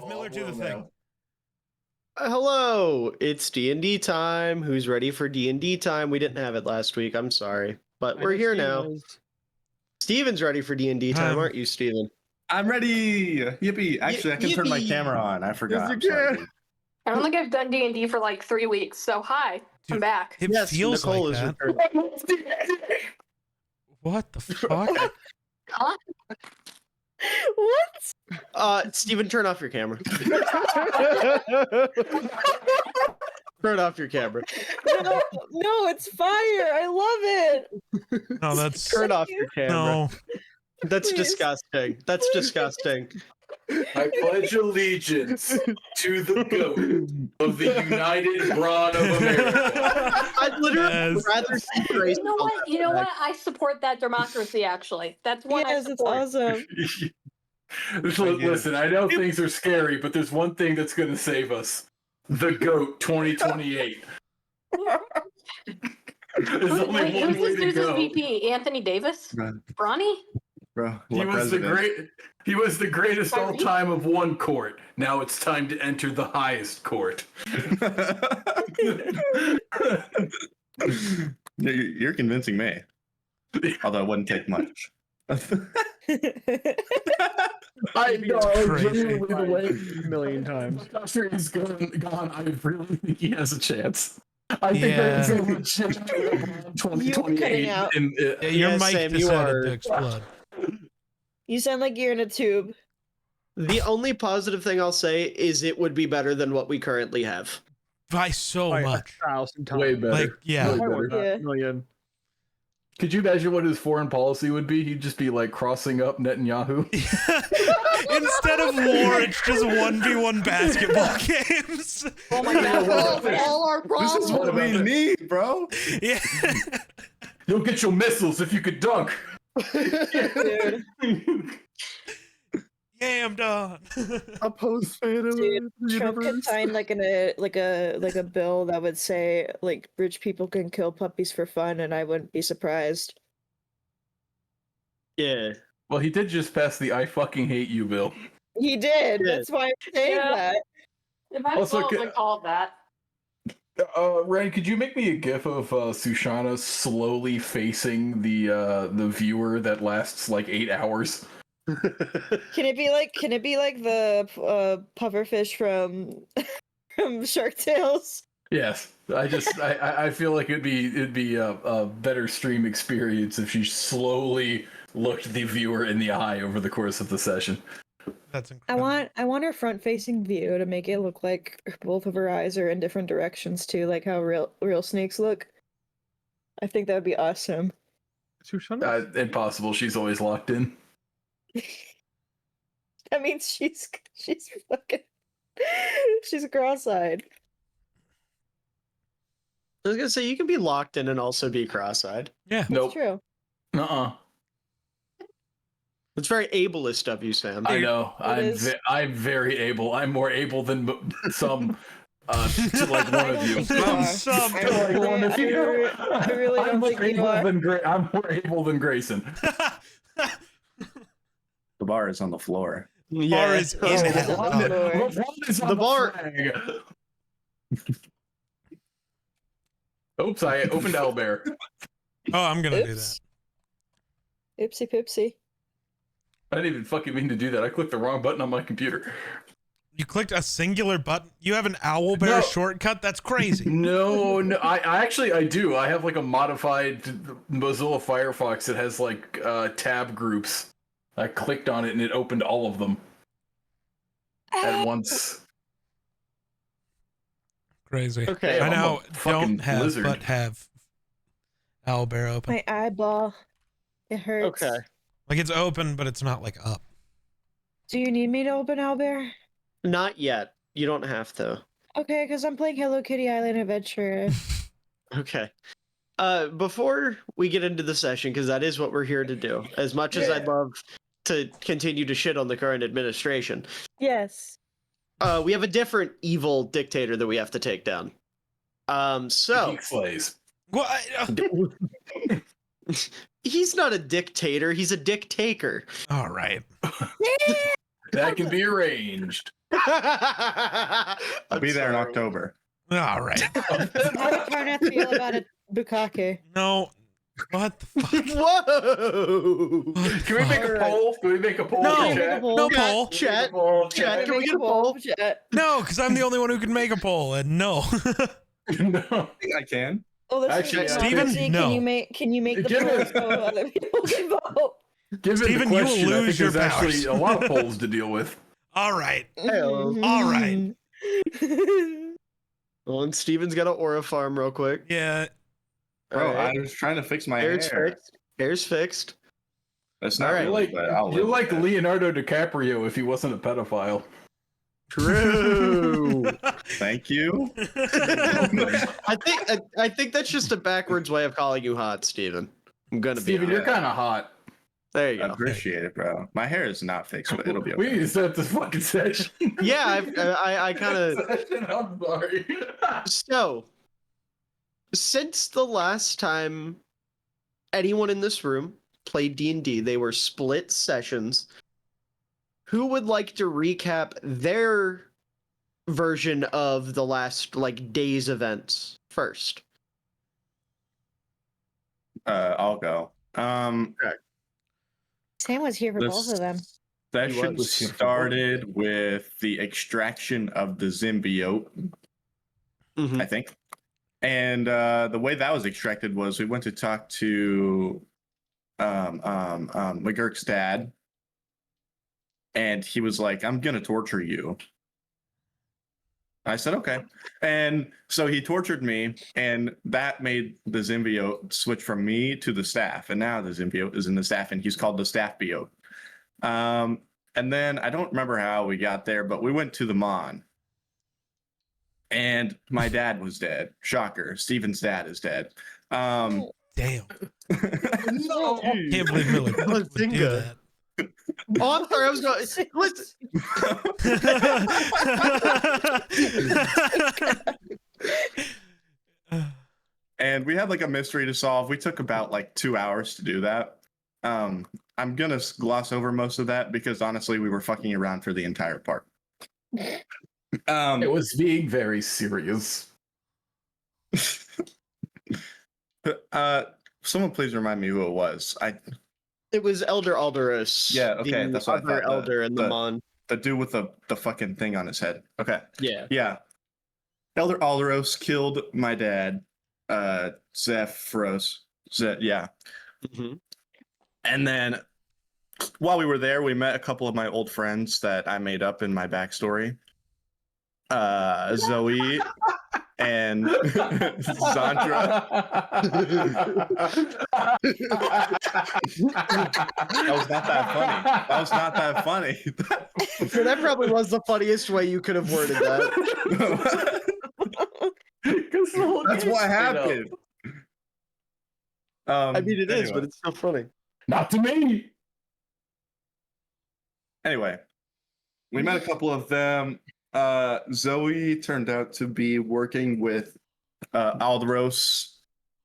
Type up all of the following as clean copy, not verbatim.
Miller, do the thing. Hello, it's D&D time. Who's ready for D&D time? We didn't have it last week. I'm sorry, but we're here now. Steven's ready for D&D time, aren't you, Steven? I'm ready. Yippee! Actually, I can turn my camera on. I forgot. I'm sorry, dude. I don't think I've done D&D for like 3 weeks, so hi, I'm back. It feels Nicole like is that. returned. What the fuck? Huh? What? Steven, turn off your camera. Turn off your camera. No, it's fire. I love it. No, that's Turn off your camera. no. That's Please. disgusting. That's disgusting. I pledge allegiance to the goat of the United Brawn of America. I'd literally Yes. rather see Grace. You know what? You know what? I support that democracy. Actually, that's one I Yes, it's support. awesome. Listen, I know things are scary, but there's one thing that's going to save us: the goat 2028. There's only Wait, one who's way this to dude's go. VP? Anthony Davis? Bronny? Bro, He was the greatest all Kyrie? time of one court. Now it's time to enter the highest court. You're convincing me. Although it wouldn't take much. I know, crazy. genuinely the way A million times. after he's gone, I really think he has a chance. I think Yeah. there's a legit You were 2028. cutting out. Your Yeah, mic Sam, you decided are- to explode. You sound like you're in a tube. The only positive thing I'll say is it would be better than what we currently have. By so By much. 1,000 times. Way better. Like, yeah. Way Why would better. not? Yeah. A million. Could you imagine what his foreign policy would be? He'd just be like crossing up Netanyahu. Instead of war, it's just 1v1 basketball games. Oh my god! All our This problems. is what we need, bro. Yeah. You'll get your missiles if you could dunk. Dude. Yeah, I'm done. A post-fate of Dude, the Trump could universe. sign like a bill that would say like rich people can kill puppies for fun, and I wouldn't be surprised. Yeah. Well, he did just pass the "I fucking hate you" bill. He did. Yeah. That's why I'm saying Yeah. that. If I Also, saw like all of that, Ren, could you make me a gif of Sushana slowly facing the viewer that lasts like 8 hours? Can it be like the pufferfish from from Shark Tales? Yes, I feel like it'd be a better stream experience if she slowly looked the viewer in the eye over the course of the session. That's I incredible. want her front facing view to make it look like both of her eyes are in different directions too, like how real snakes look. I think that would be awesome. Sushana? Impossible. She's always locked in. That means she's fucking she's cross-eyed. I was gonna say you can be locked in and also be cross-eyed. Yeah. That's Nope. true. It's very ableist of you, Sam. I know. is. I'm very able. I'm more able than some. To like one of you. Some. To like one of you. I really I'm don't more think you able are. than I'm more able than Grayson. The bar is on the floor. Bar is in Oh, hell. on the floor. LeBron is on The bar- flag. Oops! I opened Owlbear. Oh, I'm gonna do Oops. that. Oopsie poopsie. I didn't even fucking mean to do that. I clicked the wrong button on my computer. You clicked a singular button. You have an Owlbear No. shortcut? That's crazy. No. I actually do. I have like a modified Mozilla Firefox that has like tab groups. I clicked on it and it opened all of them at once. Crazy. Okay. I I'm a now fucking don't have, lizard. but have Owlbear open. My eyeball. It hurts. Okay. Like it's open, but it's not like up. Do you need me to open Owlbear? Not yet. You don't have to. Okay, because I'm playing Hello Kitty Island Adventure. Okay. Before we get into the session, because that is what we're here to do, as much as I'd love to continue to shit on the current administration, Yes. we have a different evil dictator that we have to take down. So Geek slays. Well, he's not a dictator, he's a dictator. all right. That can be arranged. I'll be there in October. All right. How do Karnath feel about a bukkake? No. What the fuck? Whoa! What Can we make a Alright. poll? Can we make a poll? No. in the chat? No poll. Chat, Poll, chat, can we get a poll? Chat. No, because I'm the only one who can make a poll, and no. No. I think I can. Oh, that's Actually, Steven, democracy. no. Can you make the Give poll it- so other people can vote? Given Steven, the you will question, I lose think your there's actually powers. a lot of polls to deal with. All right. Hello. All right. Well, and Steven's got an aura farm real quick. Yeah. Bro, Alright. I was trying to fix my Hair's hair. fixed. Hair's fixed. That's not Alright. You're really, like, but I'll you're live like with it. Leonardo DiCaprio if he wasn't a pedophile. True. Thank you. I think that's just a backwards way of calling you hot, Steven. I'm gonna Steven, be you're honest. kind of hot. There you I go. appreciate it, bro. My hair is not fixed, but it'll be We okay. need to set up this fucking session. Yeah, I kind of. I'm sorry. So, since the last time anyone in this room played D&D, they were split sessions. Who would like to recap their version of the last day's events first? I'll go. Sam was here for The both of them. session was here for started with the extraction of the symbiote, Mhm. I think. And the way that was extracted was we went to talk to McGurk's dad, and he was like, "I'm gonna torture you." I said, "Okay," and so he tortured me, and that made the symbiote switch from me to the staff, and now the symbiote is in the staff, and he's called the staff biote. And then I don't remember how we got there, but we went to the Mon. And my dad was dead. Shocker. Steven's dad is dead. Damn. No. Can't believe Millie would do Bazinga. that. Oh, I'm sorry. I was going. Listen. And we had like a mystery to solve. We took about like 2 hours to do that. I'm gonna gloss over most of that because honestly, we were fucking around for the entire part. It was being very serious. Someone please remind me who it was. It was Elder Alderos. Yeah, okay, the that's what I other thought, elder in the the- Mon. the dude with the fucking thing on his head. Okay. Yeah. Yeah. Elder Alderos killed my dad, Zephyros. Yeah. Mhm. And then while we were there, we met a couple of my old friends that I made up in my backstory. Zoe and Zandra. That was not that funny. That was not that funny. So that probably was the funniest way you could have worded that. That's what happened. I mean, it is, Anyway. but it's still funny. Not to me. Anyway, we met a couple of them. Zoe turned out to be working with Alderos,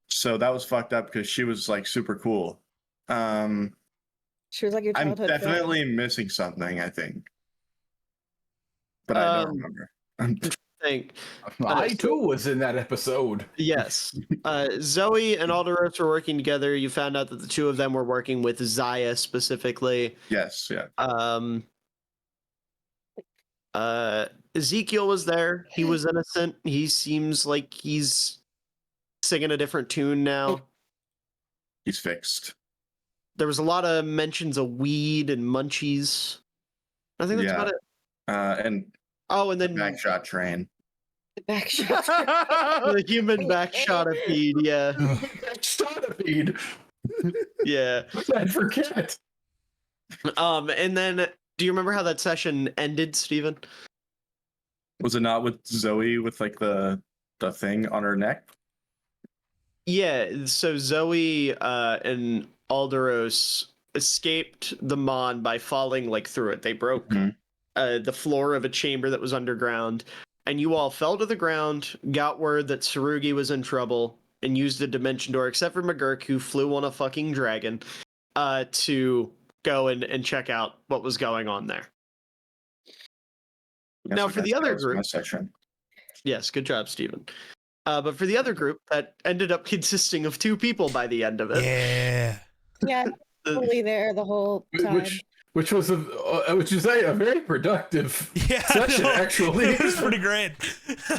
so that was fucked up because she was like super cool. She was like your I'm childhood friend. definitely missing something, I think, but I don't Um, remember. Think I too was in that episode. yes. Zoe and Alderos were working together. You found out that the two of them were working with Zaya specifically. Yes, yeah. Ezekiel was there. He was innocent. He seems like he's singing a different tune now. He's fixed. There was a lot of mentions of weed and munchies. I think that's Yeah. about it. And Oh, and then backshot train. The back shot. the human back shot of feed. Yeah, Stonifeed. yeah. I forget. And then, do you remember how that session ended, Steven? Was it not with Zoe with like the thing on her neck? Yeah. So Zoe and Alderos escaped the Mon by falling through it. They broke Mhm. the floor of a chamber that was underground, and you all fell to the ground, got word that Sarugi was in trouble, and used the dimension door, except for McGurk, who flew on a fucking dragon, to go and check out what was going on there. Now, for the other that was my group, section. yes, good job, Stephen. But for the other group, that ended up consisting of 2 people by the end of it. Yeah. Yeah, The- totally there the whole time. Which was a very productive Yeah. session, no, actually. It was pretty great.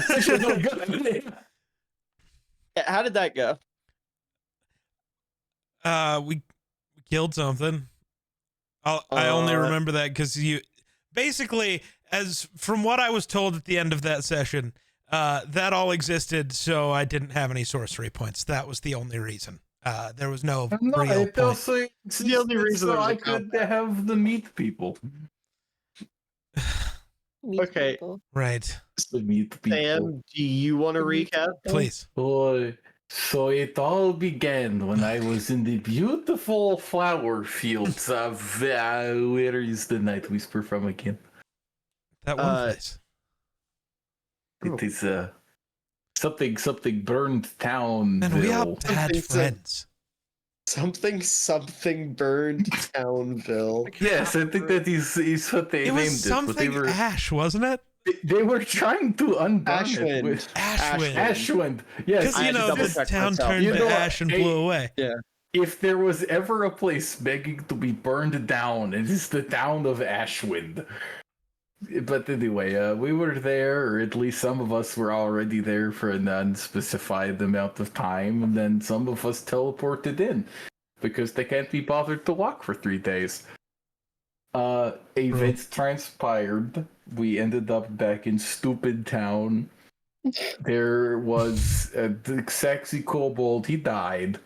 Session was good. How did that go? We killed something. I only remember that because you basically, as from what I was told at the end of that session, that all existed, so I didn't have any sorcery points. That was the only reason. There was no No, real it point. also The only reason so there's a I could have the meat people. Meet Okay. people. Right. The meat people. Sam, do you want to The meat recap? people. Please. So it all began when I was in the beautiful flower fields of where is the Night Whisper from again? That one place. Oh. It is something burned town. And we are bad Something said- friends. Something burned Townville. Yes, I think that is what they It named was it. But something ash, wasn't it? they were trying to unburn it Ashwind. with Ashwind. Ashwind. Yes, Because, I had to double this check town myself. turned You to know what? ash and Hey, blew away. if there was ever a place begging to be burned down, it is the town of Ashwind. But anyway, we were there, or at least some of us were already there for an unspecified amount of time, and then some of us teleported in because they can't be bothered to walk for 3 days. Events transpired. We ended up back in Stupid Town. There was the sexy kobold. He died.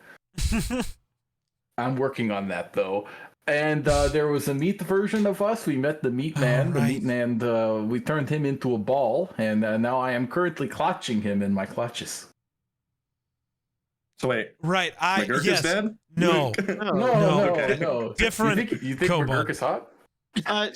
I'm working on that though. And there was a meat version of us. We met the meat man. The right. meat man, we turned him into a ball, and now I am currently clutching him in my clutches. So wait, Right. McGurk Yes. is dead? No. No, okay. no. Different You think kobold. McGurk is hot?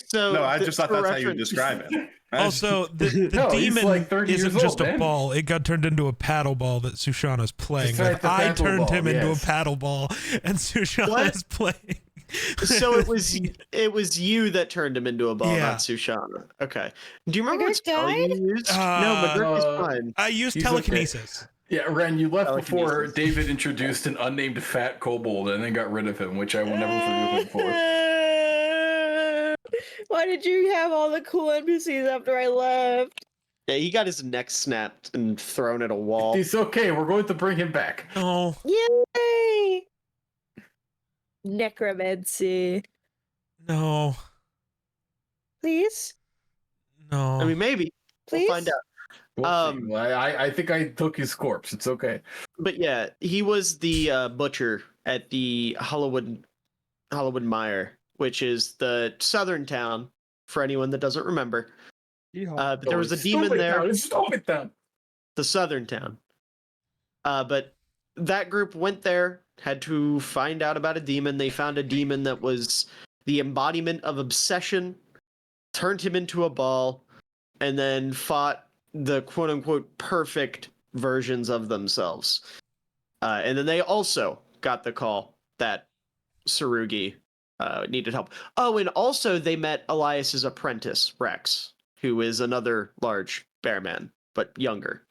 So No, I th- just thought for that's how you reference- describe it. Also, the No, he's demon like 30 isn't years just old, a man. ball. It got turned into a paddle ball that Sushana's playing That's right, with. the I paddle turned ball, him into a yes. paddle ball, and Sushana's playing. So it was you that turned him into a ball, Yeah. not Sushana. Okay. Do you remember McGurk what spell died? you used? No, Uh, McGurk is uh, fine. I used He's telekinesis. Yeah, Ren, you left before Telekinesis. David introduced an unnamed fat kobold and then got rid of him, which I will never forgive him for. Why did you have all the cool NPCs after I left? Yeah, he got his neck snapped and thrown at a wall. It's okay, we're going to bring him back. No. Yay! Necromancy. No. Please? No. I mean, maybe. Please? We'll find out. We'll see. I think I took his corpse. It's okay. But yeah, he was the butcher at the Hollywood Mire, which is the southern town, for anyone that doesn't remember. But there was a demon there. It's stupid town. The southern town. But that group went there, had to find out about a demon. They found a demon that was the embodiment of obsession, turned him into a ball, and then fought the quote unquote perfect versions of themselves. And then they also got the call that Sarugi needed help. Oh, and also they met Elias's apprentice, Rex, who is another large bear man, but younger.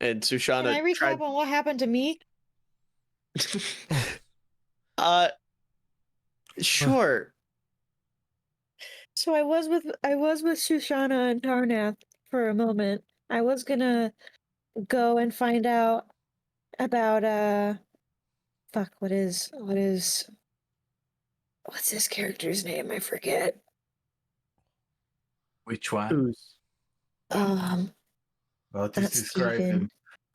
And Can I Sushana recap tried. on what happened to me? Sure. So I was with Shoshana and Tarnath for a moment. I was gonna go and find out about what's this character's name? I forget. Which one? Who's- Um Well, just Not describe Steven. him.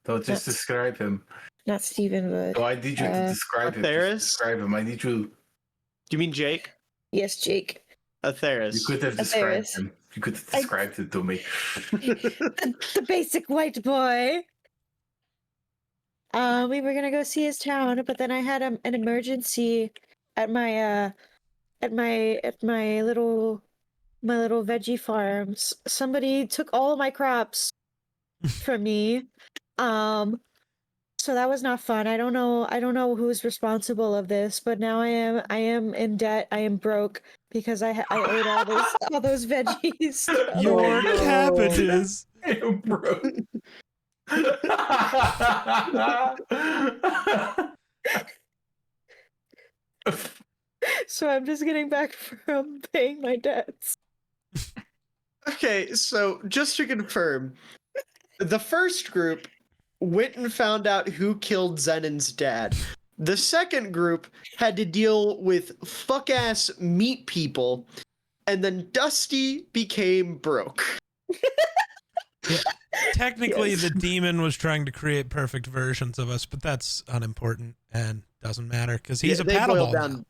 Don't just Not- describe him. not Steven, but Oh, I need you to describe him. Just Atheris? describe him. I need you. Do you mean Jake? yes, Jake. Atheris. You could have described Atheris. him. You could have described it to me. The basic white boy. We were gonna go see his town, but then I had an emergency at my little veggie farms. Somebody took all of my crops from me. So that was not fun. I don't know who's responsible of this, but now I am in debt. I am broke. because I ate all those veggies. Your no. cabbages. Bro. So I'm just getting back from paying my debts. Okay, so just to confirm, the first group went and found out who killed Zenon's dad. The second group had to deal with fuck-ass meat people, and then Dusty became broke. Technically, Yes. the demon was trying to create perfect versions of us, but that's unimportant and doesn't matter because he's Yeah, a they paddle boiled ball down. now.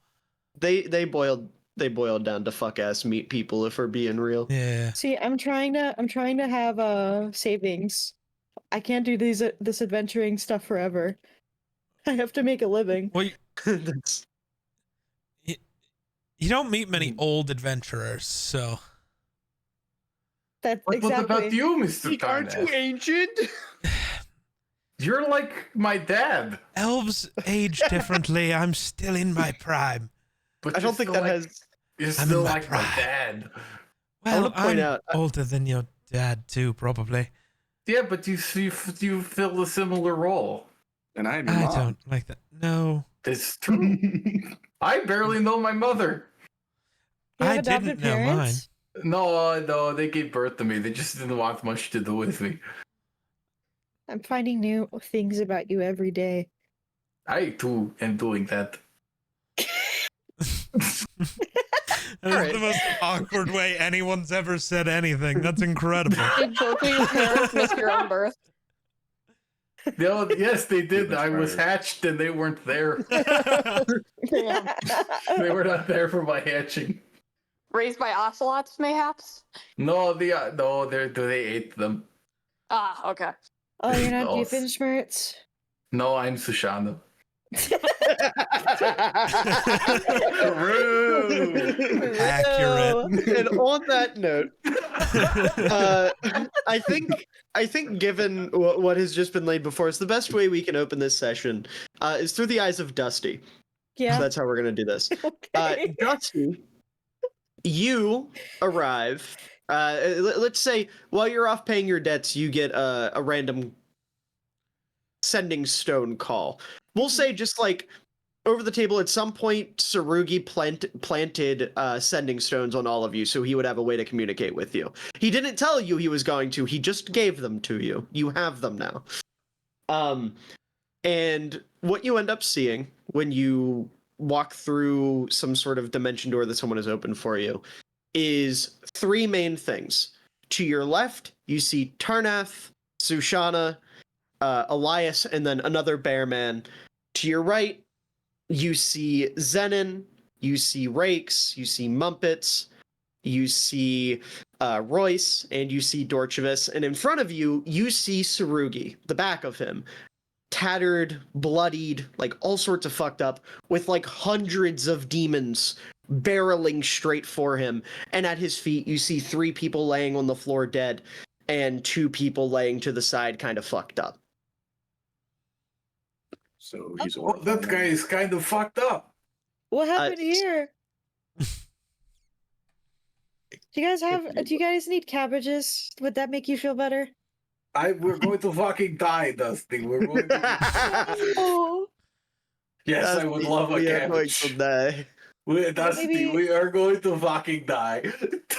They boiled down to fuck-ass meat people, if we're being real. Yeah. See, I'm trying to have savings. I can't do this adventuring stuff forever. I have to make a living. Well, That's- you don't meet many old adventurers, so That's What exactly. about you, Mr. Aren't you Tarnath? ancient? You're like my dad. elves age differently. I'm still in my prime. But I you're don't think still that like, has. You're I'm still in my like my prime. dad. Well, wanna point I'm out- older than your dad too, probably. Yeah, but you fill a similar role. And I'm your I mom. don't like that. No, It's true. I barely know my mother. You have I adopted didn't know parents? No, they gave birth to me. They just didn't want much to do with me. I'm finding new things about you every day. I too am doing that. That is Alright. the most awkward way anyone's ever said anything. That's incredible. Did both of your parents miss your own birth? Yes, they did. That's I was fired. hatched and they weren't there. Damn. They were not there for my hatching. Raised by ocelots, mayhaps? No, they ate them. Ah, okay. Oh, you're not No. Doofenshmirtz? No, I'm Sushana. Rude. Accurate. And on that note, I think given what has just been laid before us, the best way we can open this session is through the eyes of Dusty. Yeah. So that's how we're gonna do this. Okay. Dusty, you arrive. Let's say while you're off paying your debts, you get a random sending stone call. We'll say just like over the table at some point, Tsurugi planted sending stones on all of you, so he would have a way to communicate with you. He didn't tell you he was going to. He just gave them to you. You have them now. And what you end up seeing when you walk through some sort of dimension door that someone has opened for you is three main things. To your left, you see Tarnath, Sushana, Elias, and then another bear man. To your right, you see Zenon, you see Rakes, you see Mumpets, you see Royce, and you see Dorchevus. And in front of you, you see Tsurugi, the back of him, tattered, bloodied, like all sorts of fucked up, with like hundreds of demons barreling straight for him. And at his feet, you see three people laying on the floor dead, and two people laying to the side, kind of fucked up. So he's Oh, that guy is kind of fucked up. What happened here? Do you guys need cabbages? Would that make you feel better? We're going to fucking die, Dusty. We're going to. Oh, Yes, I would love a We are going cabbage. to die. Dusty, maybe- we are going to fucking die.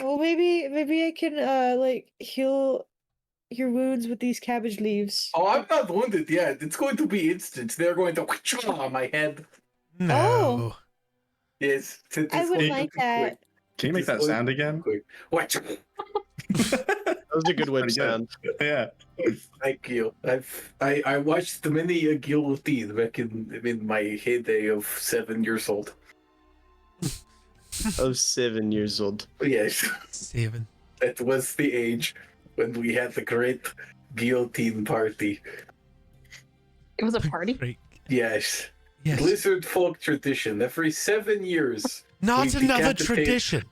well, maybe I can like heal your wounds with these cabbage leaves. Oh, I'm not wounded yet. It's going to be instant. They're going to on my head. No. Oh. Yes, I would like that. Can you make that sound again? Quick. That was a good whip Pretty good. sound. Yeah. Thank you. I watched many a guillotine back in my heyday of 7 years old. I was 7 years old. Yes, 7. that was the age when we had the great guillotine party. It was a party? Great. Yes, Yes. Blizzard folk tradition. Every 7 years, Not we another decapitate- tradition.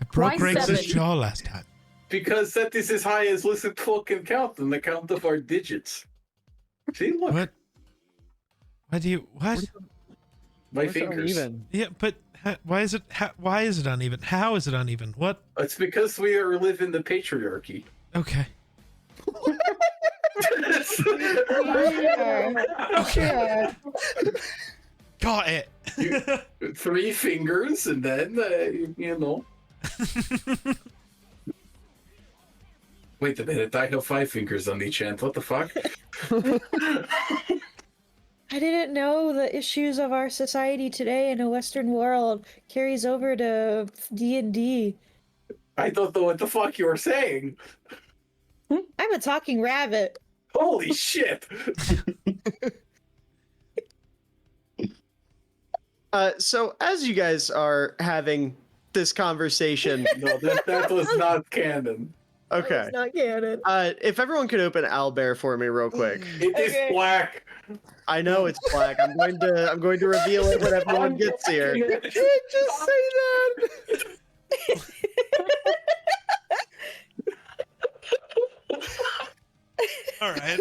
I broke Why Greg's 7? jaw last time. because that is as high as Lizard folk can count on the count of our digits. See, look. What? What do you? What? My Where's our fingers. even? Yeah, but why is it uneven? How is it uneven? What? It's because we are live in the patriarchy. Okay. Sure. Got it. 3 fingers, and then you know. Wait a minute, I have 5 fingers on each hand. What the fuck? I didn't know the issues of our society today in a Western world carries over to D&D. I don't know what the fuck you were saying. I'm a talking rabbit. Holy shit! So as you guys are having this conversation, No, that was not canon. okay. It's not canon. If everyone could open Owlbear for me real quick. It is Okay. black. I know it's black. I'm going to reveal it when everyone gets here. You can't just say that. All right.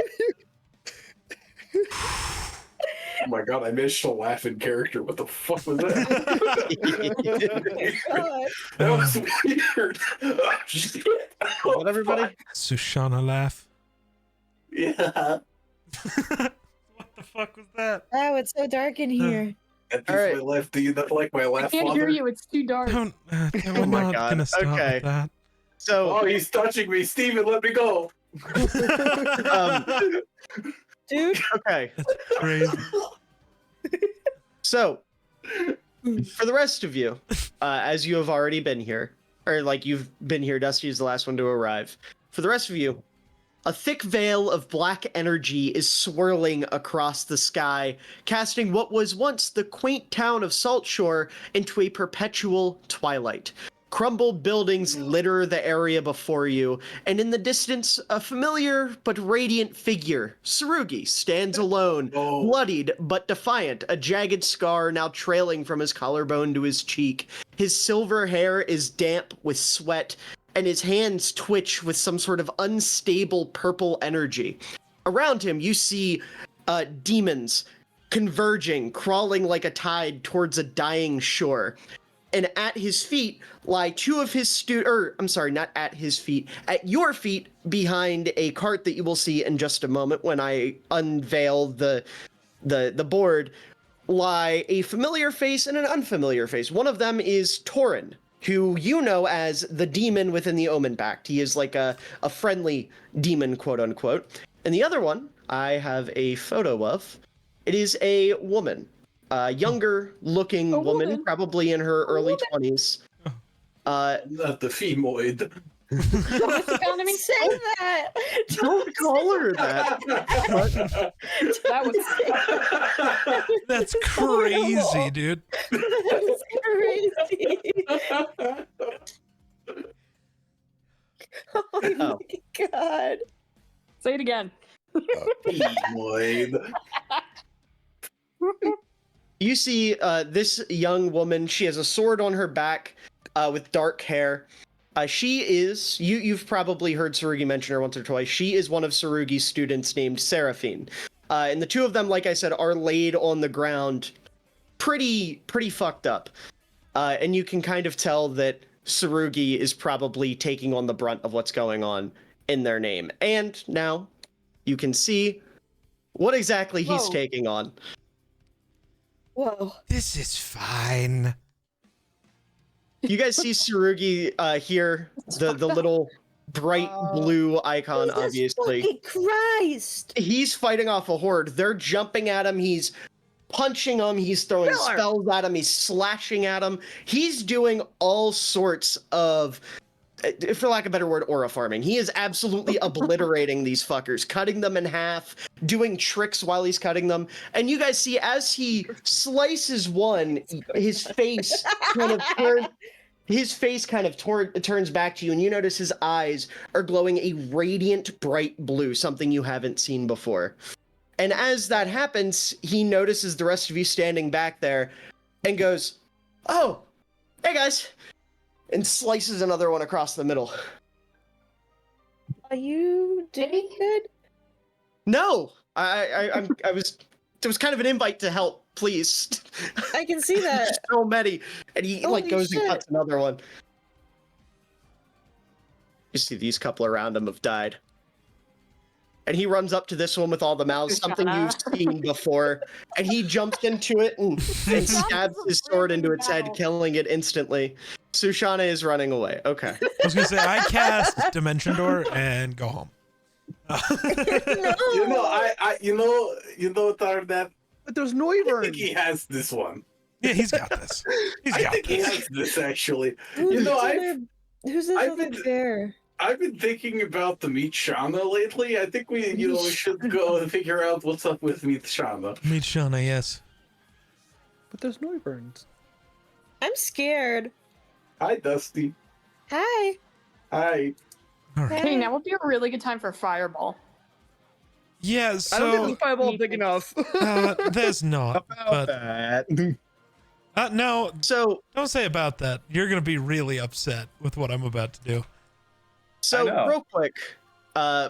Oh my god, I managed to laugh in character. What the fuck was that? God. That was weird. Oh, shit. What, everybody? Sushana laugh. Yeah. What the fuck was that? Wow, it's so dark in here. That is All right. my laugh. Do you not like my I laugh, can't father? hear you. It's too dark. Don't. We're Oh my not God. gonna stop Okay. with that. So, Oh, he's touching me. Steven, let me go. Dude, okay. Crazy. So, for the rest of you, as you have already been here, or like you've been here, Dusty is the last one to arrive. For the rest of you, a thick veil of black energy is swirling across the sky, casting what was once the quaint town of Saltshore into a perpetual twilight. Crumbled buildings litter the area before you, and in the distance, a familiar but radiant figure, Tsurugi, stands alone, Oh. bloodied but defiant, a jagged scar now trailing from his collarbone to his cheek. His silver hair is damp with sweat, and his hands twitch with some sort of unstable purple energy. Around him, you see demons converging, crawling like a tide towards a dying shore. And at his feet lie 2 of his not at his feet, at your feet, behind a cart that you will see in just a moment when I unveil the board, lie a familiar face and an unfamiliar face. One of them is Torin, who you know as the demon within the Omen Pact. He is like a friendly demon, quote unquote. And the other one I have a photo of. It is a woman. Younger looking A woman, woman? probably in her early 20s. Not the femoid. What's the kind of me? say that. Don't call her that. That was That's crazy, dude. That's crazy. Oh my Oh. god. Say it again. Femoid. You see this young woman. She has a sword on her back with dark hair. She is, you've probably heard Tsurugi mention her once or twice. She is one of Tsurugi's students named Seraphine. And the 2 of them, like I said, are laid on the ground pretty fucked up. And you can kind of tell that Tsurugi is probably taking on the brunt of what's going on in their name. And now you can see what exactly he's Whoa. taking on. Whoa. This is fine. You guys see Tsurugi here, the little bright blue icon, Jesus obviously. fucking Christ. He's fighting off a horde. They're jumping at him. He's punching them. He's throwing Killer. spells at him. He's slashing at him. He's doing all sorts of, for lack of a better word, aura farming. He is absolutely obliterating these fuckers, cutting them in half, doing tricks while he's cutting them. And you guys see as he slices one, his face kind of turns back to you, and you notice his eyes are glowing a radiant bright blue, something you haven't seen before. And as that happens, he notices the rest of you standing back there and goes, "Oh, hey guys," and slices another one across the middle. Are you doing good? No, I was. It was kind of an invite to help. please. I can see There's that. so many. And he like Holy goes shit. and cuts another one. You see these couple around him have died. And he runs up to this one with all the mouths, something you've seen before. And he jumps into it and stabs his sword into its head, killing it instantly. Sushana is running away. Okay. I was gonna say I cast Dimension Door and go home. No. You know, Tarnat, But there's I Noivern. think he has this one. Yeah, he's got this. He's I got think he this. has this actually. Who's I've this I've other been- bear? I've been thinking about the Meet Shauna lately. I think we should go and figure out what's up with Meet Shauna. Meet Shauna, yes. But there's Noiverns. I'm scared. Hi, Dusty. Hi. Hi. All right. Hey, now would be a really good time for Fireball. Yeah, I don't so think the fireball big enough. there's not. About But that. no, So don't say about that. You're gonna be really upset with what I'm about to do. So, know. real quick,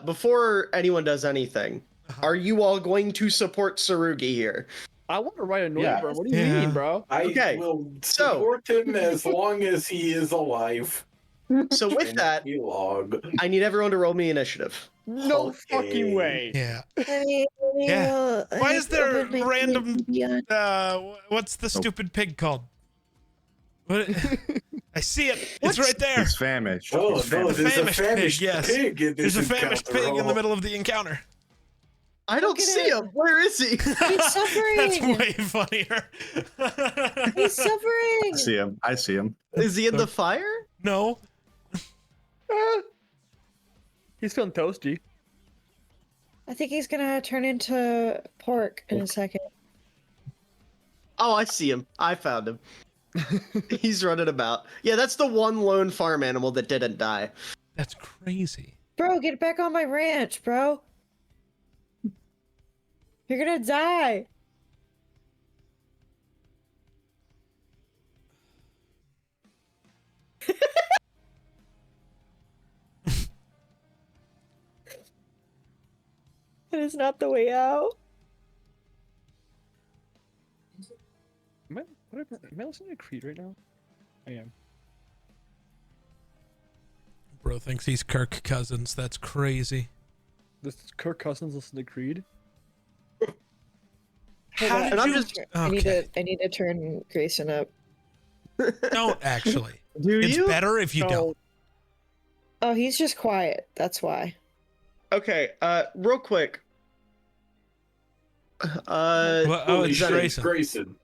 before anyone does anything, are you all going to support Sarugi here? I want to ride a Yeah. Noivern. What do you Yeah. mean, bro? I Okay, will so- support him as long as he is alive. So, with And that, he log. I need everyone to roll me initiative. No Okay. fucking way. Yeah. Yeah. Why is there random? What's the stupid pig called? What? I see it. It's right there. He's famished. Oh, He's no, famished. there's a Famished pig, famished yes. pig in this There's a famished encounter. pig in the Oh. middle of the encounter. I don't Look at see it. him. Where is he? He's suffering. That's way funnier. He's suffering. I see him. I see him. Is he in the fire? No. He's feeling toasty. I think he's gonna turn into pork in a second. Oh, I see him. I found him. He's running about. Yeah, that's the one lone farm animal that didn't die. That's crazy. Bro, get back on my ranch, bro. You're gonna die. That is not the way out. Am I listening to Creed right now? I am. Bro thinks he's Kirk Cousins. That's crazy. Does Kirk Cousins listen to Creed? Hold How on, did I'm you? just- I need to turn Grayson up. Don't actually. Do It's you? better if you don't. Oh, he's just quiet. That's why. Okay, real quick. Well, oh, it's Zenon, Grayson.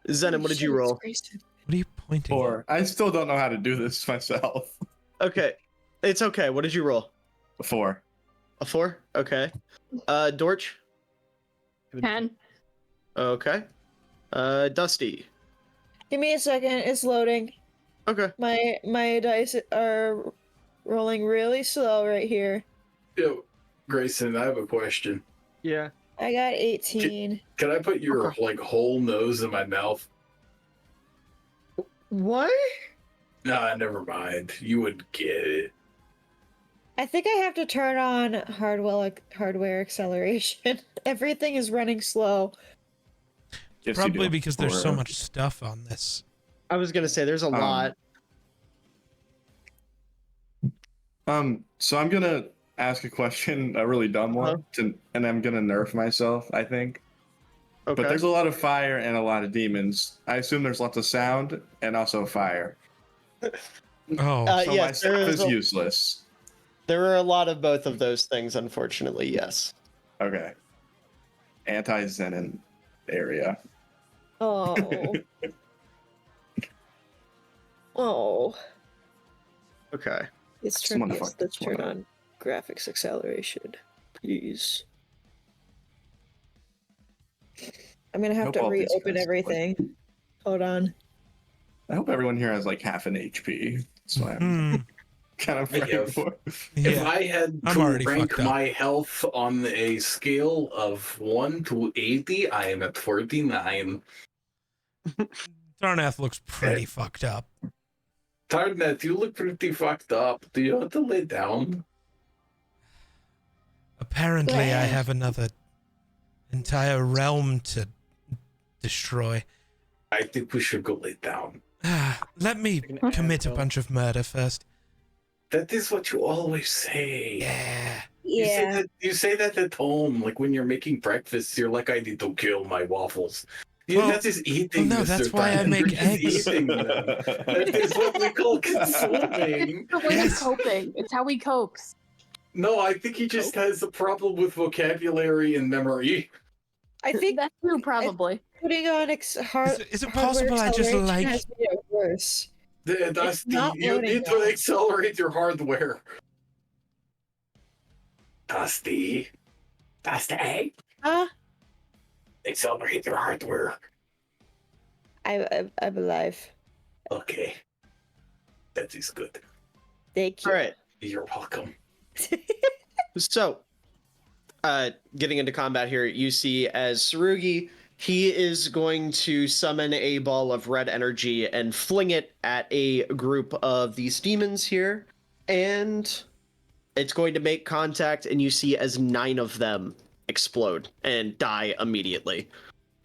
Zenon, what did you roll? What are you pointing? at? 4. I still don't know how to do this myself. Okay, it's okay. What did you roll? 4. A 4? Okay. Dorch? 10. Okay. Dusty? Give me a second. It's loading. Okay. My dice are rolling really slow right here. Yo, Grayson, I have a question. Yeah. I got 18. Can I put your whole nose in my mouth? What? Nah, never mind. You would get it. I think I have to turn on hardware acceleration. Everything is running slow. Yes, you Probably do. because there's so Or- much stuff on this. I was gonna say there's a lot. So I'm gonna ask a question, a really dumb one, and I'm gonna nerf myself, I think. Okay. But there's a lot of fire and a lot of demons. I assume there's lots of sound and also fire. Oh, So my yes, stuff is useless. there are a lot of both of those things, unfortunately. Yes. Okay. Anti-Zenon area. Oh. Oh. Okay. Let's Someone turn, fuck let's this one turn up. on graphics acceleration, please. I'm gonna have Hope to all these reopen guys- everything. Hold on. I hope everyone here has like half an HP. That's what I'm hmm. kind of I praying have- for. If Yeah. I had I'm to already rank fucked up. my health on a scale of 1 to 80, I am at 49. Darnath looks pretty fucked up. Tarnet, you look pretty fucked up. Do you want to lay down? Apparently, I have another entire realm to destroy. I think we should go lay down. Let me commit a bunch of murder first. That is what you always say. Yeah. Yeah. You say that at home, like when you're making breakfast. You're like, I need to kill my waffles. Well, that is eating. no, Mr. that's why I make Tyler. He's eggs. eating them. That is what we call consuming. It's the way Yes. of coping. It's how he copes. No, I think he just has a problem with vocabulary and memory. I think That's true, probably. putting on Is it hardware possible I just acceleration like... has made it worse. That's not you loading need well. to accelerate your hardware. Dusty. Huh? Accelerate your hardware. I'm alive. Okay. That is good. Thank you. All right. You're welcome. So, getting into combat here, you see as Tsurugi, he is going to summon a ball of red energy and fling it at a group of these demons here, and it's going to make contact, and you see as 9 of them explode and die immediately.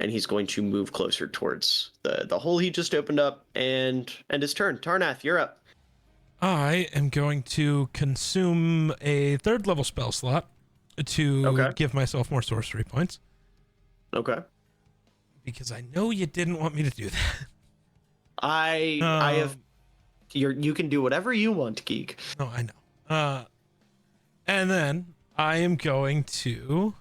And he's going to move closer towards the hole he just opened up and end his turn. Tarnath, you're up. I am going to consume a 3rd level spell slot to Okay. give myself more sorcery points. Okay. Because I know you didn't want me to do that. I have you can do whatever you want, Geek. No, I know. And then I am going to...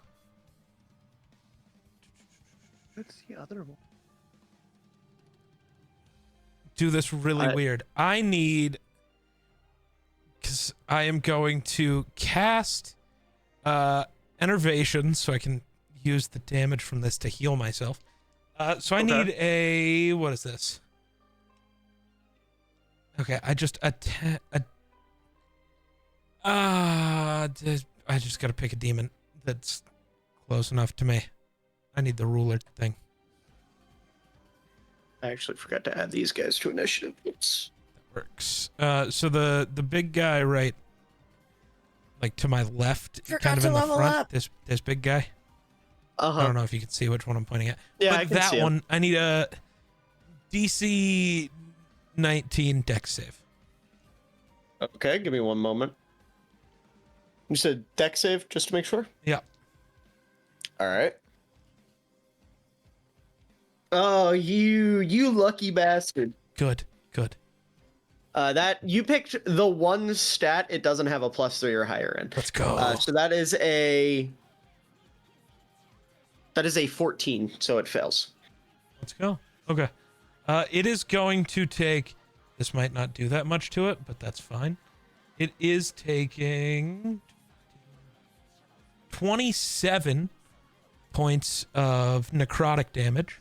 What's the other one? do this really weird. I need... Because I am going to cast Enervation so I can use the damage from this to heal myself. So I need a... What is this? Okay, I just... I just gotta pick a demon that's close enough to me. I need the ruler thing. I actually forgot to add these guys to initiative. Oops. Works. So the big guy right, like to my left, Forgot kind of to in the level front. up. This big guy. I Uh-huh. don't know if you can see which one I'm pointing at. Yeah, but I can that see him. one, I need a DC 19 dex save. Okay, give me one moment. You said deck save, just to make sure? Yeah. All right. Oh, you lucky bastard. Good. That you picked the one stat it doesn't have a +3 or higher in. Let's go. So that is a 14, so it fails. Let's go. Okay. It is going to take... This might not do that much to it, but that's fine. It is taking 27 points of necrotic damage.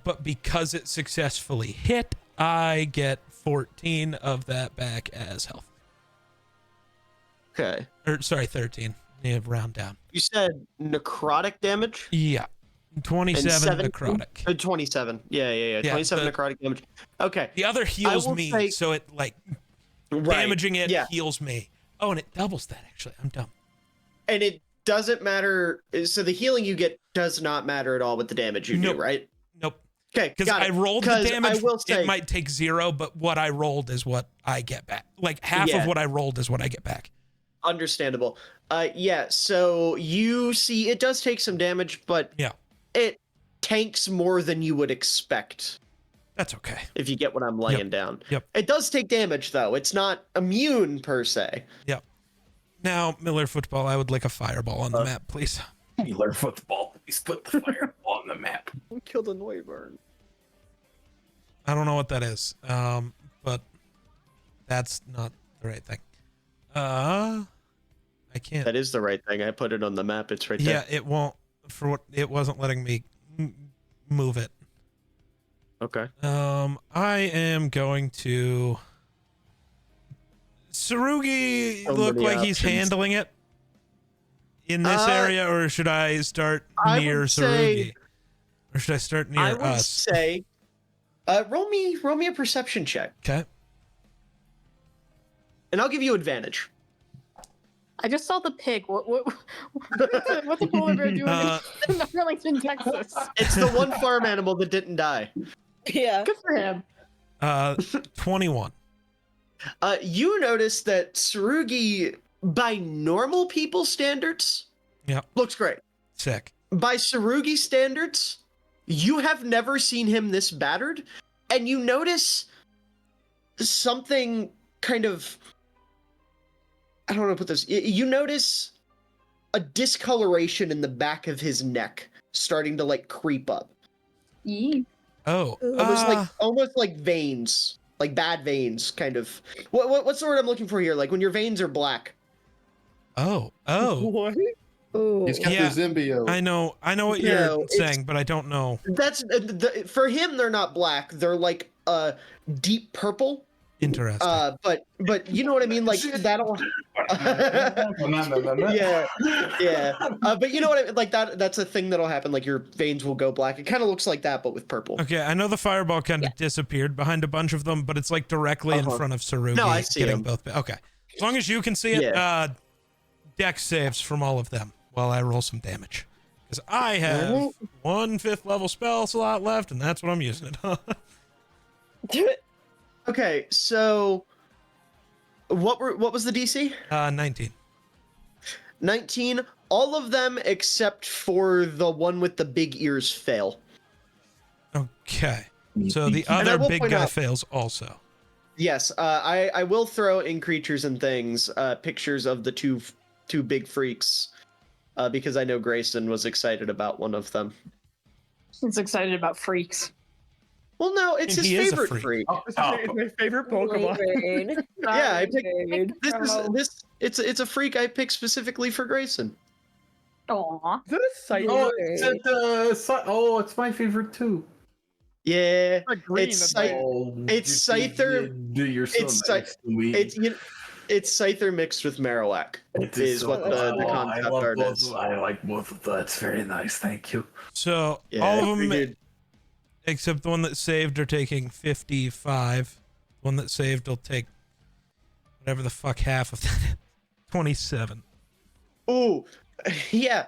But because it successfully hit, I get 14 of that back as health. Okay. Or, sorry, 13. Yeah, round down. You said necrotic damage? Yeah. 27 17? necrotic. 27. Yeah. 27 necrotic damage. Okay. The other heals will me, say- so it, like, Right. damaging it Yeah. heals me. Oh, and it doubles that, actually. I'm dumb. And it doesn't matter. So the healing you get does not matter at all with the damage you Nope. do, right? Nope. Okay, Because got I it. rolled the 'Cause damage. I will say, it might take 0, but what I rolled is what I get back. Like, half Yeah. of what I rolled is what I get back. understandable. Yeah, so you see it does take some damage, but Yeah. it tanks more than you would expect, That's okay. if you get what I'm laying down. Yep. It does take damage, though. It's not immune, per se. Yep. Now, Miller Football, I would like a fireball on the map, please. You learn football. He's put the fireball on the map. We killed a Neuburn. I don't know what that is, but that's not the right thing. I can't. That is the right thing. I put it on the map. It's right Yeah, there. it won't. For what it wasn't letting me move it. Okay. I am going to. Tsurugi So look many like he's options. handling it in this area, or should I start I near would say- Tsurugi? Or should I start near I would us? say, roll me a perception check, Okay. and I'll give you advantage. I just saw the pig. What's a polar bear doing in Arlington, Texas? It's the one farm animal that didn't die. Yeah. Good for him. 21. You notice that Tsurugi, by normal people standards, Yep. looks great. Sick. By Tsurugi standards, you have never seen him this battered, and you notice something kind of, I don't know how to put this. You notice a discoloration in the back of his neck starting to like creep up. Yee. Oh. Almost like veins. Like bad veins, kind of. What's the word I'm looking for here? Like when your veins are black. Oh. What? Ooh. He's got Yeah. the symbiote. I know what No, you're it's- saying, but I don't know. That's for him. They're not black. They're like deep purple. Interesting. But you know what I mean. Like that'll. Yeah. But you know what I mean. Like that's a thing that'll happen. Like your veins will go black. It kind of looks like that, but with purple. Okay, I know the fireball kind of disappeared behind a bunch of them, but it's like directly in front of Tsurugi. No, I see getting him. both. Okay, as long as you can see it. Dex saves from all of them while I roll some damage, because I have 1 5th level spell slot left, and that's what I'm using it on. Okay, so what was the DC? 19. 19. All of them except for the one with the big ears fail. Okay, so the And I other will big point guy out- fails also. Yes, I will throw in creatures and things pictures of the two big freaks because I know Grayson was excited about one of them. He's excited about freaks. Well, no, it's And his he is a favorite freak. freak. It's my favorite Pokemon. Yeah, I picked Rain. it's a freak I picked specifically for Grayson. Aw. Is that a site? It's my favorite too. Yeah, green. it's That's Scyther. Oh, It's Scyther. You're so It's nice to me. It's Scyther mixed with Marowak. It is so what the I concept love art both. is. I like both of that. It's very nice. Thank you. So Yeah, all I of them, figured- except the one that saved, are taking 55. The one that saved will take whatever the fuck half of that. 27. Ooh, yeah.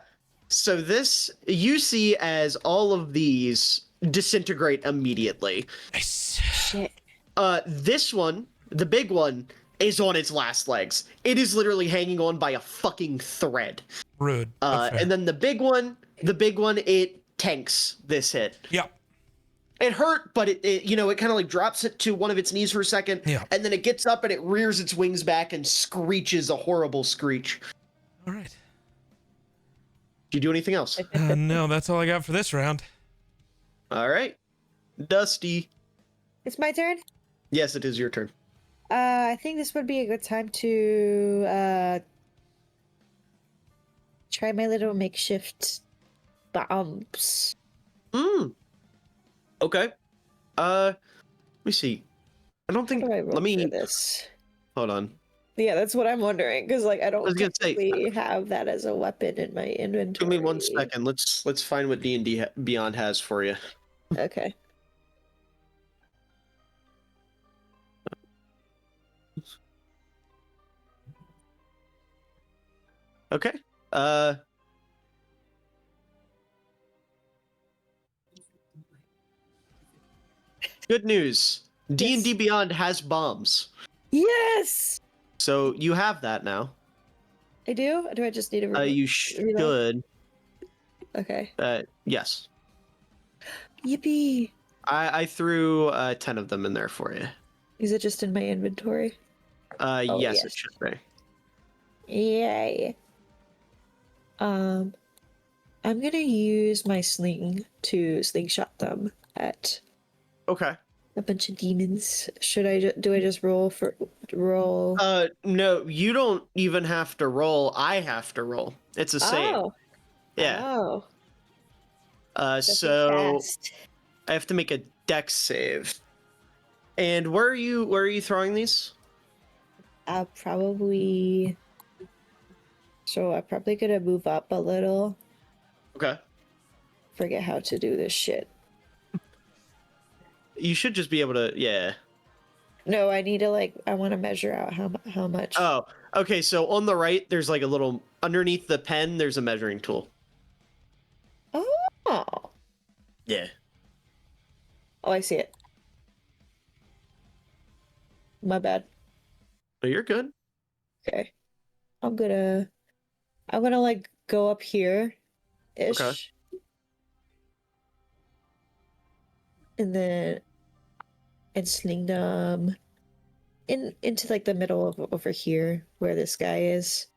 So this you see as all of these disintegrate immediately. Nice. Shit. This one, the big one, is on its last legs. It is literally hanging on by a fucking thread. Rude. but fair. And then the big one, it tanks this hit. Yep. It hurt, but it kind of like drops it to one of its knees for a second, Yeah. and then it gets up and it rears its wings back and screeches a horrible screech. All right. Do you do anything else? No, that's all I got for this round. All right, Dusty. It's my turn. Yes, it is your turn. I think this would be a good time to try my little makeshift bombs. Okay. Let me see. I don't think. How do I roll Let me for this. hold on. Yeah, that's what I'm wondering because like I I don't was gonna say- typically have that as a weapon in my inventory. Give me 1 second. Let's find what D&D Beyond has for you. Okay. Okay. Good news. D&D Beyond has bombs. Yes, So you have that now. I do. Or do I just need to? You reload? should. Okay. Yes. Yippee! I threw 10 of them in there for you. Is it just in my inventory? Yes, yes. it should be. Yay. I'm gonna use my sling to slingshot them at Okay. a bunch of demons. Should I do I just roll? No, you don't even have to roll. I have to roll. It's a save. Oh. Yeah. Oh. That's So fast. I have to make a dex save. And where are you throwing these? I'll probably. So I'm probably gonna move up a little. Okay. Forget how to do this shit. You should just be able to, yeah. No, I need to I want to measure out how much. Oh, okay. So on the right, there's like a little underneath the pen. There's a measuring tool. Oh, Yeah. oh, I see it. My bad. No, you're good. Okay, I'm gonna go up here, ish, Okay. and then sling them into the middle of over here where this guy is.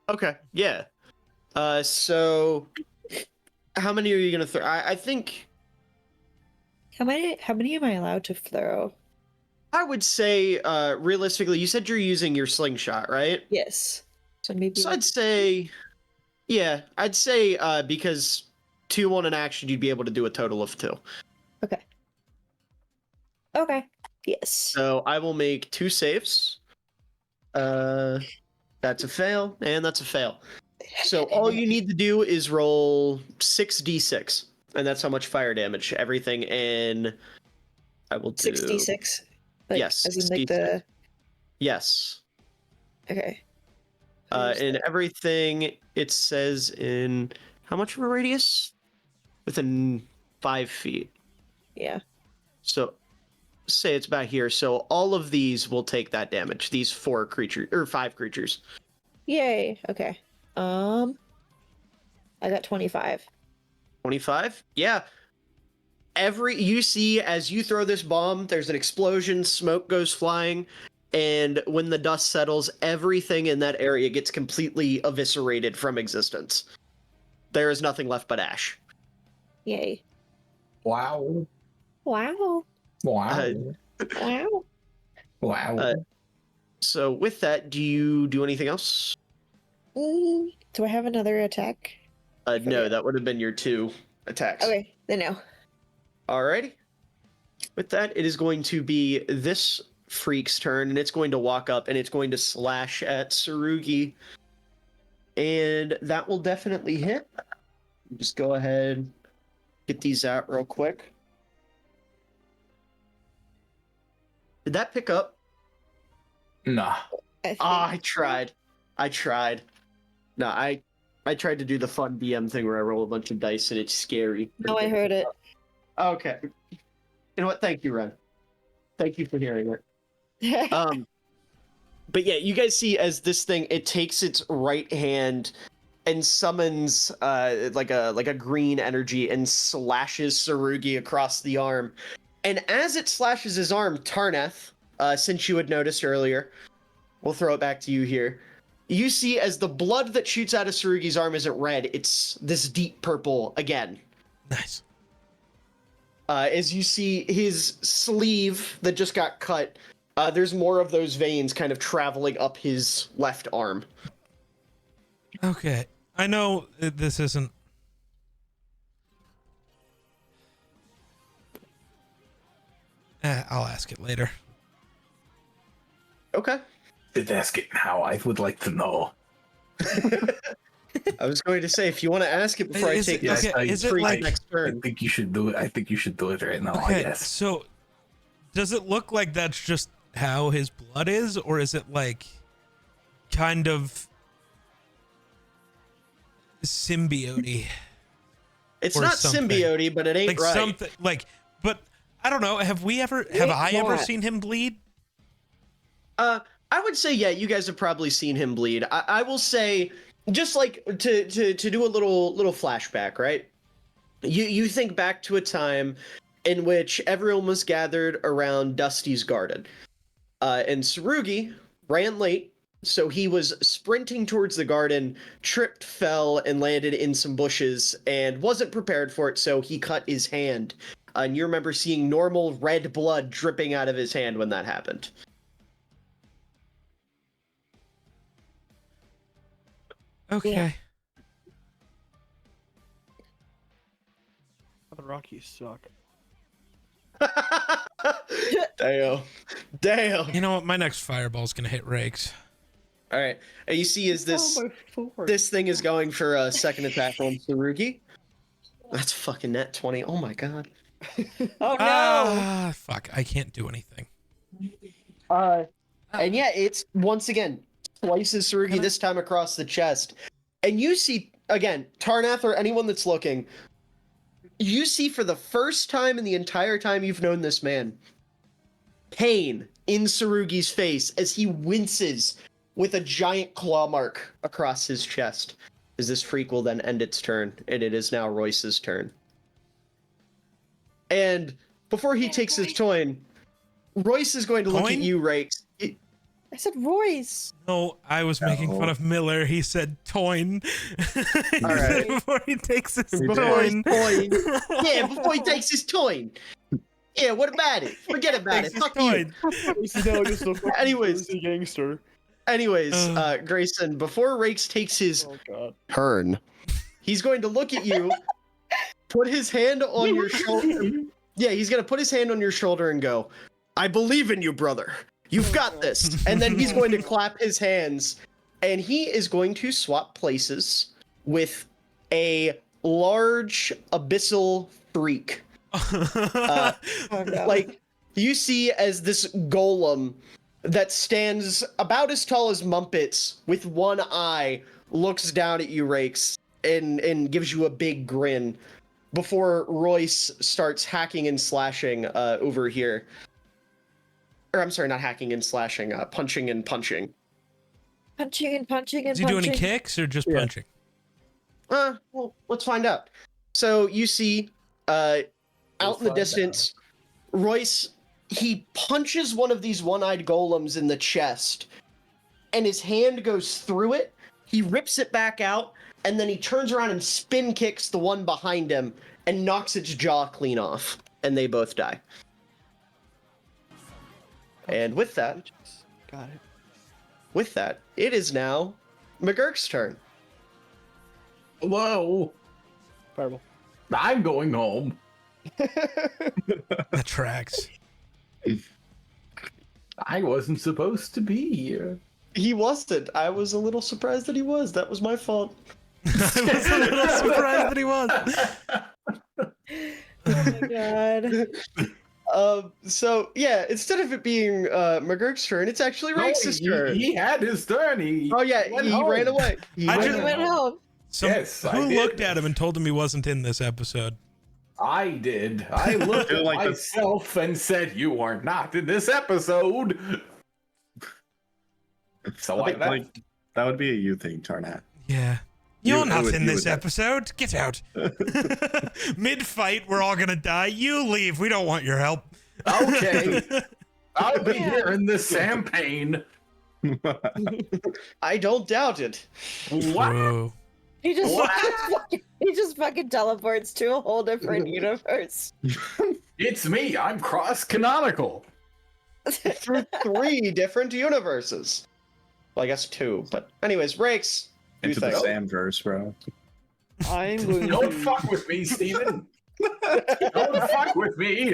Okay. Yeah. So how many are you gonna throw? I think How many am I allowed to throw? I would say realistically, you said you're using your slingshot, right? Yes. So maybe So I'd say, yeah, I'd say because 2 on an action, you'd be able to do a total of 2. okay. Okay. Yes. So I will make 2 saves. That's a fail, and that's a fail. So all you need to do is roll 6d6, and that's how much fire damage. Everything in I will do 66. yes, As in 66. Yes. okay. And everything it says in how much of a radius? Within 5 feet. Yeah. So say it's about here. So all of these will take that damage. These 4 creatures or 5 creatures. Yay. Okay. I got 25. 25? Yeah. You see as you throw this bomb, there's an explosion, smoke goes flying, and when the dust settles, everything in that area gets completely eviscerated from existence. There is nothing left but ash. Yay. Wow. Wow. Wow. Wow. Wow. So with that, do you do anything else? Do I have another attack? No, that would have been your 2 attacks. Okay, then no. Alrighty. With that, it is going to be this freak's turn, and it's going to walk up and it's going to slash at Tsurugi. And that will definitely hit. Just go ahead, get these out real quick. Did that pick up? Nah. I tried. No, I tried to do the fun DM thing where I roll a bunch of dice and it's scary. No, I heard it. Okay. You know what? Thank you, Ren. Thank you for hearing it. But yeah, you guys see as this thing, it takes its right hand and summons like a green energy and slashes Tsurugi across the arm. And as it slashes his arm, Tarnath, since you had noticed earlier, we'll throw it back to you here. You see as the blood that shoots out of Tsurugi's arm isn't red, it's this deep purple again. Nice. As you see his sleeve that just got cut, there's more of those veins kind of traveling up his left arm. Okay. I know this isn't... I'll ask it later. Okay. Just ask it now. I would like to know. I was going to say, if you want to ask it before I take this is it freak like... next I turn. think you should do it. I think you should do it right now. Okay, Yes. so does it look like that's just how his blood is, or is it like kind of symbiote? It's or not something. symbiote, but it ain't Like right. something like, but I don't know. Have I ever seen him bleed? I would say, yeah, you guys have probably seen him bleed. I will say, just like to do a little flashback, right? You think back to a time in which everyone was gathered around Dusty's garden. And Tsurugi ran late, so he was sprinting towards the garden, tripped, fell, and landed in some bushes, and wasn't prepared for it, so he cut his hand. And you remember seeing normal red blood dripping out of his hand when that happened. Okay. Yeah. The Rockies suck. Damn. You know what? My next fireball's gonna hit Rakes. All right. And you see, is this thing is going for a second attack on Tsurugi? That's fucking net 20. Oh my god. Oh no! Ah, fuck! I can't do anything. And yeah, it's once again slices Tsurugi this time across the chest. And you see, again, Tarnath or anyone that's looking, you see for the first time in the entire time you've known this man, pain in Tsurugi's face as he winces with a giant claw mark across his chest. As this freak will then end its turn, and it is now Royce's turn. And before he takes his turn, Royce is going to look at Coin? you, Rakes. I said Royce. No, I was making fun of Miller. He said toin. He All said right. before he takes his Before his toin. toin. Yeah, before he takes his toin. Yeah, what about it? Forget about Takes it. his Fuck you. toin. This is now just a fucking Anyways. Jersey gangster. Anyways, Grayson, before Rakes takes his Oh god. turn, he's going to look at you, put his hand on your shoulder. Yeah, he's going to put his hand on your shoulder and go, I believe in you, brother. You've got this. And then he's going to clap his hands, and he is going to swap places with a large abyssal freak. Oh, no. Like, you see as this golem that stands about as tall as Mumpets with one eye looks down at you, Rakes, and gives you a big grin before Royce starts hacking and slashing over here. Or I'm sorry, not hacking and slashing, punching and punching. Punching and punching and Does he do any kicks or just punching? Well, let's find out. So you see, out in the distance, Royce, he punches one of these one-eyed golems in the chest, and his hand goes through it. He rips it back out, and then he turns around and spin kicks the one behind him and knocks its jaw clean off, and they both die. And with that, Got it. it is now McGurk's turn. Hello. Fireball. I'm going home. That tracks. I wasn't supposed to be here. He wasn't. I was a little surprised that he was. That was my fault. I was a little surprised that he was. Oh my god. So yeah, instead of it being McGurk's turn, it's actually Rake's turn. He had his turn. He went he ran away. He I ran just- He away. went home. Yes, I who did. looked at him and told him he wasn't in this episode? I did. I looked at Like the- myself and said, "You are not in this episode." So I left. That would be a you thing, Tarnat. Yeah. You're You not would- in you this would- episode. Get out. Mid-fight, we're all gonna die. You leave. We don't want your help. Okay. I'll be here in this champagne. I don't doubt it. What? Whoa. He just What? he just fucking teleports to a whole different universe. It's me. I'm cross canonical. Through 3 different universes. Well, I guess 2, but anyways, Rakes. Into the think? Samverse, bro. I'm going Don't to fuck with me, Steven. Don't fuck with me.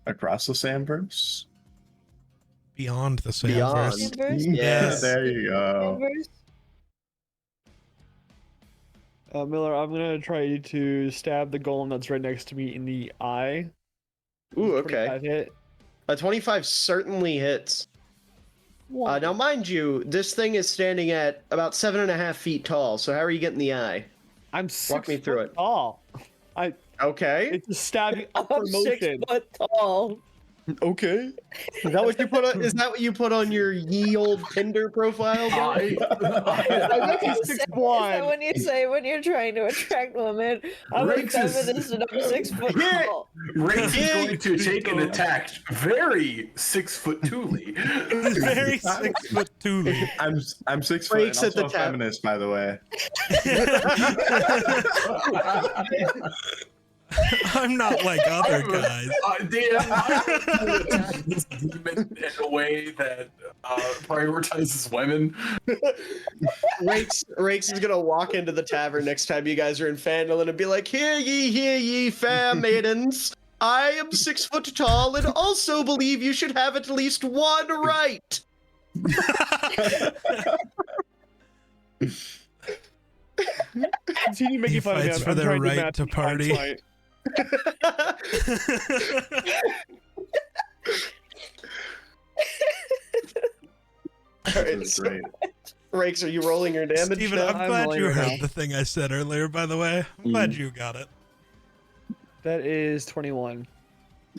Across the Samverse? Beyond the Beyond. Samverse. Universe? Yes. There you go. Universe? Miller, I'm gonna try to stab the golem that's right next to me in the eye. Ooh, okay. 25 hit. A 25 certainly hits. Now, mind you, this thing is standing at about 7.5 feet tall. So how are you getting the eye? I'm 6 Walk me through foot it. tall. Okay. It's a stabbing upper I'm 6 motion. foot tall. Okay. Is that what you put on? Is that what you put on your ye old Tinder profile? bro? I'm actually Is that 6'1". when you say when you're trying to attract women? I'm a Rakes is- feminist and I'm 6 foot Yeah. tall. Race is Yeah. going to take an attack very 6'2". Very 6'2". I'm 6 foot Breaks and at the also a tap. feminist, by the way. I'm not like other guys. DM, I will attack this demon in a way that prioritizes women. Rakes is gonna walk into the tavern next time you guys are in Fandolin and be like, hear ye, fair maidens. I am 6 foot tall and also believe you should have at least one right. Continue making He fun of me. fights I'm for their trying right match to in party. hindsight. This is great. Rakes, are you rolling your damage Steven, now? I'm I'm glad rolling you right heard now. the thing I said earlier, by the way. I'm glad you got it. That is 21.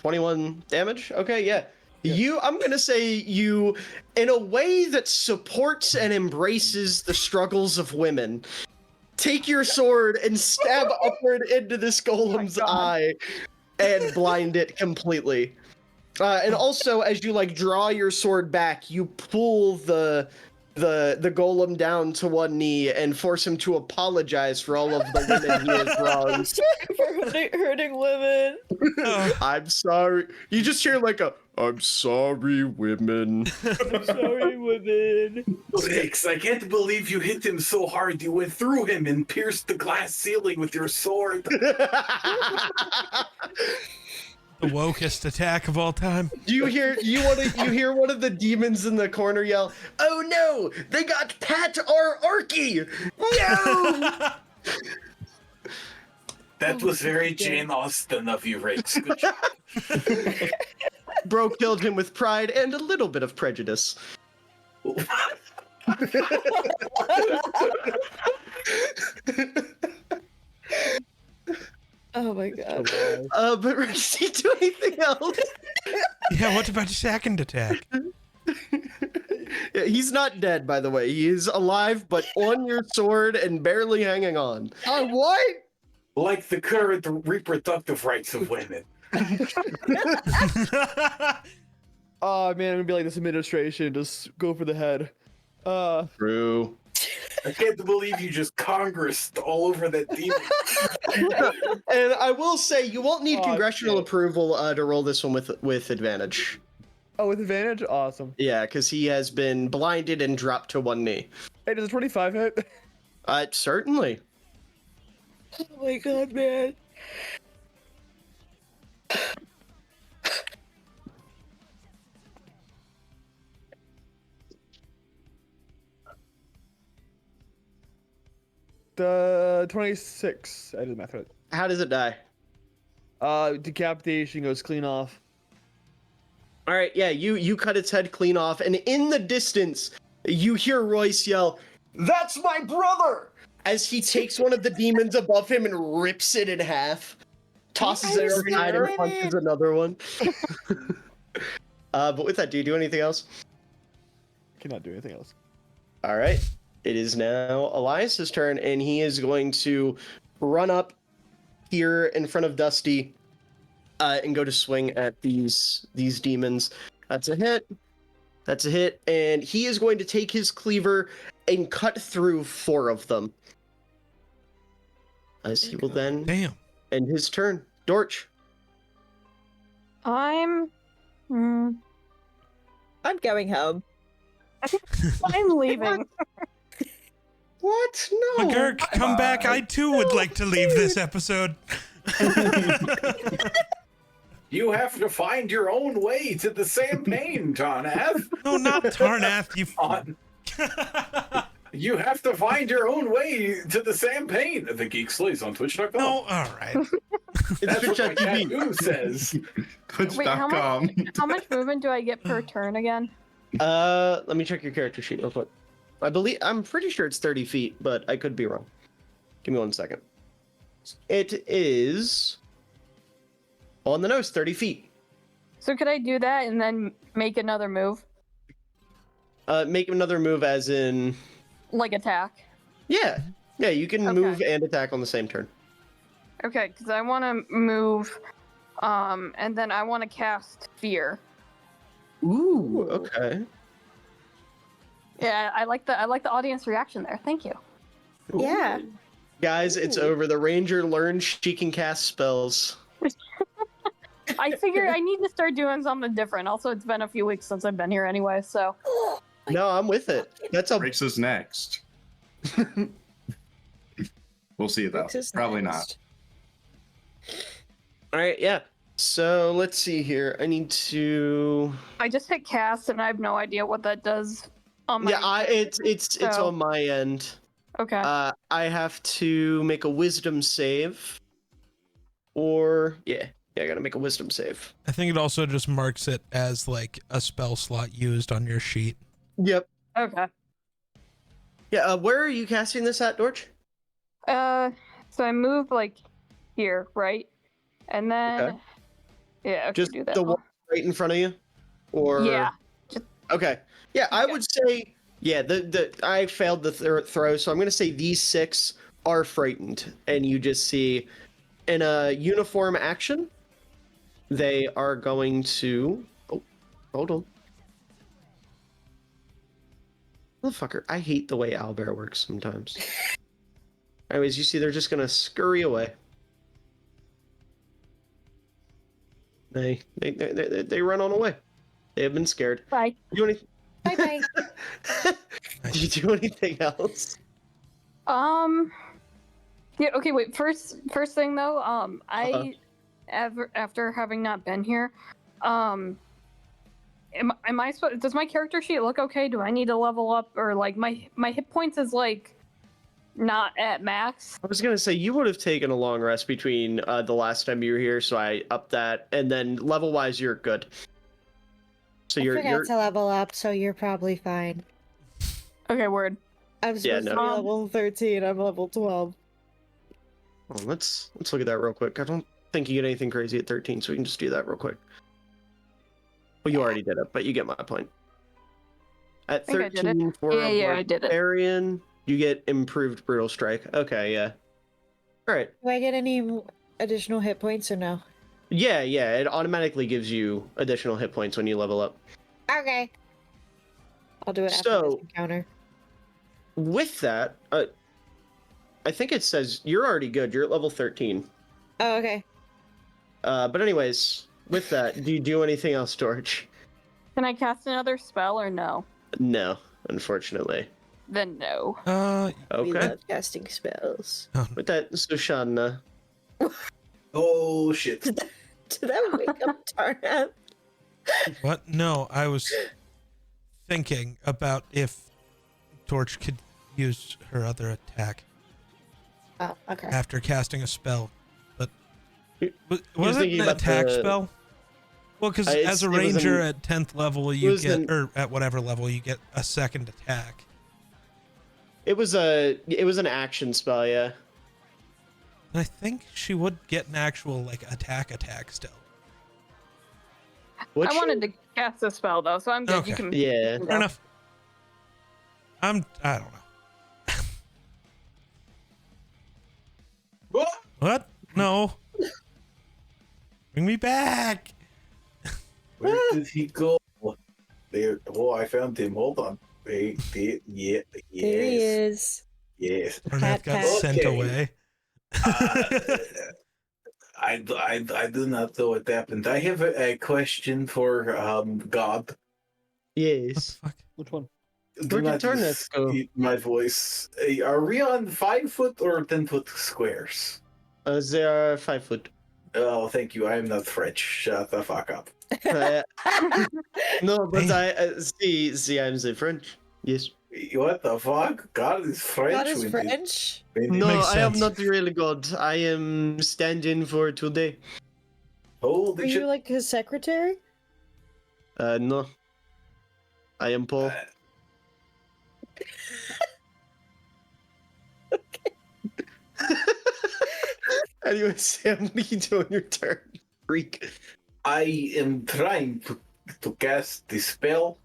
21 damage? Okay, yeah. Yeah. I'm gonna say you, in a way that supports and embraces the struggles of women, take your sword and stab upward into this golem's eye and blind it completely. And also, as you like draw your sword back, you pull the golem down to one knee and force him to apologize for all of the women he has wronged. For hurting women. I'm sorry. You just hear like a "I'm sorry, women." I'm sorry, women. Rakes, I can't believe you hit him so hard you went through him and pierced the glass ceiling with your sword. The wokest attack of all time. You hear one of the demons in the corner yell, "Oh no! They got Pat our Orky! No!" That was very Jane Austen of you, Rakes. Good job. Bro killed him with pride and a little bit of prejudice. Oh my god. But Rex, do you do anything else? Yeah, what about your second attack? Yeah, he's not dead, by the way. He is alive, but on your sword and barely hanging on. What? Like the current reproductive rights of women. Oh man, I'm gonna be like this administration. Just go for the head. True. I can't believe you just congressed all over that demon. And I will say, you won't need Oh, congressional shit. approval to roll this one with advantage. Oh, with advantage? Awesome. Yeah, because he has been blinded and dropped to one knee. Hey, does a 25 hit? Certainly. Oh my god, man. The 26. I did the math right. How does it die? Decapitation goes clean off. All right, yeah, you cut its head clean off, and in the distance, you hear Royce yell, "That's my brother!" as he takes one of the demons above him and rips it in half, tosses it aside and punches another one. But with that, do you do anything else? Cannot do anything else. All right, it is now Elias's turn, and he is going to run up here in front of Dusty and go to swing at these demons. That's a hit. That's a hit, and he is going to take his cleaver and cut through 4 of them. As he will then Damn. end his turn. Dorch. I'm going home. I'm leaving. What? No. McGurk, come back. I too would like to leave this episode. You have to find your own way to the champagne, Tarnath. No, not Tarnath, you On. You have to find your own way to the champagne. The Geek Slays on Twitch.com. No, all right. It's That's what my Twitch.tv. tattoo says. Wait, how Twitch.com. How much movement do I get per turn again? Let me check your character sheet real quick. I'm pretty sure it's 30 feet, but I could be wrong. Give me 1 second. It is on the nose, 30 feet. So could I do that and then make another move? Make another move as in, Like attack? yeah, you can Okay. move and attack on the same turn. Okay, because I want to move, and then I want to cast Fear. Ooh, okay. Yeah, I like the audience reaction there. Thank you. Yeah. Guys, it's over. The ranger learned she can cast spells. I figure I need to start doing something different. Also, it's been a few weeks since I've been here anyway, so. No, I'm with it. That's a Rix is next. We'll see though. Rix is Probably next. all right. Yeah. So let's see here. I need to. I just hit cast and I have no idea what that does. On my Yeah, it's so- on my end. Okay. I have to make a wisdom save, or yeah, I gotta make a wisdom save. I think it also just marks it as like a spell slot used on your sheet. Yep. Okay. Yeah. Where are you casting this at, Dorch? So I move like here, right? And then Okay. yeah, okay, Just do that. the one right in front of you, or Yeah. Okay. Yeah, I Yeah. would say the I failed the throw, so I'm gonna say these 6 are frightened, and you just see in a uniform action, they are going to. Oh, hold on. Motherfucker, I hate the way owlbear works sometimes. Anyways, you see they're just gonna scurry away. They run on away. They have been scared. Bye. Do any... Bye bye. Do you do anything else? Yeah. Okay. Wait. First thing though. Uh-huh. After having not been here, am I supposed? Does my character sheet look okay? Do I need to level up, or like my hit points is like not at max? I was gonna say you would have taken a long rest between the last time you were here, so I upped that, and then level wise you're good. So I you're forgot to level up, so you're probably fine. Okay. Word. I'm supposed to be no. level 13. I'm level 12. oh, let's look at that real quick. I don't think you get anything crazy at 13, so we can just do that real quick. Well, you already did it, but you get my point. At think I did it. 13 for Yeah, a I did it. barbarian, you get improved brutal strike. Okay, yeah. All right. Do I get any additional hit points or no? Yeah, it automatically gives you additional hit points when you level up. Okay. I'll do it after So- this encounter. With that, I think it says you're already good. You're at level 13. Oh, okay. But anyways, with that, do you do anything else, George? Can I cast another spell or no? No, unfortunately. Then no. We Okay. love casting spells. With that, Sushanna. Oh shit. Did that wake up Tarnath? What? No, I was thinking about if Torch could use her other attack Oh, okay. after casting a spell, but You- was was it thinking an about attack the- spell? Well, because It's- as a it was ranger an- at 10th level, it you was get, an- or at whatever level, you get a second attack. It was an action spell, yeah. And I think she would get an actual like attack still. Would I she? wanted to cast a spell though, so I'm good. Okay. You can. Yeah. Fair enough. I don't know. What? What? No. Bring me back. Where did he go? There. Oh, I found him. Hold on. Wait, yeah, There he yes, is. yes. Arnath got pat. sent Okay. away. I do not know what happened. I have a question for God. Yes. Fuck. Which one? Do Where did not Tarnath go? eat my voice. Are we on 5 foot or 10 foot squares? They are 5 foot. Oh, thank you. I am not French. Shut the fuck up. No, but Damn. see, I'm the French. Yes. What the fuck? God is French. God is when French? No, Makes I am sense. not really God. I am stand-in for today. Are Holy shit. you like his secretary? No. I am Paul. Anyway, Sam, what are you doing your turn? Freak. I am trying to cast the spell.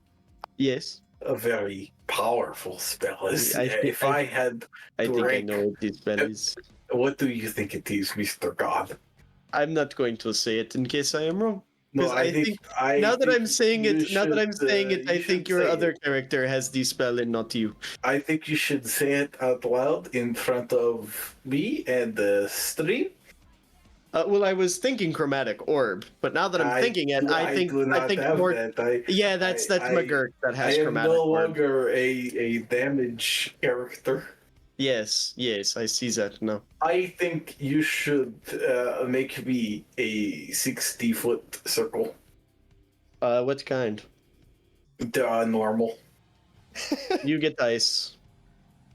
Yes. A very powerful spell. If I I had I think I Drake. know what this spell is. What do you think it is, Mr. God? I'm not going to say it in case I am wrong. No, 'Cause I I think, think- I Now that think I'm saying you it, I you think should your say other it. character has the spell and not you. I think you should say it out loud in front of me and the stream. Well, I was thinking chromatic orb, but now that I'm thinking it, I think do not have more. that. Yeah, that's I- McGurk that I has am chromatic no orb. longer a damage character. Yes, I see that now. I think you should make me a 60-foot circle. What kind? Normal. You get dice.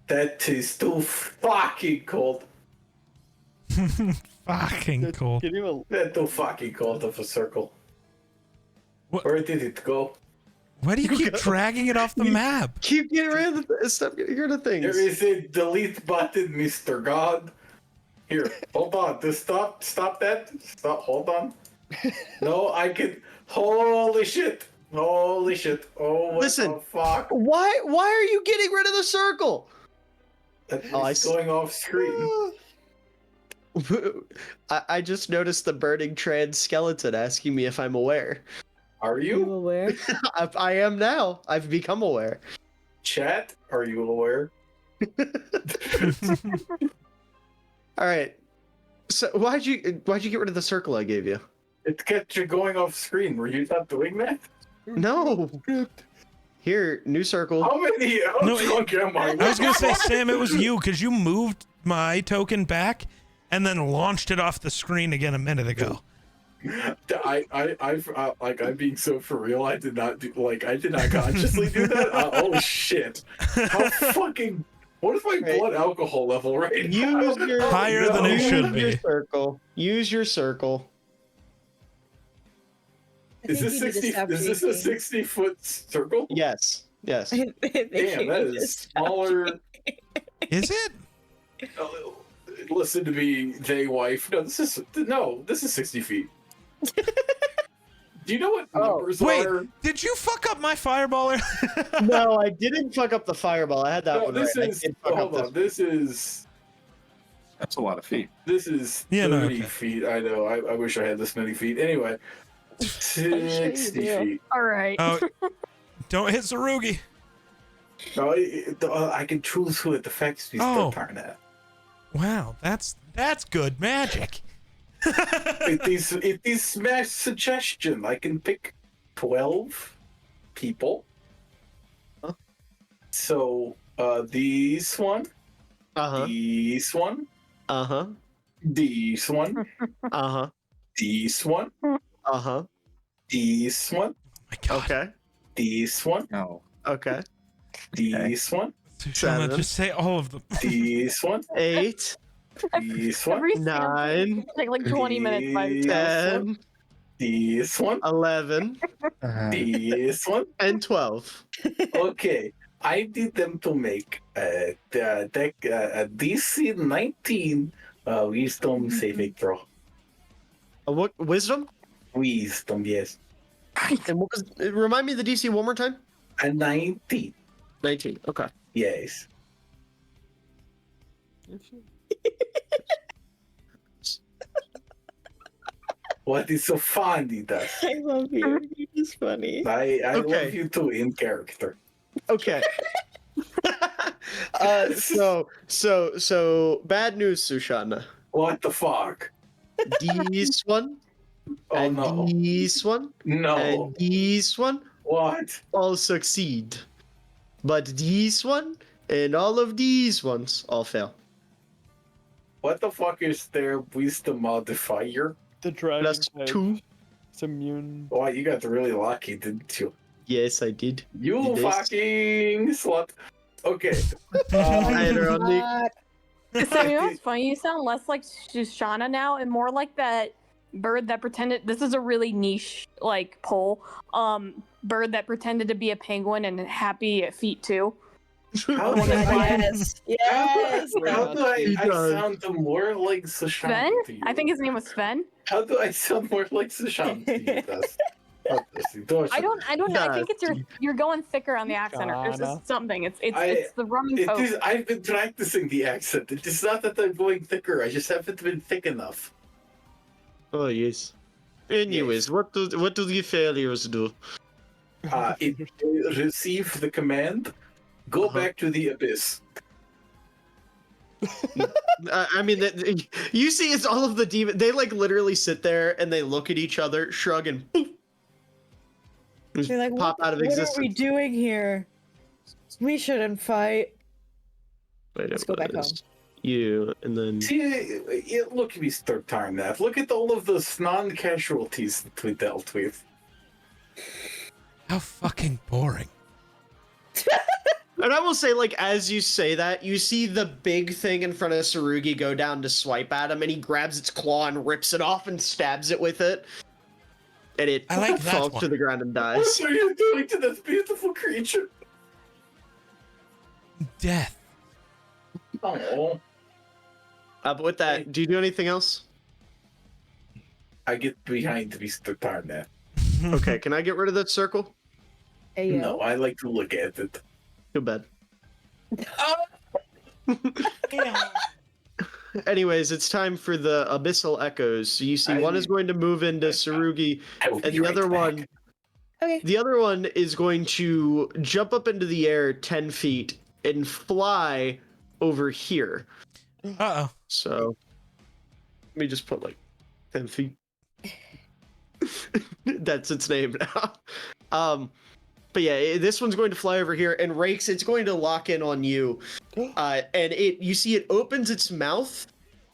That is too fucking cold. Fucking cool. Can you That's too fucking cold of a circle. What? Where did it go? Why do you keep dragging it off the map? Keep getting rid of stop getting rid of things. There is a delete button, Mr. God. Here, hold on. Just stop that. Stop, hold on. No, I can. Holy shit. Holy shit. Oh, what Listen. the fuck? Why are you getting rid of the circle? It's going off screen. I just noticed the burning trans skeleton asking me if I'm aware. Are You you? aware? I am now. I've become aware. Chat, are you aware? All right. So why'd you get rid of the circle I gave you? It kept you going off screen. Were you not doing that? No. Here, new circle. How many? How No, drunk am I? I was gonna say, Sam, it was you because you moved my token back and then launched it off the screen again a minute ago. I'm being so for real. I did not consciously do that. Oh shit! How fucking? What is my blood alcohol level right now? Use your Higher than it should use your be. circle. Use your circle. I Is think this you need to 60? stop Is this a drinking. 60-foot circle? Yes. Yes. I think Damn, you that need to is stop smaller. Is it? Listen to me, J wife. No, this is 60 feet. Do you know what numbers Wait, are? did you fuck up my fireballer? No, I didn't fuck up the fireball. I had that No, one this right. is. I did fuck up Hold on. This is. That's a lot of feet. This is Yeah, 30 no, okay. feet. I know. I wish I had this many feet. Anyway, 60 do. feet. All right. Oh, don't hit Sarugi. No, I can choose who it affects me. Oh. Tarnet. Wow, that's good magic. It is smash suggestion. I can pick 12 people. Huh? So this one, Uh-huh. this one, Uh-huh. this one, Uh-huh. this one, Uh-huh. this one, My God. Okay. this one, No. Okay. this one, Shoshana, Seven. just say all of them. this one, 8, this one, Every single 9, thing take like 20 minutes by itself. 10, this one, 11, this one. and 12. Okay, I need them to make a DC 19 wisdom saving throw. What wisdom? Wisdom, yes. And what was remind me of the DC one more time? A 19, 19. Okay. yes. What is so funny, that I love you. You're just funny. I Okay. love you too in character. Okay. So bad news, Sushana. What the fuck? This one Oh and no. this one No. and this one What? all succeed. But this one and all of these ones all fail. What the fuck is their wisdom modifier? the dragon Plus type 2. is immune? Wow, you got really lucky, didn't you? Yes, I did. You Did they- fucking slut. Okay. Ironic. So you know what's funny? You sound less like Shoshana now and more like that bird that pretended. This is a really niche like poll. Bird that pretended to be a penguin and happy at feet too. How Oh my do god, I, yes. Yes. how do He I does. sound more like Sushant Sven? to you? I think his name was Sven. How do I sound more like Sushant to you? I don't know. I think it's you're going thicker on the accent, or there's Shoshana. just something. It's I- the rum and It coke. is. I've been practicing the accent. It is not that I'm going thicker. I just haven't been thick enough. Oh yes. Anyways, what do the failures do? Receive the command. Go Uh-huh. back to the abyss. I mean, you see, it's all of the demon. They like literally sit there and they look at each other, shrug, and poof, just They're like, pop out of what are we existence. doing here? We shouldn't fight. Wait, Let's it go back was you, and then See, look at me start time that. Look at all of those non-casualties that we dealt with. How fucking boring. I And I will say, like, as you say that, you see the big thing in front of Tsurugi go down to swipe at him, and he grabs its claw and rips it off and stabs it with it. And it I like that falls one. to the ground and dies. What are you doing to this beautiful creature? Death. Oh, But with that, do you do anything else? I get behind Mr. Tarnet. Okay, can I get rid of that circle? Ayo. No, I like to look at it. Too bad. Anyways, it's time for the Abyssal Echoes. So you see, one is going to move into Tsurugi, I will and be the right other back. one, Okay. the other one is going to jump up into the air 10 feet and fly over here. Uh-oh. So let me just put like 10 feet. That's its name now. But yeah, this one's going to fly over here, and Rakes, it's going to lock in on you. And you see it opens its mouth,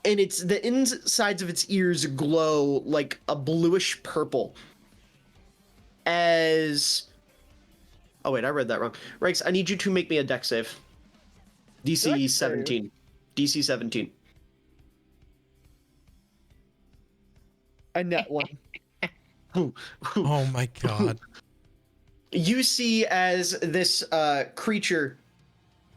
and it's the insides of its ears glow like a bluish purple. Oh wait, I read that wrong. Rakes, I need you to make me a dex save. DC Dex 17. DC 17. A net one. Oh my god. You see as this creature,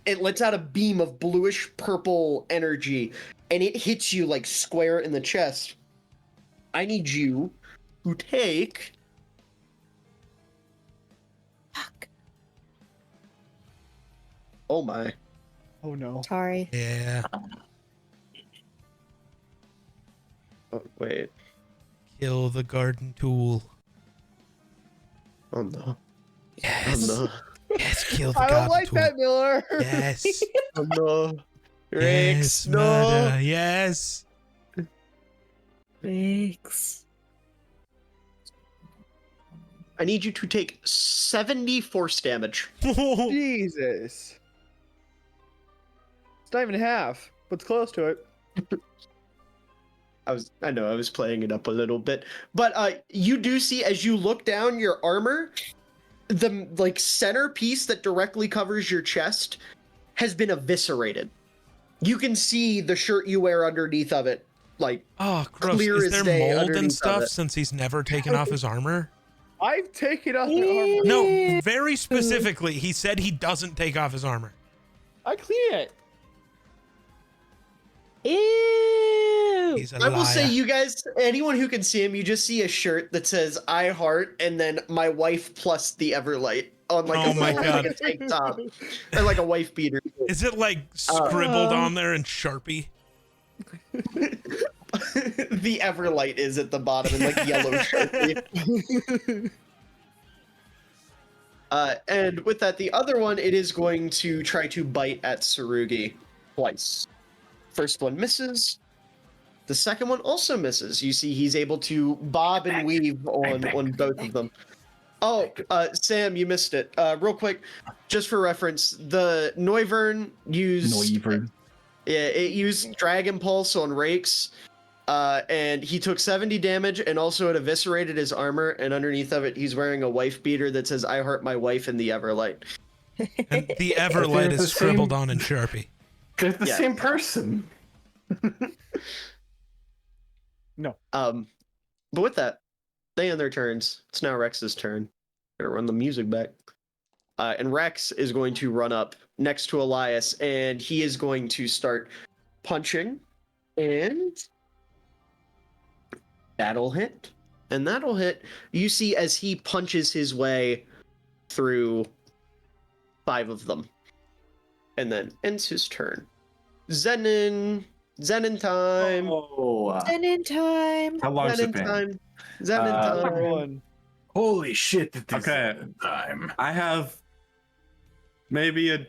it lets out a beam of bluish purple energy, and it hits you like square in the chest. I need you to take... Fuck. Oh my. Oh no. Sorry. Yeah. Oh, wait. Kill the garden tool. Oh no. Yes. Oh no. Yes, kill the I garden don't like tool. that, Miller. Yes. Oh no. Yes, Rakes, no. murder. Yes. Thanks. I need you to take 70 force damage. Jesus. It's not even half, but it's close to it. I know I was playing it up a little bit, but you do see as you look down your armor, the like center piece that directly covers your chest has been eviscerated. You can see the shirt you wear underneath of it, like Oh, gross. Clear Is as there day mold underneath and of stuff it. since he's never taken off his armor? I've taken off my armor. No, very specifically, he said he doesn't take off his armor. I clean it. Ew. He's a I will say, liar. you guys, anyone who can see him, you just see a shirt that says "I heart" and then "my wife" plus the Everlight on like Oh my like God. a tank top or like a wife beater. Is it like scribbled on there in Sharpie? The Everlight is at the bottom in like yellow Sharpie. And with that, the other one, it is going to try to bite at Tsurugi twice. First one misses. The second one also misses. You see he's able to bob and weave on both of them. Oh, Sam, you missed it. Real quick, just for reference, the Noivern used... Noivern. Yeah, it used Drag Impulse on Rakes, and he took 70 damage, and also it eviscerated his armor, and underneath of it, he's wearing a wife beater that says, "I heart my wife" in the Everlight. And the Everlight They're the is scribbled same- on in Sharpie. They're the Yeah. same person. But with that, they end their turns. It's now Rex's turn. Gonna run the music back. And Rex is going to run up next to Elias, and he is going to start punching, and that'll hit. And that'll hit. You see as he punches his way through 5 of them. And then ends his turn. Zenin time. Oh, And in time. How long's the Zenin pan? time. Zenin Uh, time. One. holy shit! It is Okay. time. I have maybe a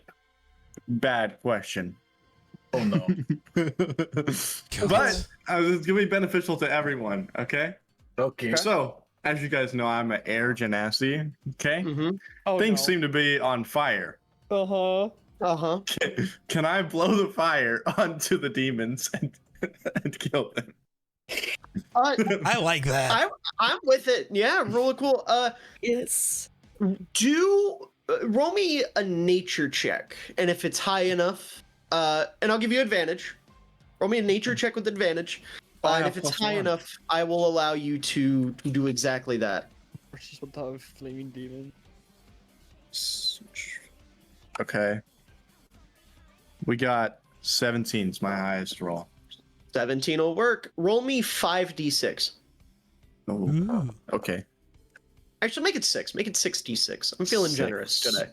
bad question. Oh no. But it's gonna be beneficial to everyone, okay? Okay. So, as you guys know, I'm an air genasi, okay? Mm-hmm. Oh, Things no. seem to be on fire. Uh-huh. Uh-huh. Can I blow the fire onto the demons and kill them? I like that. I'm with it. Yeah, really cool. Yes. Do roll me a nature check, and if it's high enough, and I'll give you advantage. Roll me a nature check with advantage, and if it's high enough, I will allow you to do exactly that. Versus what the flaming demon. Okay. We got 17 is my highest roll. 17 will work. Roll me 5d6. Oh, Ooh. okay. Actually, make it 6. Make it 6d6. I'm feeling generous 6. today.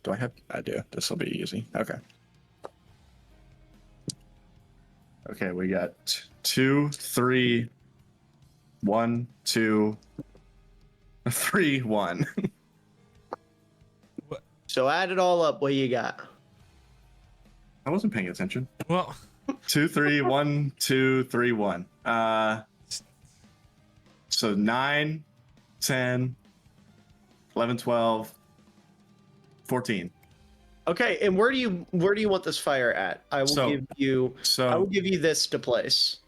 Do I have? I do. This will be easy. Okay. Okay, we got 2, 3, 1, 2, 3, 1. So add it all up. What you got? I wasn't paying attention. Well, 2, 3, 1, 2, 3, 1. So 9, 10, 11, 12, 14. Okay, and where do you want this fire at? I will give you this to place.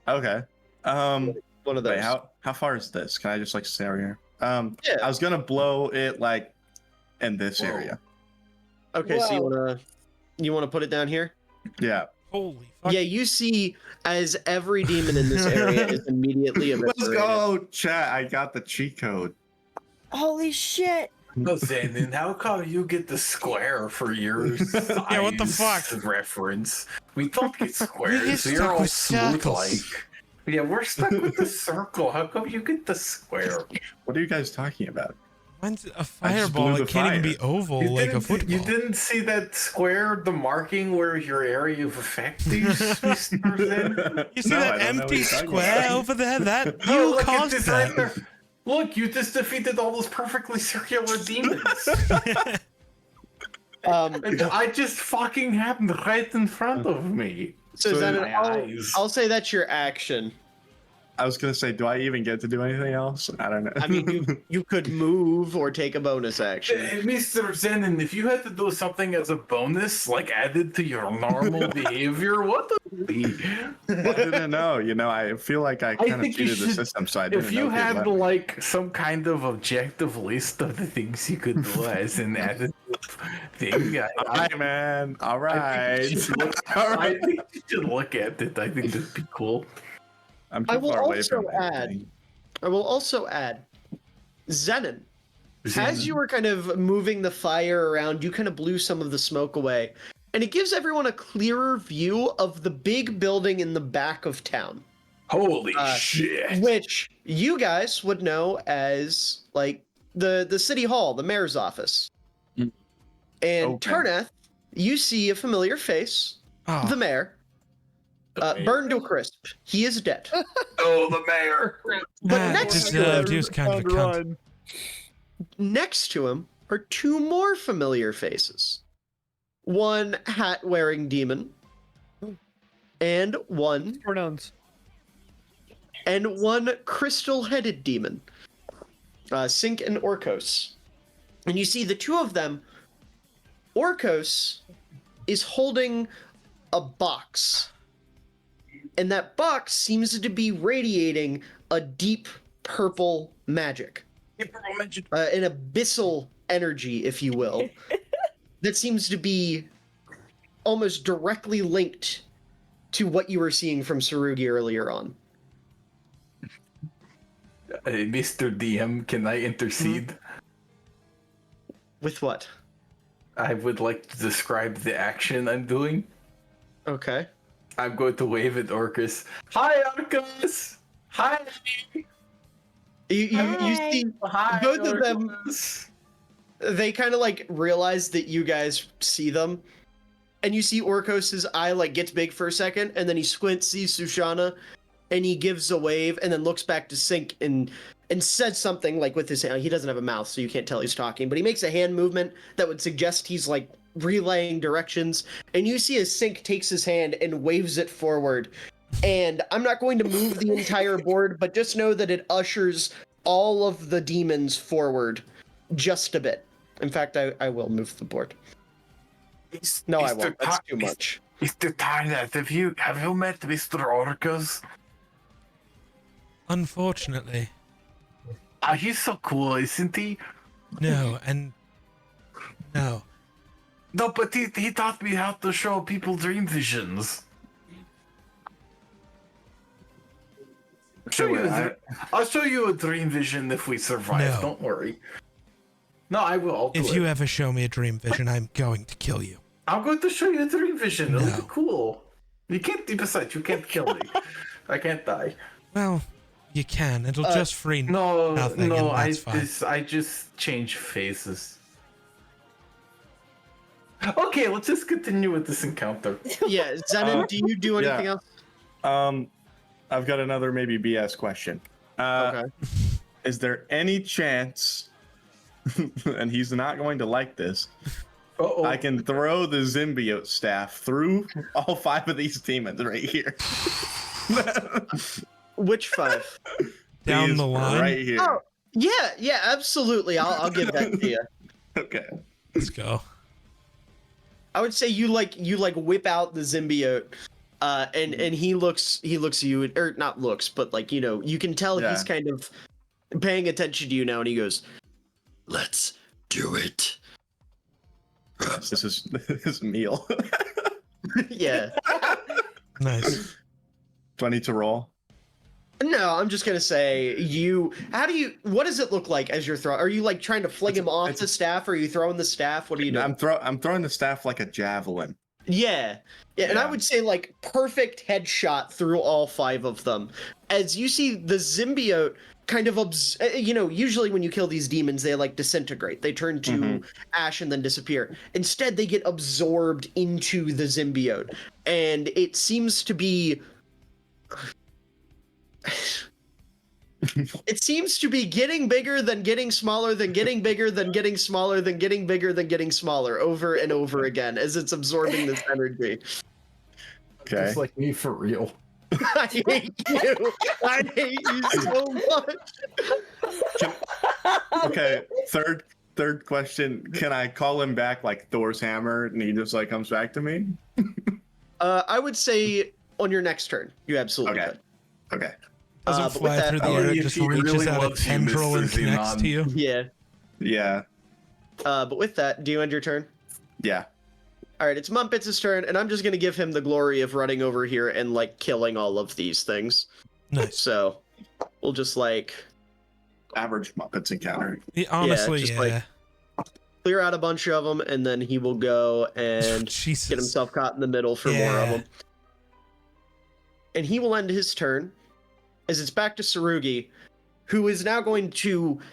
Okay. One of those. Wait, how far is this? Can I just like stay over here? Yeah. I was gonna blow it like in this area. Okay, so you wanna put it down here? Yeah. holy fuck. Yeah, you see as every demon in this area is immediately eviscerated. Let's go, chat. I got the cheat code. Holy shit! No, Zandon, how come you get the square for your Yeah, what the fuck? reference? We don't get squares. get You're stuck all with smooth circles. like. Yeah, we're stuck with the circle. How come you get the square? What are you guys talking about? Mine's a I just fireball. blew It the can't even fire. be oval like a football. You didn't see that square, the marking where your area of effect is, Mr. Zen? You see No, I that don't know what empty you're talking square about. over there? That Oh, you look, caused it's right that. there. Look, you just defeated all those perfectly circular demons. I just fucking happened right in front of me. So then my eyes. I'll say that's your action. I was gonna say, do I even get to do anything else? I don't know. I mean, you could move or take a bonus action. Mr. Zenon, if you had to do something as a bonus, like added to your normal behavior, what would it be? I didn't know. You know, I feel like I kind of think you cheated the should- system, so I didn't If know you if you'd had let me. like some kind of objective list of the things you could do as an additive thing, All right, man. All right. I think you should look at it. I think that'd be cool. I'm I too will far away also from add. I will also add, Zenon. As you were kind of moving the fire around, you kind of blew some of the smoke away, and it gives everyone a clearer view of the big building in the back of town. Holy shit! Which you guys would know as like the city hall, the mayor's office. And Okay. Tarnath, you see a familiar face, Oh, the mayor, burned to a crisp. He is dead. Oh, the mayor! But that next to deserved. him, He was kind of a cunt. Run. next to him are two more familiar faces. One hat-wearing demon, and one Pronouns. crystal-headed demon. Sink and Orkos. And you see the two of them. Orkos is holding a box. And that box seems to be radiating a deep purple magic. An abyssal energy, if you will. That seems to be almost directly linked to what you were seeing from Sarugi earlier on. Mr. DM, can I intercede? With what? I would like to describe the action I'm doing. Okay. I'm going to wave at Orcus. Hi, Orcus! Hi! You see Hi, both of them, Orcus! they kind of like realize that you guys see them. And you see Orkos's eye like gets big for a second, and then he squints, sees Sushana, and he gives a wave, and then looks back to Sink and says something like with his hand. He doesn't have a mouth, so you can't tell he's talking, but he makes a hand movement that would suggest he's like relaying directions. And you see as Sink takes his hand and waves it forward. And I'm not going to move the entire board, but just know that it ushers all of the demons forward just a bit. In fact, I will move the board. No, I won't. That's too much. Mr. Tarnath, have you met Mr. Orcus? Unfortunately. He's so cool, isn't he? No, and no. No, but he taught me how to show people dream visions. I'll show you a dream vision if we survive. No. Don't worry. No, I will. I'll do If it. you ever show me a dream vision, I'm going to kill you. I'm going to show you a dream vision. It'll No. be cool. You can't. Besides, you can't kill me. I can't die. Well, you can. It'll just free No, nothing, no. and that's fine. I just change faces. Okay, let's just continue with this encounter. Yeah, Zenon, do you do anything yeah. else? I've got another maybe BS question. Okay. Is there any chance, and he's not going to like this, Uh-oh. I can throw the symbiote staff through all 5 of these demons right here? Which 5? Down These the line. right here. Oh, yeah, absolutely. I'll give that to you. Okay. Let's go. I would say you whip out the symbiote, and he looks at you, or not looks, but like, you can tell Yeah. he's kind of paying attention to you now, and he goes, "Let's do it." This is his meal. Yeah. Nice. Do I need to roll? No, I'm just gonna say what does it look like as you're throwing? Are you like trying to fling him off the staff, or are you throwing the staff? What are you doing? I'm throwing the staff like a javelin. Yeah, and I Yeah. would say like perfect headshot through all 5 of them. As you see the symbiote kind of usually when you kill these demons, they like disintegrate. They turn to ash and then disappear. Instead, they get absorbed into the symbiote, and it seems to be it seems to be getting bigger, then getting smaller, then getting bigger, then getting smaller, then getting bigger, then getting smaller, over and over again as it's absorbing this energy. Okay. Just like me for real. I hate you. I hate you so much. Okay. Third question. Can I call him back like Thor's hammer and he just like comes back to me? I would say on your next turn, you absolutely Okay. could. Okay. Doesn't but with fly that, through the Oh, air, it if just he reaches really out a loves you, tendril and Mr. connects Xenon. to you. Yeah. Yeah. But with that, do you end your turn? Yeah. All right, it's Mumpets' turn, and I'm just gonna give him the glory of running over here and like killing all of these things. Nice. So we'll just like Average Muppets encounter. Yeah, honestly, just, yeah. like, clear out a bunch of them, and then he will go and Jesus. get himself caught in the middle for more of Yeah. them. And he will end his turn as it's back to Sarugi, who is now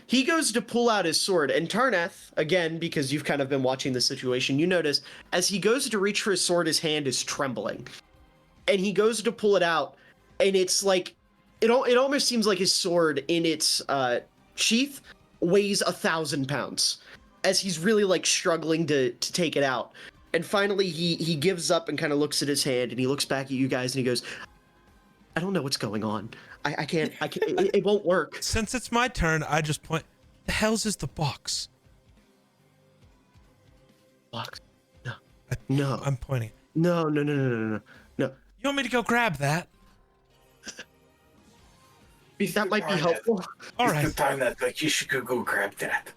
he goes to pull out his sword. And Tarnath, again, because you've kind of been watching the situation, you notice as he goes to reach for his sword, his hand is trembling. And he goes to pull it out, and it's like, it almost seems like his sword in its sheath weighs 1,000 pounds, as he's really like struggling to take it out. And finally he gives up and kind of looks at his hand, and he looks back at you guys and he goes, "I don't know what's going on. I can't it won't work." Since it's my turn, I just point. The hell's is the box? Box. No. I'm pointing. No. You want me to go grab that? That might be helpful. All Mr. right. Tarnath, like, you should go grab that.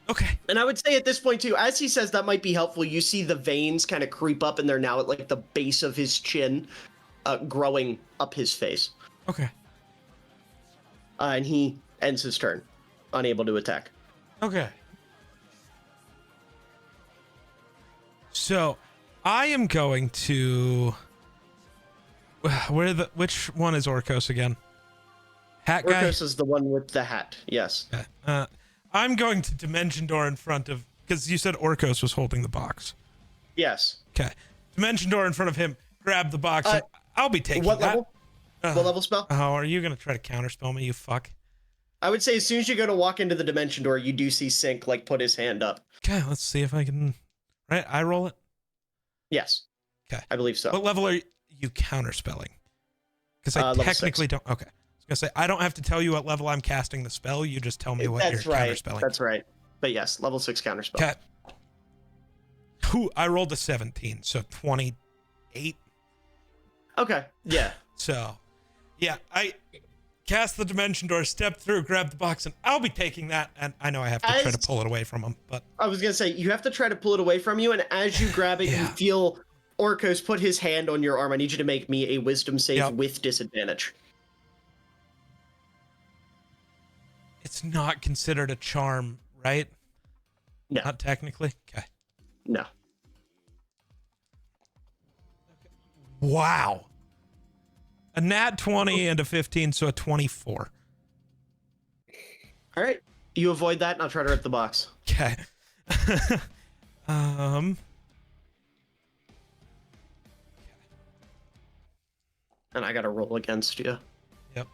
Okay. And I would say at this point too, as he says that might be helpful, you see the veins kind of creep up, and they're now at like the base of his chin, growing up his face. Okay. And he ends his turn, unable to attack. Okay. So, I am going to. Which one is Orcos again? Hat guy. Orcos is the one with the hat. Yes. Okay. I'm going to Dimension Door in front of, because you said Orcos was holding the box. Yes. Okay. Dimension Door in front of him. Grab the box. And I'll be taking What that. level? What level spell? Oh, are you gonna try to counterspell me? You fuck. I would say as soon as you go to walk into the Dimension Door, you do see Sync like put his hand up. Okay. Let's see if I can. Right. I roll it. Yes. Okay. I believe so. What level are you counterspelling? Because I Level technically 6. don't. Okay. I was gonna say I don't have to tell you what level I'm casting the spell. You just tell me what That's you're right. counterspelling. That's right. But yes, level 6 counterspell. Okay. Who I rolled a 17, so 28. Okay. Yeah. So, yeah, cast the dimension door, step through, grab the box, and I'll be taking that. And I know I have to try to pull it away from him, but I was gonna say you have to try to pull it away from you, and as you grab it, you feel Orcos put his hand on your arm. I need you to make me a wisdom save with disadvantage. it's not considered a charm, right? No. Not technically? Okay. No. Wow. A nat 20 and a 15, so a 24. All right. You avoid that, and I'll try to rip the box. Okay. And I got to roll against you. Yep.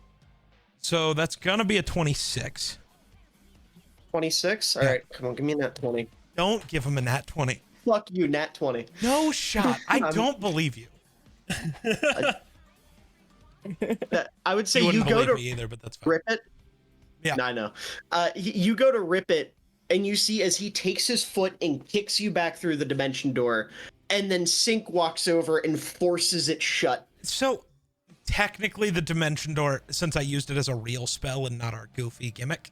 So that's gonna be a 26. 26? All right. Come on, give me a nat 20. Don't give him a nat 20. Fuck you, nat 20. No shot. I don't believe you. I would say you you wouldn't go believe to me either, but that's fine. rip it. Yeah. No, I know. You go to rip it, and you see as he takes his foot and kicks you back through the dimension door, and then Sync walks over and forces it shut. So, technically, the dimension door, since I used it as a real spell and not our goofy gimmick,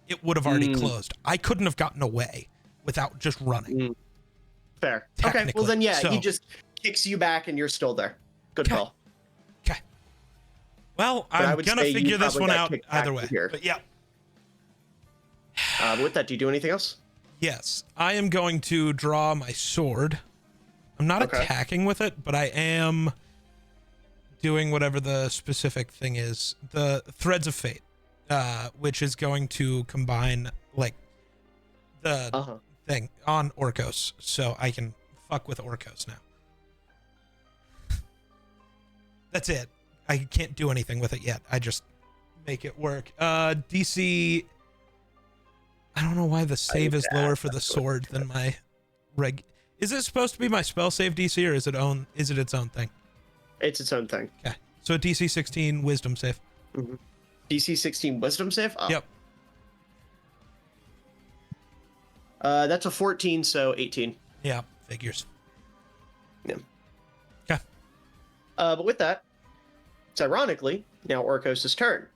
it would have already closed. I couldn't have gotten away without just running. Fair. Okay, well then, yeah, So- he just kicks you back, and you're still there. Good Okay. call. Okay. Well, But I I'm would gonna say you figure this probably one got out kicked back either way. here. But yeah. With that, do you do anything else? Yes, I am going to draw my sword. I'm not Okay. attacking with it, but I am doing whatever the specific thing is. The Threads of Fate, which is going to combine like the thing on Orcos, so I can fuck with Orcos now. That's it. I can't do anything with it yet. I just make it work. DC. I don't know why the save is lower for the sword than my reg. Is it supposed to be my spell save DC, or is it its own thing? It's its own thing. Okay. So DC 16 wisdom save. DC 16 wisdom save? Oh. Yep. That's a 14, so 18. Yeah, figures. Yeah. Okay. But with that, it's ironically now Orcos' turn.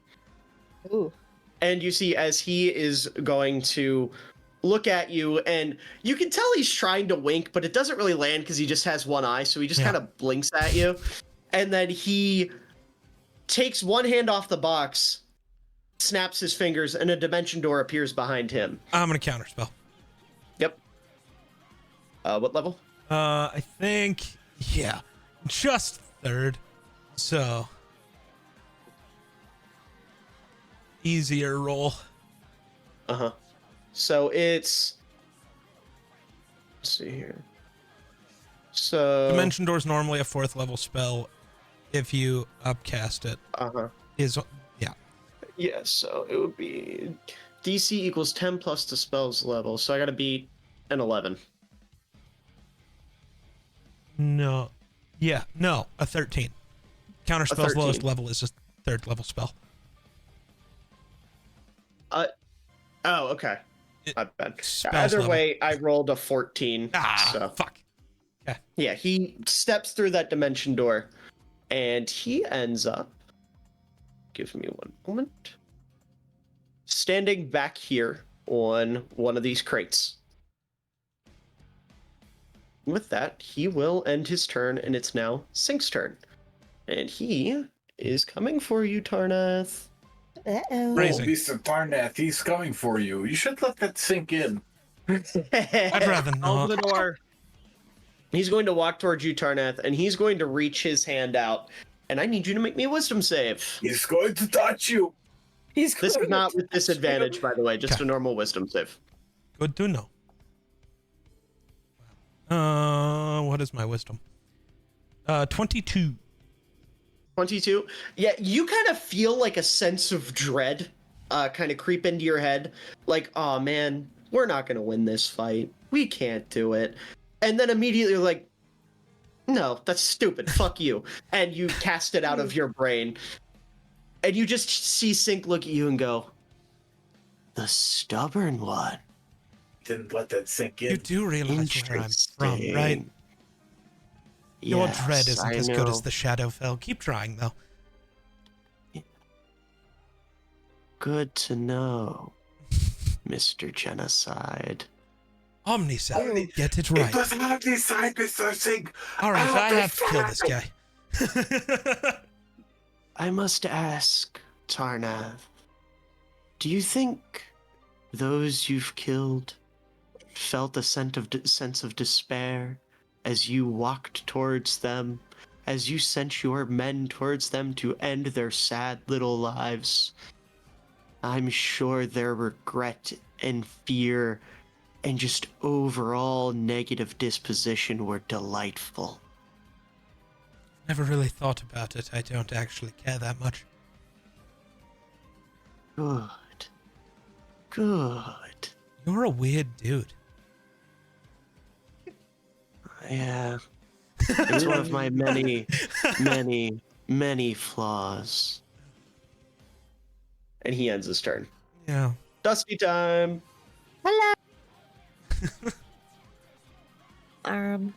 Ooh. And you see as he is going to look at you, and you can tell he's trying to wink, but it doesn't really land because he just has one eye, so he just kind of blinks at you. And then he takes one hand off the box, snaps his fingers, and a dimension door appears behind him. I'm gonna counterspell. Yep. What level? I think just third. So easier roll. So it's, let's see here. So Dimension Door is normally a 4th level spell. If you upcast it, yeah, so it would be DC equals 10 plus the spell's level. So I gotta beat an 11. No. Yeah, no, a 13. Counterspell's 13. lowest level is a 3rd level spell. Oh, okay. Not bad. Spell's Either level. way, I rolled a 14. So Fuck. Okay. yeah, he steps through that dimension door, and he ends up. Give me one moment. Standing back here on one of these crates. With that, he will end his turn, and it's now Sync's turn. And he is coming for you, Tarnath. Uh-oh. Oh, Raising. Mr. Tarnath, he's coming for you. You should let that sink in. I'd rather Open not. the door. He's going to walk towards you, Tarnath, and he's going to reach his hand out. And I need you to make me a wisdom save. He's going to touch you. He's This is going not to with disadvantage, by the way, just a normal wisdom save. Good to know. What is my wisdom? 22. 22. Yeah, you kind of feel like a sense of dread kind of creep into your head. Like, oh man, we're not going to win this fight. We can't do it. And then immediately you're like, no, that's stupid. Fuck you. And you cast it out of your brain. And you just see Sync look at you and go, the stubborn one. Didn't let that sink in. You do realize where I'm from, right? Your dread isn't as good as the Shadowfell. Keep trying, though. Good to know, Mr. Genocide. Omnicide, get it right. It was Omnicide, Mr. Singh. All right, I have to kill this guy. I must ask, Tarnath, do you think those you've killed felt a sense of despair as you walked towards them, as you sent your men towards them to end their sad little lives? I'm sure their regret and fear and just overall negative disposition were delightful. Never really thought about it. I don't actually care that much. Good. Good. You're a weird dude. Yeah. It's one of my many, many, many flaws. And he ends his turn. Yeah. Dusty time. Hello. I'm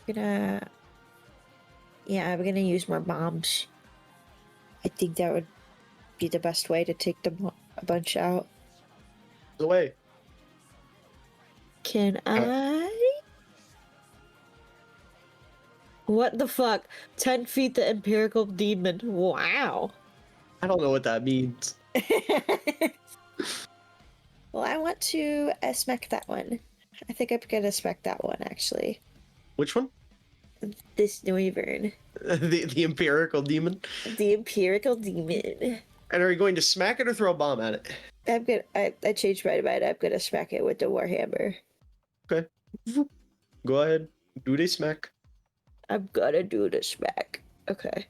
gonna use more bombs. I think that would be the best way to take a bunch out. Away. Can I? What the fuck? 10 feet the empirical demon. Wow. I don't know what that means. Well, I want to smack that one. I think I'm gonna smack that one actually. Which one? This wyvern. The empirical demon? The empirical demon. And are you going to smack it or throw a bomb at it? I'm gonna. I changed my mind. I'm gonna smack it with the warhammer. Okay. Go ahead. Do the smack. I'm gonna do the smack. Okay.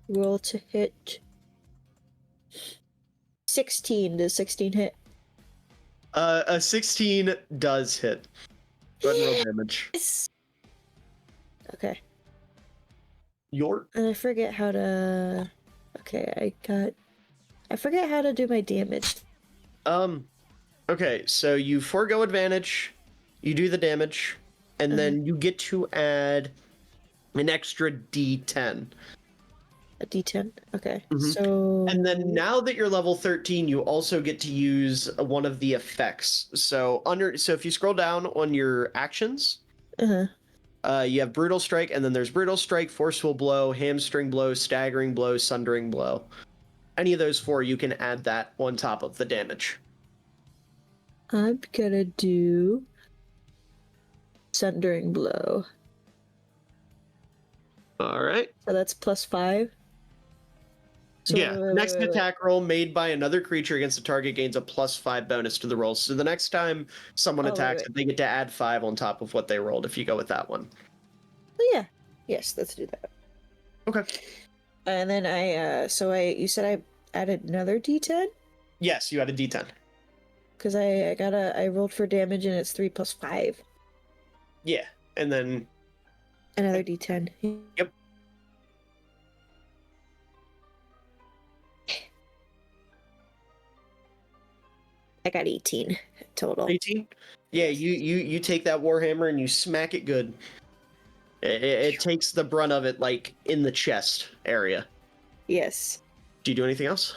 Roll to hit. 16. Does 16 hit? A 16 does hit. Go ahead and roll damage. Yes. Okay. Your And I forget how to. Okay, I forget how to do my damage. Okay, so you forego advantage, you do the damage, and then you get to add an extra d10. A d10? Okay. Mhm. So. And then now that you're level 13, you also get to use one of the effects. So if you scroll down on your actions, you have Brutal Strike, and then there's Brutal Strike, Forceful Blow, Hamstring Blow, Staggering Blow, Sundering Blow. Any of those four, you can add that on top of the damage. I'm gonna do Sundering Blow. All right. So that's +5. So, Yeah. Next attack roll made by another creature against the target gains a +5 bonus to the roll. So the next time someone attacks, they get to add 5 on top of what they rolled if you go with that one. Oh, yeah. Yes, let's do that. Okay. And then you said I added another d10? Yes, you had a d10. Because I rolled for damage and it's 3 + 5. Yeah. And then Another d10. Yep. I got 18 total. 18? Yeah, you take that warhammer and you smack it good. It takes the brunt of it, like, in the chest area. Yes. Do you do anything else?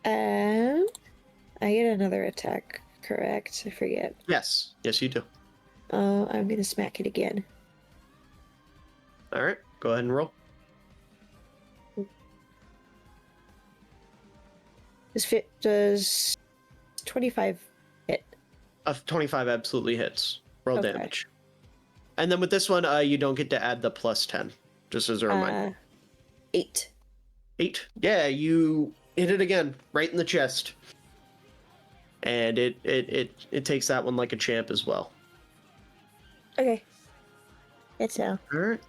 I get another attack, correct? I forget. Yes. Yes, you do. I'm gonna smack it again. All right. Go ahead and roll. Does 25 hit? 25 absolutely hits. Roll Okay. damage. And then with this one, you don't get to add the +10, just as a reminder. 8. 8. Yeah, you hit it again, right in the chest. And it takes that one like a champ as well. Okay. It's now. All right.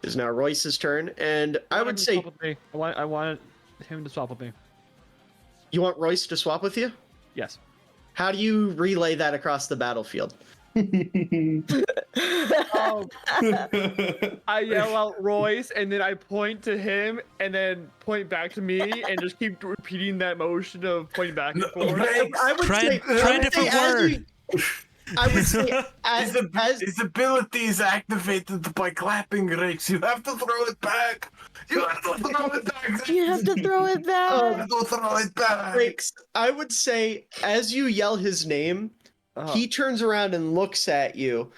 It's now Royce's turn, and I would say I wanted him to swap with me. you want Royce to swap with you? Yes. How do you relay that across the battlefield? I yell out Royce, and then I point to him, and then point back to me, and just keep repeating that motion of pointing back and forth. Rex, I would Try say, a different word. I would say His ability is activated by clapping rakes. You have to throw it back. You have to throw it back. You have to throw it back. You have to throw it back. Rakes, I would say as you yell his name, he turns around and looks at you.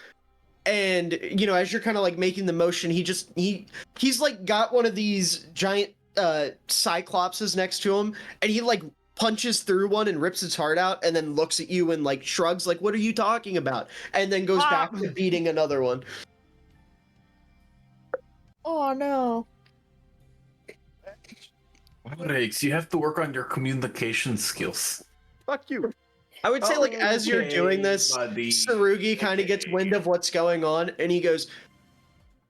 And as you're kind of like making the motion, he's like got one of these giant cyclopses next to him, and he like punches through one and rips its heart out, and then looks at you and like shrugs like, "What are you talking about?" And then goes back to beating another one. Oh no. Rakes, you have to work on your communication skills. Fuck you. I would say, like, as you're doing this, buddy. Tsurugi kind of gets wind of what's going on, and he goes,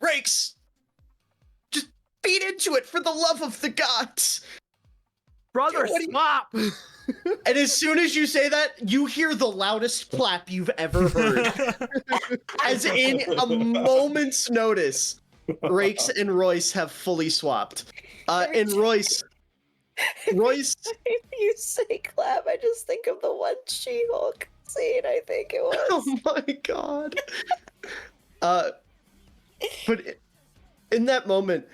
"Rakes, just feed into it for the love of the gods." Brother, What do you- stop! And as soon as you say that, you hear the loudest clap you've ever heard. As in a moment's notice, Rakes and Royce have fully swapped. And Royce, You say clap, I just think of the one She-Hulk scene, I think it was. oh my god. But in that moment,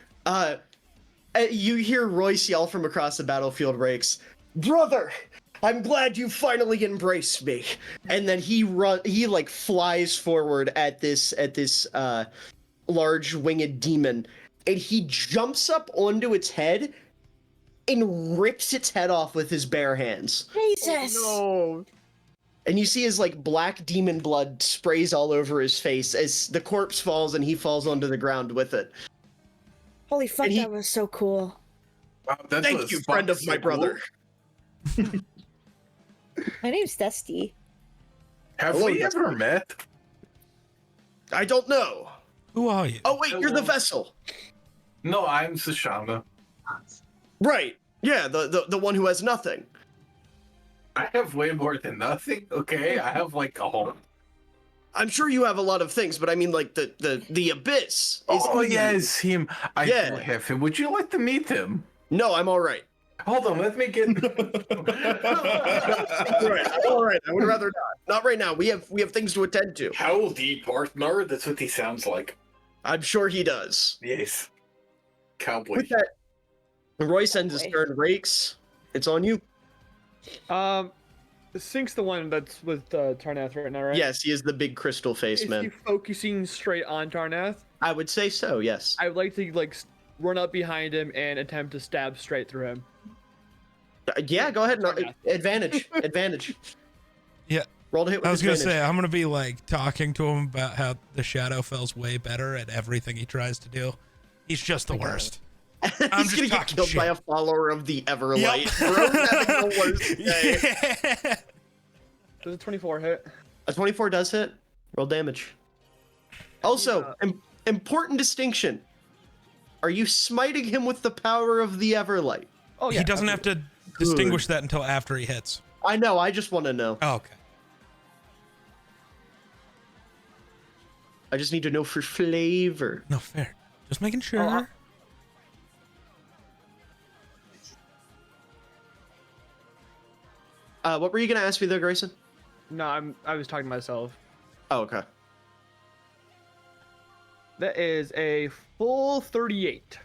you hear Royce yell from across the battlefield, Rakes, "Brother, I'm glad you finally embraced me." And then he like flies forward at this large winged demon, and he jumps up onto its head and rips its head off with his bare hands. Jesus! No. And you see his like black demon blood sprays all over his face as the corpse falls and he falls onto the ground with it. Holy fuck, And he- that was so cool. Wow, that Thank was you, friend of my so brother. cool. My name's Dusty. Have Hello, we Dustin. ever met? I don't know. Who are you? Oh wait, you're the vessel. No, I'm Sushana. Right. Yeah, the one who has nothing. I have way more than nothing. Okay, I have like a home. I'm sure you have a lot of things, but I mean like the abyss. Oh, yes, him. I do Yeah. have him. Would you like to meet him? No, I'm all right. Hold on, let me get. All right. I would rather not. Not right now. We have things to attend to. Howdy, partner. That's what he sounds like. I'm sure he does. Yes. Cowboy. With that, Royce ends his turn. Rakes, it's on you. Sync's the one that's with Tarnath right now, right? Yes, he is the big crystal face Is man. he focusing straight on Tarnath? I would say so. Yes. I would like to run up behind him and attempt to stab straight through him. Yeah, go ahead. No, advantage. Yeah. Roll to hit with I was gonna advantage. say I'm gonna be like talking to him about how the Shadowfell's way better at everything he tries to do. He's just the worst. I'm He's just gonna get talking killed by shit. a follower of the Everlight. Yep. Bro's having the worst day. Yeah. Does a 24 hit? A 24 does hit. Roll damage. Also, important distinction. Are you smiting him with the power of the Everlight? Oh yeah. He doesn't have to distinguish that until after he hits. I know. I just want to know. Oh, okay. I just need to know for flavor. No, fair. Just making sure. What were you gonna ask me there, Grayson? No, I was talking to myself. Oh, okay. That is a full 38.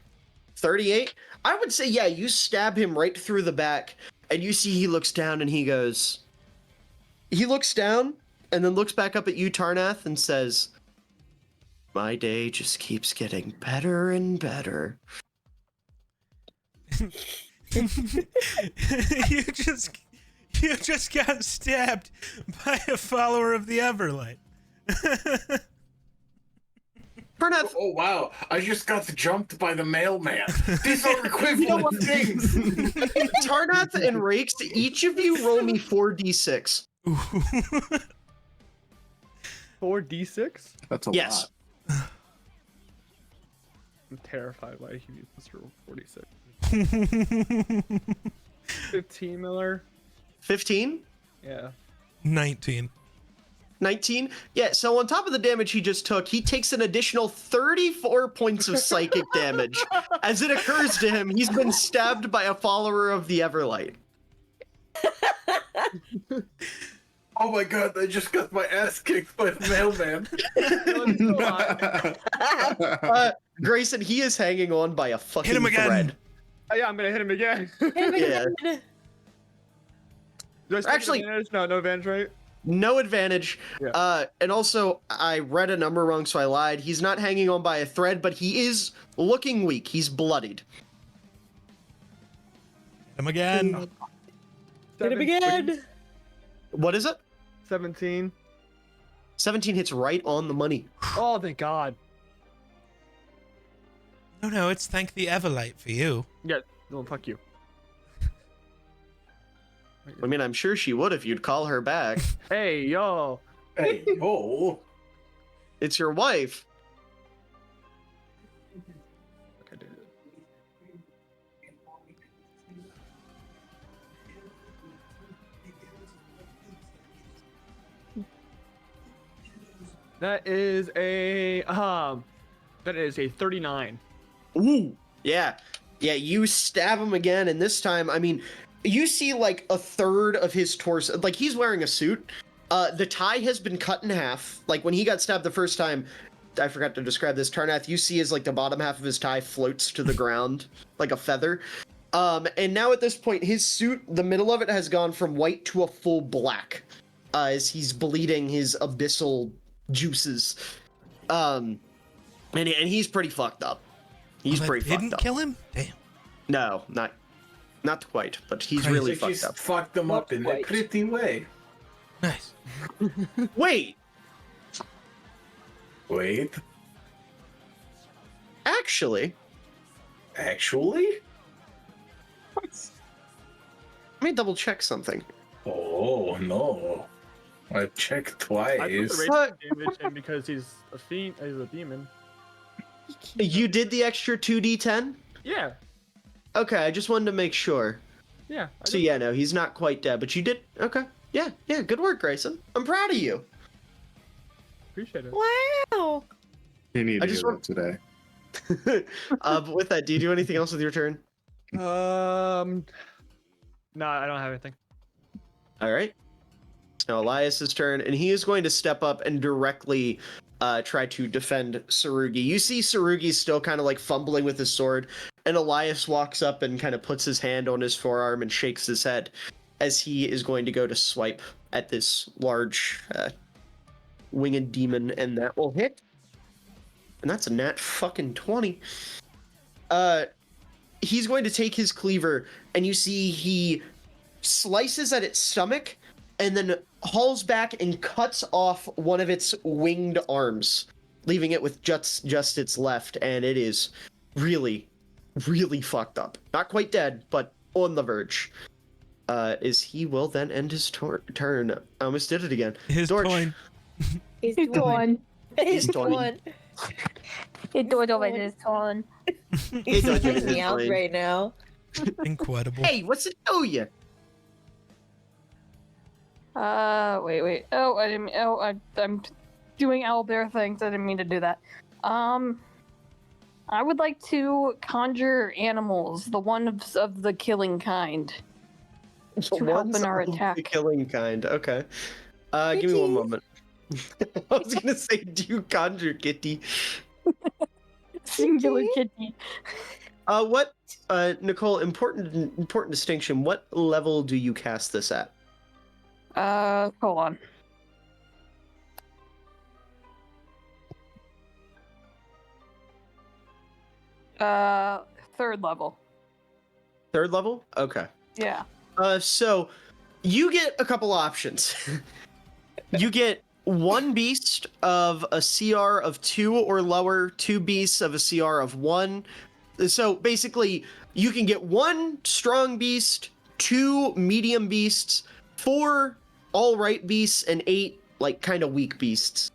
38? I would say, yeah, you stab him right through the back, and you see he looks down and he goes... He looks down, and then looks back up at you, Tarnath, and says, "My day just keeps getting better and better." you just got stabbed by a follower of the Everlight. Tarnath, Oh wow! I just got jumped by the mailman. These are equivalent things. Tarnath and Rakes, each of you roll me 4d6. 4d6? That's a Yes. lot. I'm terrified why he needs this roll 46. 15, Miller. 15? Yeah. 19. 19? Yeah, so on top of the damage he just took, he takes an additional 34 points of psychic damage. As it occurs to him, he's been stabbed by a follower of the Everlight. Oh my god, I just got my ass kicked by the mailman. Grayson, he is hanging on by a fucking Hit him again. thread. Oh, yeah, I'm gonna hit him again. Hit him Yeah. again. Do I still Actually- get advantage? No advantage, right? No advantage. Yeah. And also, I read a number wrong, so I lied. He's not hanging on by a thread, but he is looking weak. He's bloodied. Hit him again. Hit him again. What is it? 17. 17 hits right on the money. Oh, thank God. No, it's thank the Everlight for you. Yeah, no, fuck you. I mean, I'm sure she would if you'd call her back. Hey, yo. Hey, oh. It's your wife. Okay, dude. That is a 39. Ooh. Yeah. Yeah, you stab him again, and this time, I mean, you see like a third of his torso. Like, he's wearing a suit. The tie has been cut in half. Like, when he got stabbed the first time, I forgot to describe this. Tarnath, you see is like the bottom half of his tie floats to the ground like a feather. And now at this point, his suit, the middle of it has gone from white to a full black, as he's bleeding his abyssal juices. And he's pretty fucked up. He's That pretty fucked didn't up. kill him? Damn. No, not quite, but he's Crazy. really She's fucked up. fucked them up in a Right. pretty way. Nice. Wait, Wait, actually, actually? let me double check something. Oh no. I checked I put twice. the What? radiant damage in because he's a fiend. He's a demon. You did the extra 2d10? Yeah, Okay, I just wanted to make sure. yeah. I So did- yeah, no, he's not quite dead, but you did. Okay, yeah, good work, Grayson. I'm proud of you. Appreciate it. Wow. You need I to just hear want- that today. But with that, do you do anything else with your turn? No, I don't have anything. All right. It's now Elias's turn, and he is going to step up and directly try to defend Sarugi. You see Sarugi's still kind of like fumbling with his sword, and Elias walks up and kind of puts his hand on his forearm and shakes his head as he is going to go to swipe at this large winged demon, and that will hit. And that's a nat fucking 20. He's going to take his cleaver, and you see he slices at its stomach and then hauls back and cuts off one of its winged arms, leaving it with just its left, and it is really, really fucked up. Not quite dead, but on the verge. Is he will then end his turn. I almost did it again. His Dorch. coin. He's He's gone. He's torn. gone. It does over this one. He's He's freaking me out torn. right now. Incredible. Hey, what's it do you? Wait. Oh, I didn't. Oh, I'm doing owlbear things. I didn't mean to do that. I would like to conjure animals, the ones of the killing kind. To help One's in our of the attack. killing kind. Okay. Give me one moment. I was gonna say, do you conjure kitty? Singular kitty. What? Nicole, important distinction. What level do you cast this at? Hold on. Third level. Third level? Okay. Yeah. So you get a couple options. You get one beast of a CR of 2 or lower, 2 beasts of a CR of 1. So basically, you can get 1 strong beast, 2 medium beasts, 4 all right beasts, and 8 like kind of weak beasts.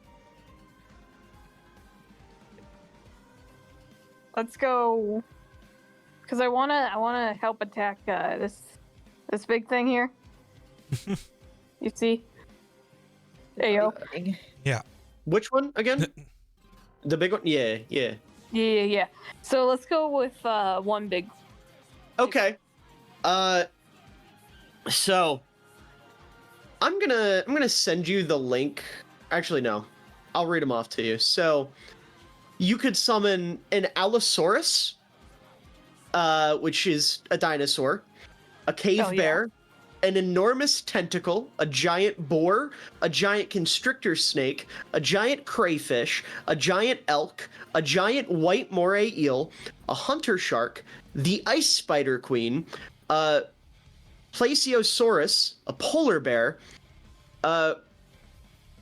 Let's go. Cause I wanna help attack this big thing here. You see? There you go. Which one again? The big one? Yeah. Yeah. So let's go with one big. Okay. So I'm gonna send you the link. Actually, no. I'll read them off to you. So you could summon an Allosaurus, which is a dinosaur, a cave Oh, yeah. bear, an enormous tentacle, a giant boar, a giant constrictor snake, a giant crayfish, a giant elk, a giant white moray eel, a hunter shark, the ice spider queen, a Plesiosaurus, a polar bear,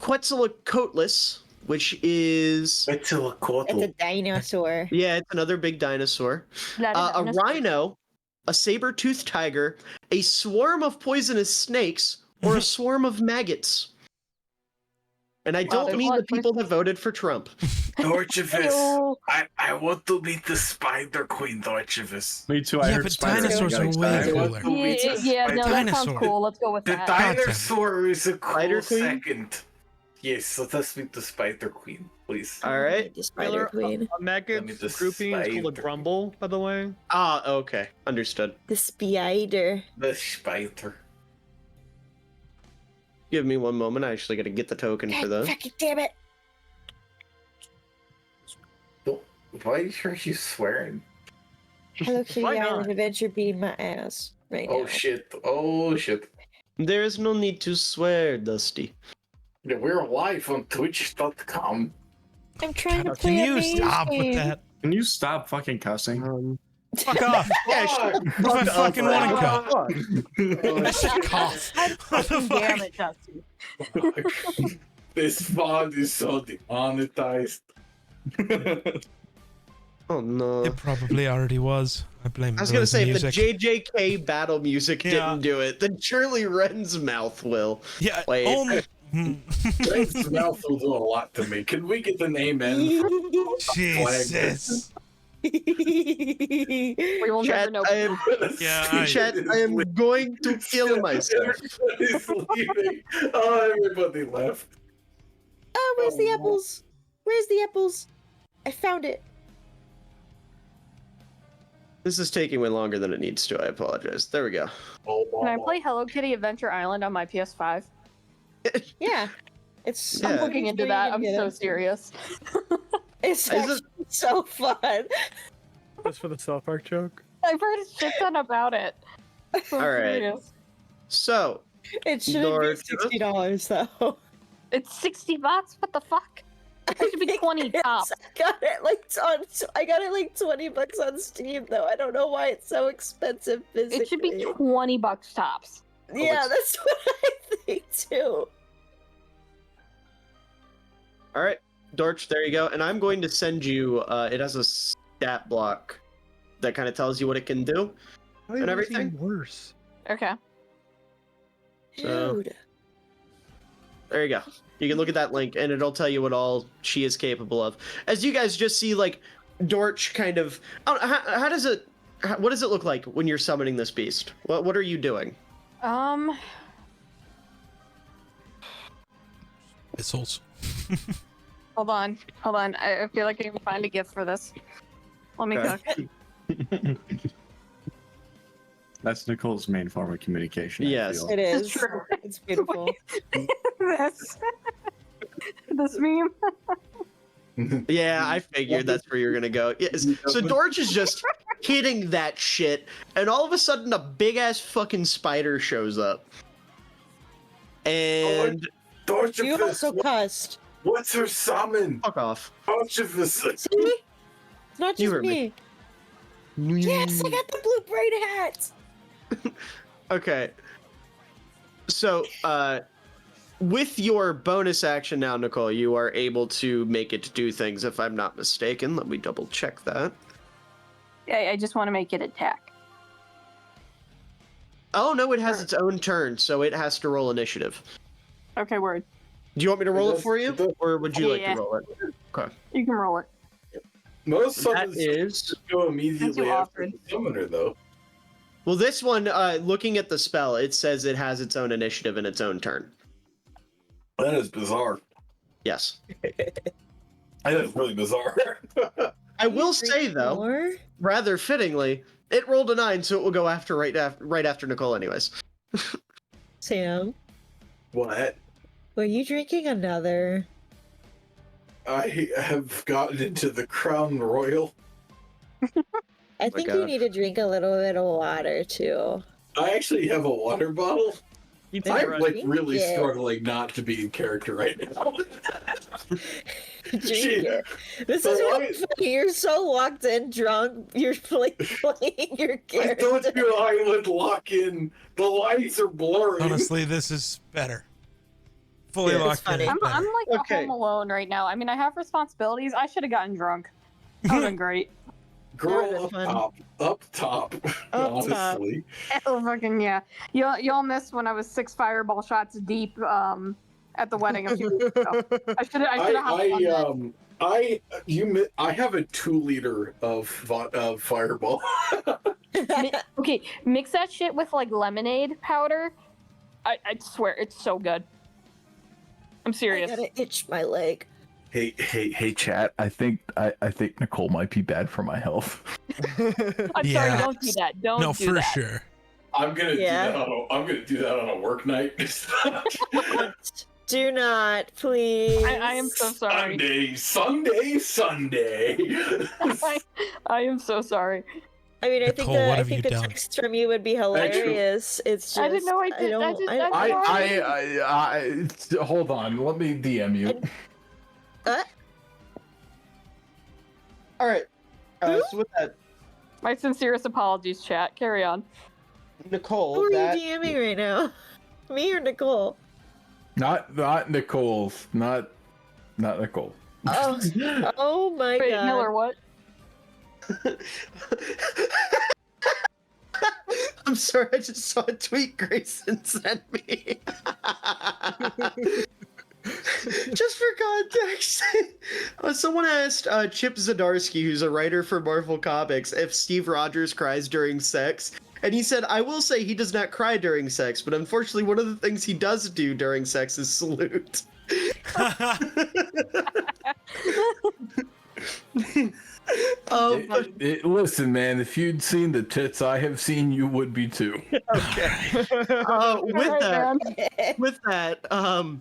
Quetzalcoatlus, which is It's a dinosaur. yeah, it's another big dinosaur. That is A dinosaur. rhino, a saber-toothed tiger, a swarm of poisonous snakes, or a swarm of maggots. And I don't there's a mean lot the of people that voted for Trump. Dorchivus. Ew. I want to meet the Spider Queen, Dorchivus. Me too. I Yeah, heard but spiders dinosaurs got are way excited. cooler. Yeah, no, that sounds Dinosaur. cool. Let's go with The that. dinosaur is a Spider cool Queen? second. Yes, let us meet the Spider Queen, please. All right. The spider Miller, queen. a maggot Let me just grouping is called a spider. grumble, by the way. Ah, okay. Understood. The spider. The Spider. Give me one moment. I actually got to get the token for God this. fucking damn it. Why are you swearing? Hello Kitty Why not? Island Adventure being my ass right Oh now. shit. Oh shit. There is no need to swear, Dusty. Yeah, we're live on twitch.com. I'm trying to God, play can a you maze stop game. with that? Can you stop fucking cussing? Fuck off. Yeah, shut the If I fuck fucking up. want to Fuck. go. I should cough. What the fuck? Damn it, Dusty. This VOD is so demonetized. Oh no. It probably already was. I blame I was gonna Will's say, music. if the JJK battle music Yeah. didn't do it, then surely Ren's mouth will. Yeah. Wait. Ren's mouth will do a lot to me. Can we get an amen? Jesus. We will Chat, never know. I am, Yeah, chat, I am going to kill myself. Everybody's leaving. Oh, everybody left. Oh, where's the Oh, apples? Where's the apples? I found it. This is taking way longer than it needs to. I apologize. There we go. Can I play Hello Kitty Adventure Island on my PS5? Yeah. It's Yeah. I'm looking into that. I'm so serious. serious. It's Is it- actually so fun. That's for the South Park joke. I've heard a shit ton about it. So All right. serious. So, It shouldn't Lord, be $60 though. It's $60. What the fuck? It should be 20 It's- tops. I got it like $20 on Steam though. I don't know why it's so expensive physically. It should be 20 bucks tops. Yeah, that's what I think too. all right, Dorch, there you go. And I'm going to send you. It has a stat block that kind of tells you what it can do. And everything? Worse. Okay. So- Dude. There you go. You can look at that link, and it'll tell you what all she is capable of. As you guys just see, like Dorch kind of. How does it? What does it look like when you're summoning this beast? What are you doing? Missiles. Hold on. I feel like I can find a gift for this. Let me Okay. cook. That's Nicole's main form of communication. I Yes. feel. It It's is. true. It's beautiful. this. This meme. Yeah, I figured that's where you're gonna go. Yes. So Dorch is just hitting that shit, and all of a sudden a big ass fucking spider shows up. And You also Dorchivus, cussed. what's her summon? fuck off. Dorchivus. See? It's not You just heard me. me. Yes, I got the blue braid hat. Okay. So, with your bonus action now, Nicole, you are able to make it do things, if I'm not mistaken. Let me double check that. I just want to make it attack. Oh, no, it has its own turn, so it has to roll initiative. Okay, word. Do you want me to roll it does- for you, it does- or would you like Yeah. to roll it? You can roll it. Most That summons is... go Since immediately you after offered. the summoner, though. Well, this one, looking at the spell, it says it has its own initiative and its own turn. That is bizarre. Yes. That is really bizarre. I will say, though, More? rather fittingly, it rolled a 9, so it will go after right after Nicole anyways. Sam. What? Were you drinking another? I have gotten into the Crown Royal. I think you God. need to drink a little bit of water too. I actually have a water bottle. You take I'm like Drink really it. struggling not to be in character right now. Drink Shit. it. This The is really light- funny. You're so locked in, drunk. You're playing your I character. told you I would lock in. The lights are blurring. Honestly, this is better. Fully Yeah, it's locked funny. in. I'm Better. like Okay. home alone right now. I mean, I have responsibilities. I should have gotten drunk. That would have been great. Girl That up would've been top. Up top. Up top. honestly. Oh, fucking yeah. Y'all missed when I was 6 fireball shots deep at the wedding a few weeks ago. I should have done that. I have a 2 liter of Fireball. Okay, mix that shit with like lemonade powder. I swear it's so good. I'm I serious. gotta itch my leg. Hey, chat. I think Nicole might be bad for my health. I'm Yeah. sorry, don't do that. Don't No, do for that. sure. I'm gonna Yeah. do that on a work night. Do not, please. I am so sorry. Sunday. I am so sorry. I mean, I think Nicole, the what I have think you the done? text from you would be hilarious. It's just I didn't know I did. don't. Hold on. Let me DM you. All right. So with that, My sincerest apologies, chat. Carry on. Nicole, Who are that you DMing right now? Me or Nicole? Not Nicole's. Not Nicole. Oh, oh my Wait, god. Miller, what? I'm sorry, I just saw a tweet Grayson sent me. Just for context, someone asked Chip Zdarsky, who's a writer for Marvel Comics, if Steve Rogers cries during sex. And he said, I will say he does not cry during sex, but unfortunately one of the things he does do during sex is salute. Listen, man. If you'd seen the tits I have seen, you would be too. Okay. With that,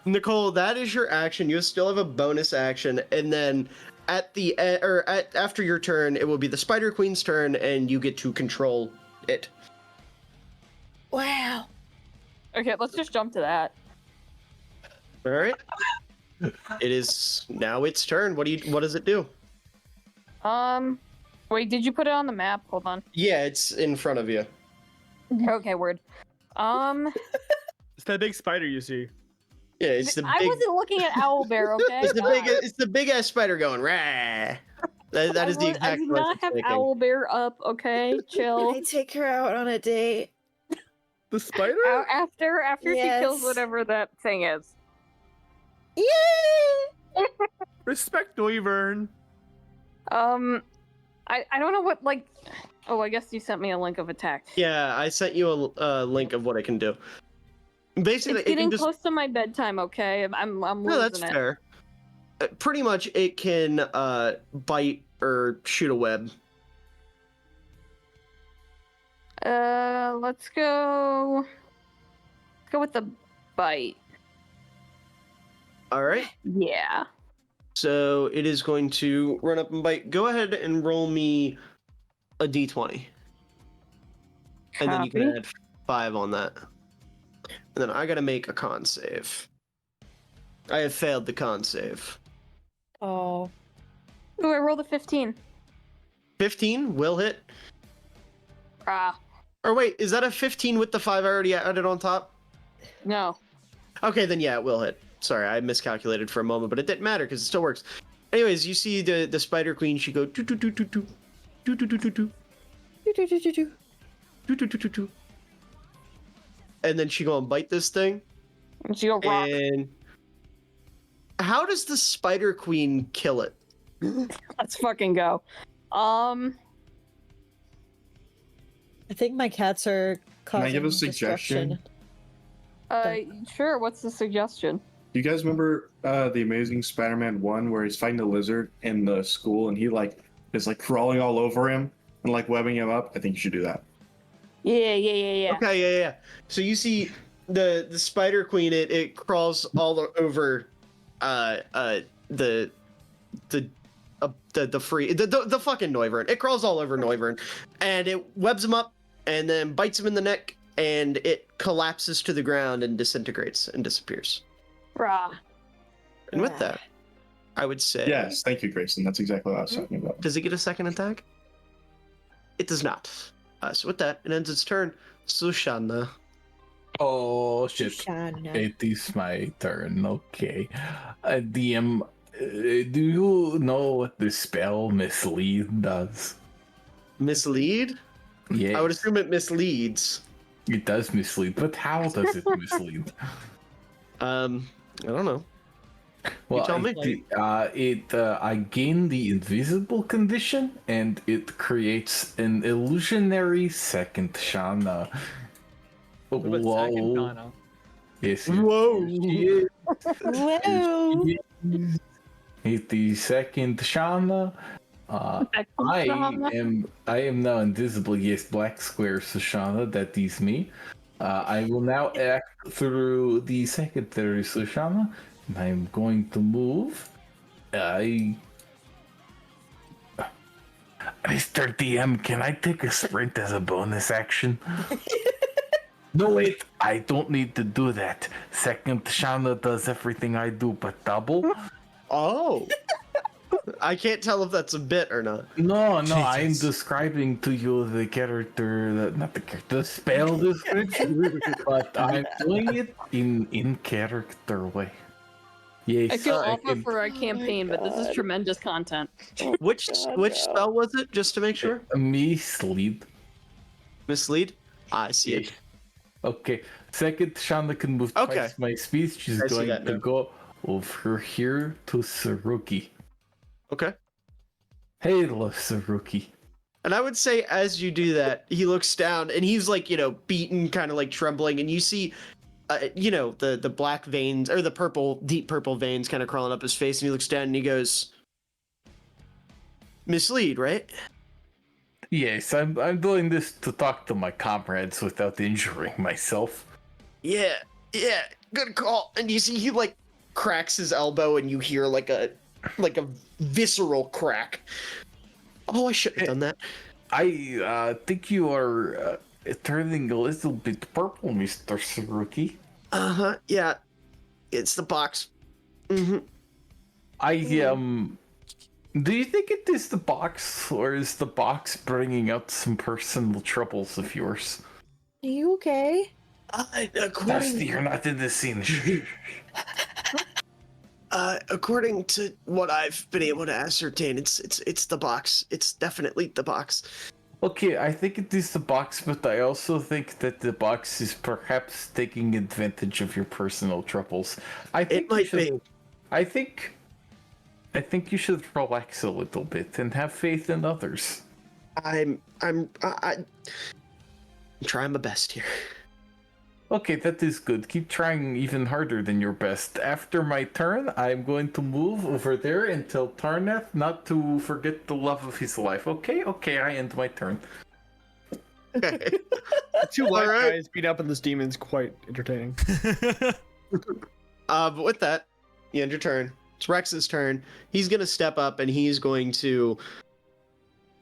Nicole, that is your action. You still have a bonus action, and then after your turn, it will be the Spider Queen's turn, and you get to control it. Wow. Okay, let's just jump to that. All right. It is now its turn. What does it do? Wait, did you put it on the map? Hold on. Yeah, it's in front of you. Okay, word. It's that big spider you see. Yeah, it's the I big. wasn't looking at Owlbear, okay? It's the big ass spider going. Rah! That is the I exact did voice not it's have making. Owlbear up, okay? Can Chill. I take her out on a date? The spider? After she kills Yes. whatever that thing is. Yay! Respect Wyvern. I don't know what, like... Oh, I guess you sent me a link of attack. Yeah, I sent you a link of what I can do. Basically, It's it getting can just. close to my bedtime, okay? I'm losing No, that's it. fair. Pretty much, it can bite or shoot a web. Let's go with the bite. All right. Yeah. So it is going to run up and bite. Go ahead and roll me a d20. And then you can Copy. add 5 on that. And then I gotta make a con save. I have failed the con save. Oh. Ooh, I rolled a 15. 15 will hit. Ah, Or wait, is that a 15 with the 5 I already added on top? no. Okay, then yeah, it will hit. Sorry, I miscalculated for a moment, but it didn't matter because it still works. Anyways, you see the Spider Queen. She go do do do do do do do do do do do do do do, and then she go and bite this thing. And she go rock. And how does the Spider Queen kill it? Let's fucking go. I think my cats are causing I give a suggestion? destruction. Sure. What's the suggestion? Do you guys remember the Amazing Spider-Man 1 where he's fighting the lizard in the school and he is crawling all over him and webbing him up? I think you should do that. Yeah. Okay, yeah. So you see the Spider Queen, it crawls all over the fucking Noivern. It crawls all over Noivern, and it webs him up, and then bites him in the neck, and it collapses to the ground and disintegrates and disappears. Rah. And with that, I would say, Yes, thank you, Grayson. That's exactly what I was talking about. does it get a second attack? It does not. So with that, it ends its turn. Sushana. Oh shit! Shana. It is my turn. Okay, DM. Do you know what the spell mislead does? Mislead? Yes, I would assume it misleads. it does mislead, but how does it mislead? I don't know. Well, tell me. I gain the invisible condition, and it creates an illusionary second Shana. What about second Whoa! Donna? Yes. Whoa. She is. Whoa. It the second Shana. I am now invisible. Yes, black square Sushana. That is me. I will now act through the secondary Sushana. And I'm going to move. Mr. DM, can I take a sprint as a bonus action? No, wait, I don't need to do that. Second Shana does everything I do but double. Oh. I can't tell if that's a bit or not. No, I'm Jesus. describing to you the character, not the character, the spell description, but I'm doing it in character way. Yes, I feel awful can- for our campaign, but this is tremendous content. Which spell was it, just to make sure? mislead. Mislead? I see it. Okay, second Shana can move Okay. twice my speed. She's I see going that to now. go over here to Saruki. Okay. Hello, Saruki. And I would say as you do that, he looks down and he's like, beaten, kind of like trembling, and you see, the black veins or the deep purple veins kind of crawling up his face, and he looks down and he goes, "Mislead, right?" Yes, I'm doing this to talk to my comrades without injuring myself. Yeah, good call. And you see he like cracks his elbow, and you hear like a visceral crack. Oh, I shouldn't have done that. I think you are turning a little bit purple, Mr. Saruki. Yeah, it's the box. Do you think it is the box, or is the box bringing out some personal troubles of yours? Are you okay? Dusty, you're not in the scene. According to what I've been able to ascertain, it's the box. It's definitely the box. Okay, I think it is the box, but I also think that the box is perhaps taking advantage of your personal troubles. I think It might be. I think you should relax a little bit and have faith in others. I'm trying my best here. Okay, that is good. Keep trying even harder than your best. After my turn, I'm going to move over there and tell Tarnath not to forget the love of his life. Okay, I end my turn. Okay. Two white Alright. guys beat up on this demon's quite entertaining. But with that, you end your turn. It's Rex's turn. He's gonna step up and he's going to.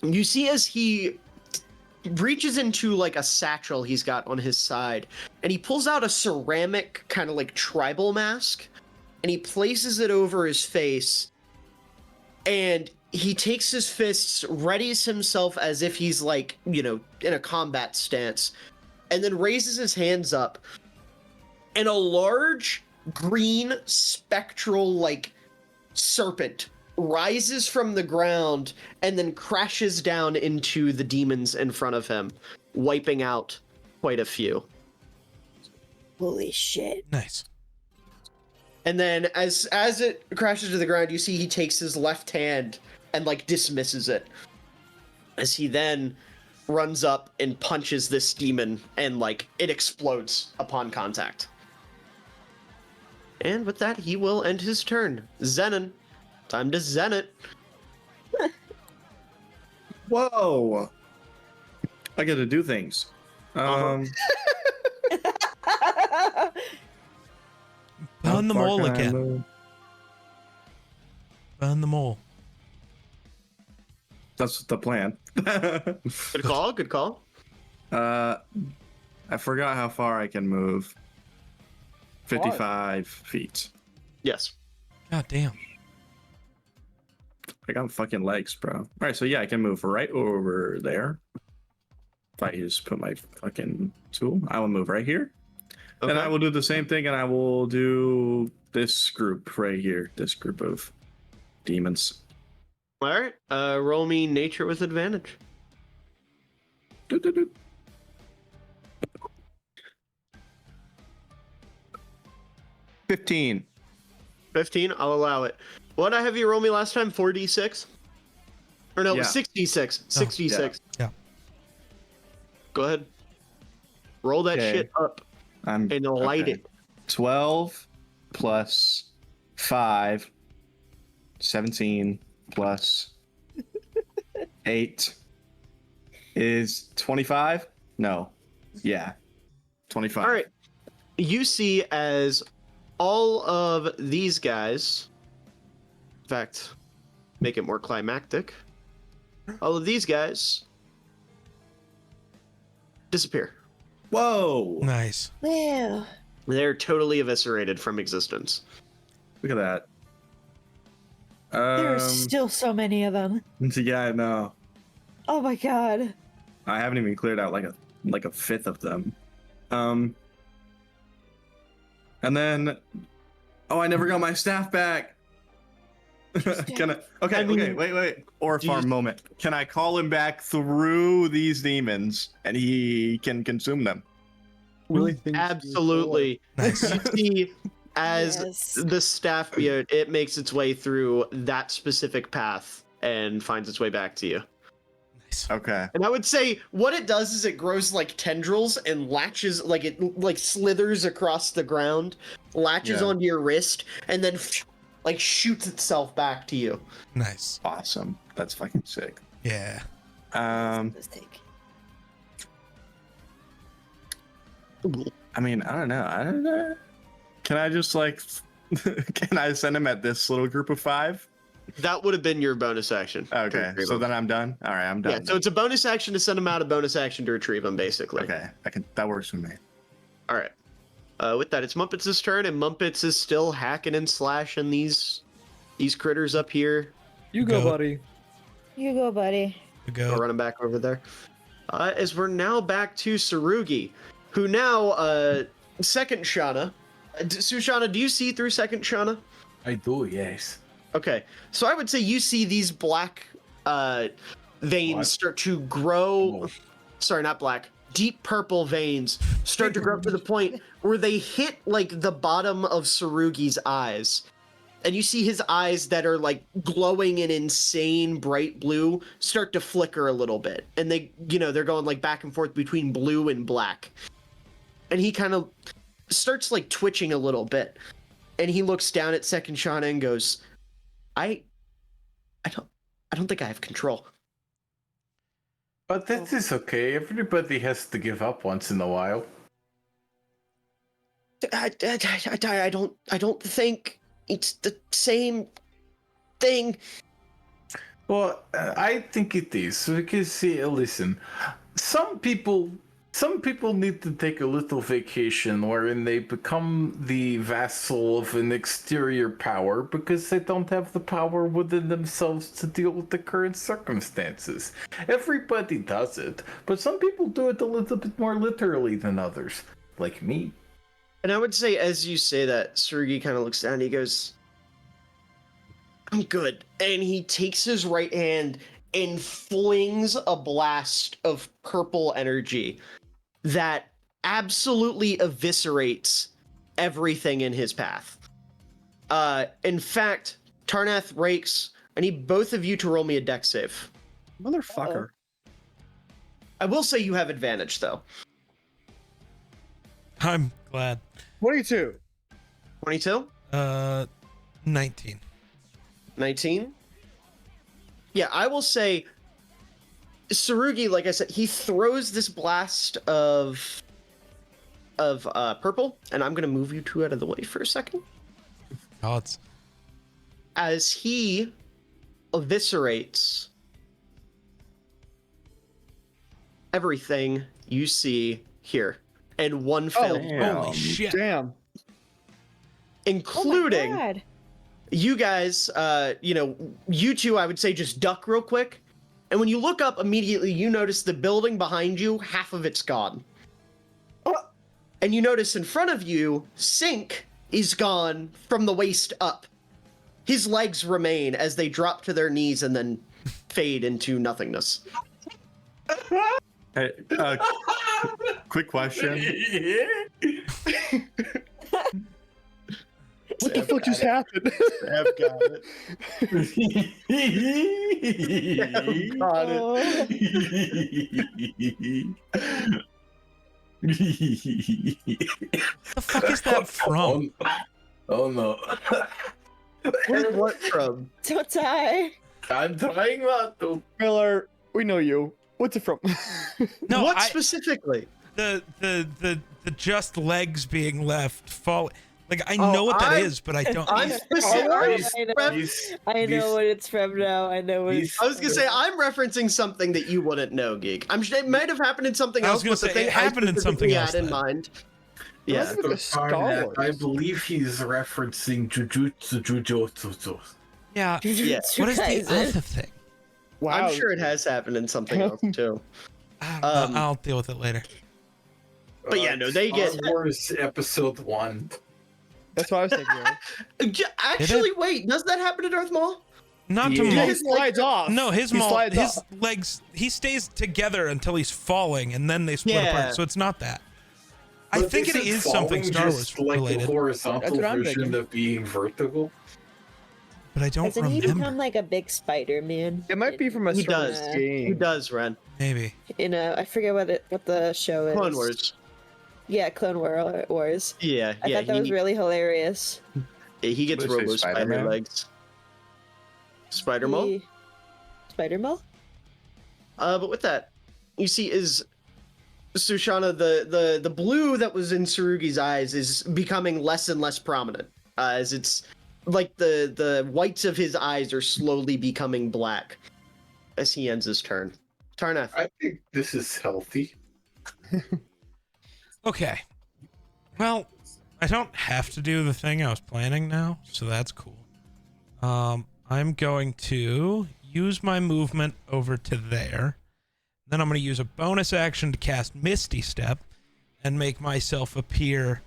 You see as he reaches into like a satchel he's got on his side, and he pulls out a ceramic kind of like tribal mask, and he places it over his face, and he takes his fists, readies himself as if he's like, in a combat stance, and then raises his hands up, and a large green spectral like serpent rises from the ground and then crashes down into the demons in front of him, wiping out quite a few. Holy shit. Nice. And then as it crashes to the ground, you see he takes his left hand and like dismisses it, as he then runs up and punches this demon, and like it explodes upon contact. And with that, he will end his turn. Zenon, time to zen it. Whoa! I gotta do things. Fun the far mole can I again. move? Fun the mole. That's the plan. Good call. Good call. I forgot how far I can move. 55 feet. Yes. God damn. I got fucking legs, bro. All right, so yeah, I can move right over there. If I just put my fucking tool, I will move right here. Okay. And I will do the same thing, and I will do this group right here. This group of demons. All right. Roll me nature with advantage. Doot, doot, doot. 15. 15. I'll allow it. What did I have you roll me last time? 4d6? Or no, Yeah. 6d6. 6d6. Yeah. Go ahead. Roll that Okay. shit up I'm and light okay. it. 12 plus 5, 17 plus 8 is 25? No. Yeah. 25. All right. You see as all of these guys, in fact, make it more climactic. All of these guys disappear. Whoa. Nice. Ew. They're totally eviscerated from existence. Look at that. There are still so many of them. Yeah, I know. Oh my god. I haven't even cleared out like a fifth of them. And then, oh, I never got my staff back. Can I? Okay, I mean, okay, wait. Or do you- farm moment. Can I call him back through these demons, and he can consume them? Really think Absolutely. Nice. You see as Yes. the staff beard, it makes its way through that specific path and finds its way back to you. Nice. Okay. And I would say what it does is it grows like tendrils and latches, like it like slithers across the ground, latches Yeah. onto your wrist, and then like shoots itself back to you. Nice. Awesome. That's fucking sick. Yeah. Mistake. I mean, I don't know. Can I just like, can I send him at this little group of 5? That would have been your bonus action. to Okay, retrieve so him. then I'm done. All right, I'm done. Yeah, so it's a bonus action to send him out, a bonus action to retrieve him, basically. Okay, that works for me. All right. With that, it's Mumpets' turn, and Mumpets is still hacking and slashing these critters up here. You go, Go. buddy. You go, buddy. To Go go. running back over there. As we're now back to Tsurugi, who now second Shana. Sushana, do you see through second Shana? I do, yes. Okay, so I would say you see these black veins What? start to grow. Oh. Sorry, not black. Deep purple veins start to grow up to the point where they hit like the bottom of Tsurugi's eyes. And you see his eyes that are like glowing in insane bright blue start to flicker a little bit. And they, they're going like back and forth between blue and black. And he kind of starts like twitching a little bit. And he looks down at second Shauna and goes, I don't think I have control. But that is okay. Everybody has to give up once in a while. I don't think it's the same thing. Well, I think it is because see, listen, some people need to take a little vacation wherein they become the vassal of an exterior power because they don't have the power within themselves to deal with the current circumstances. Everybody does it, but some people do it a little bit more literally than others, like me. And I would say, as you say that, Tsurugi kind of looks down and he goes, I'm good. And he takes his right hand and flings a blast of purple energy that absolutely eviscerates everything in his path. In fact, Tarnath, Rakes, I need both of you to roll me a dex save. Motherfucker. I will say you have advantage, though. I'm glad. 22. 22? 19. 19? Yeah, I will say Tsurugi, like I said, he throws this blast of purple, and I'm gonna move you two out of the way for a second. Gods. As he eviscerates everything you see here in one fell swoop, Holy shit. Damn. including Oh my God. you guys. You two, I would say, just duck real quick. And when you look up immediately, you notice the building behind you, half of it's gone. And you notice in front of you, Sink is gone from the waist up. His legs remain as they drop to their knees and then fade into nothingness. Hey, quick question. What the fuck just happened? I've got it. Got it. The fuck is that from? Oh no. Where's what from? Don't die. I'm trying not to. Miller, we know you. What's it from? No, What specifically? the just legs being left fall. Like I know what that is, but I don't. I'm These- I know what it's from now. I know what it's I was gonna say I'm referencing something that you wouldn't know, Geek. I'm sure it might have happened in something I else, was gonna but the say, thing it happened I in something specifically else had in then. mind. Yeah. Like a Star Wars. I believe he's referencing Jujutsu. Yeah. Yeah. What is the Kaisen. other thing? Wow. I'm sure it has happened in something else too. I'll deal with it later. But yeah, no, they get. Star Wars Episode 1. That's what I was thinking of. Actually, wait, does that happen to Darth Maul? Not to Yeah. Maul. He slides off. No, his He Maul, slides his off. legs, he stays together until he's falling, and then they split Yeah. apart. So it's not that. I But think it isn't is something falling Star Wars just like related, the horizontal That's what I'm version thinking. of being vertical. but I don't Doesn't he remember. become like a big spider man? It might be from a He Star does. Wars He game. does, Ren. Maybe. In a, I forget what the show is. Clone Wars. Yeah, Clone Wars. Yeah, I yeah. thought that was really hilarious. He gets What did Robo it say, Spider Spider-Man? legs. Spider Maul. Spider Maul? But with that, you see is Sushana, the blue that was in Tsurugi's eyes is becoming less and less prominent. As it's like the whites of his eyes are slowly becoming black as he ends his turn. Tarnath. I think this is healthy. Okay. Well, I don't have to do the thing I was planning now, so that's cool. I'm going to use my movement over to there. Then I'm going to use a bonus action to cast Misty Step and make myself appear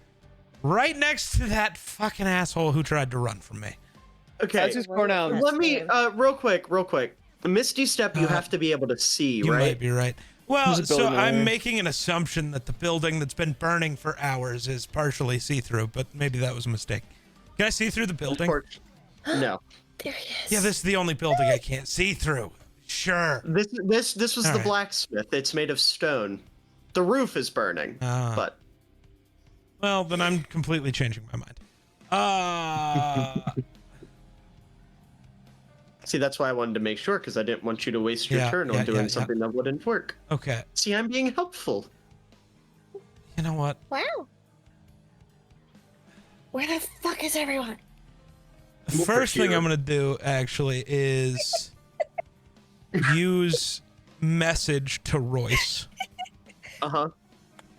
right next to that fucking asshole who tried to run from me. Okay. That's his pronouns. Let me real quick. Misty Step you Uh, have to be able to see, You right? might be right. Well, Who's a so building I'm owner? making an assumption that the building that's been burning for hours is partially see-through, but maybe that was a mistake. Can I see through the building? No. There he is. Yeah, this is the only building I can't see through. Sure. This was All the right. blacksmith. It's made of stone. The roof is burning, Ah. but Well, then I'm completely changing my mind. see that's why I wanted to make sure because I didn't want you to waste your Yeah, turn on yeah, doing yeah. something that wouldn't work. Okay. See, I'm being helpful. You know what? Wow. Where the fuck is everyone? The first thing I'm going to do, actually, is use message to Royce Uh-huh.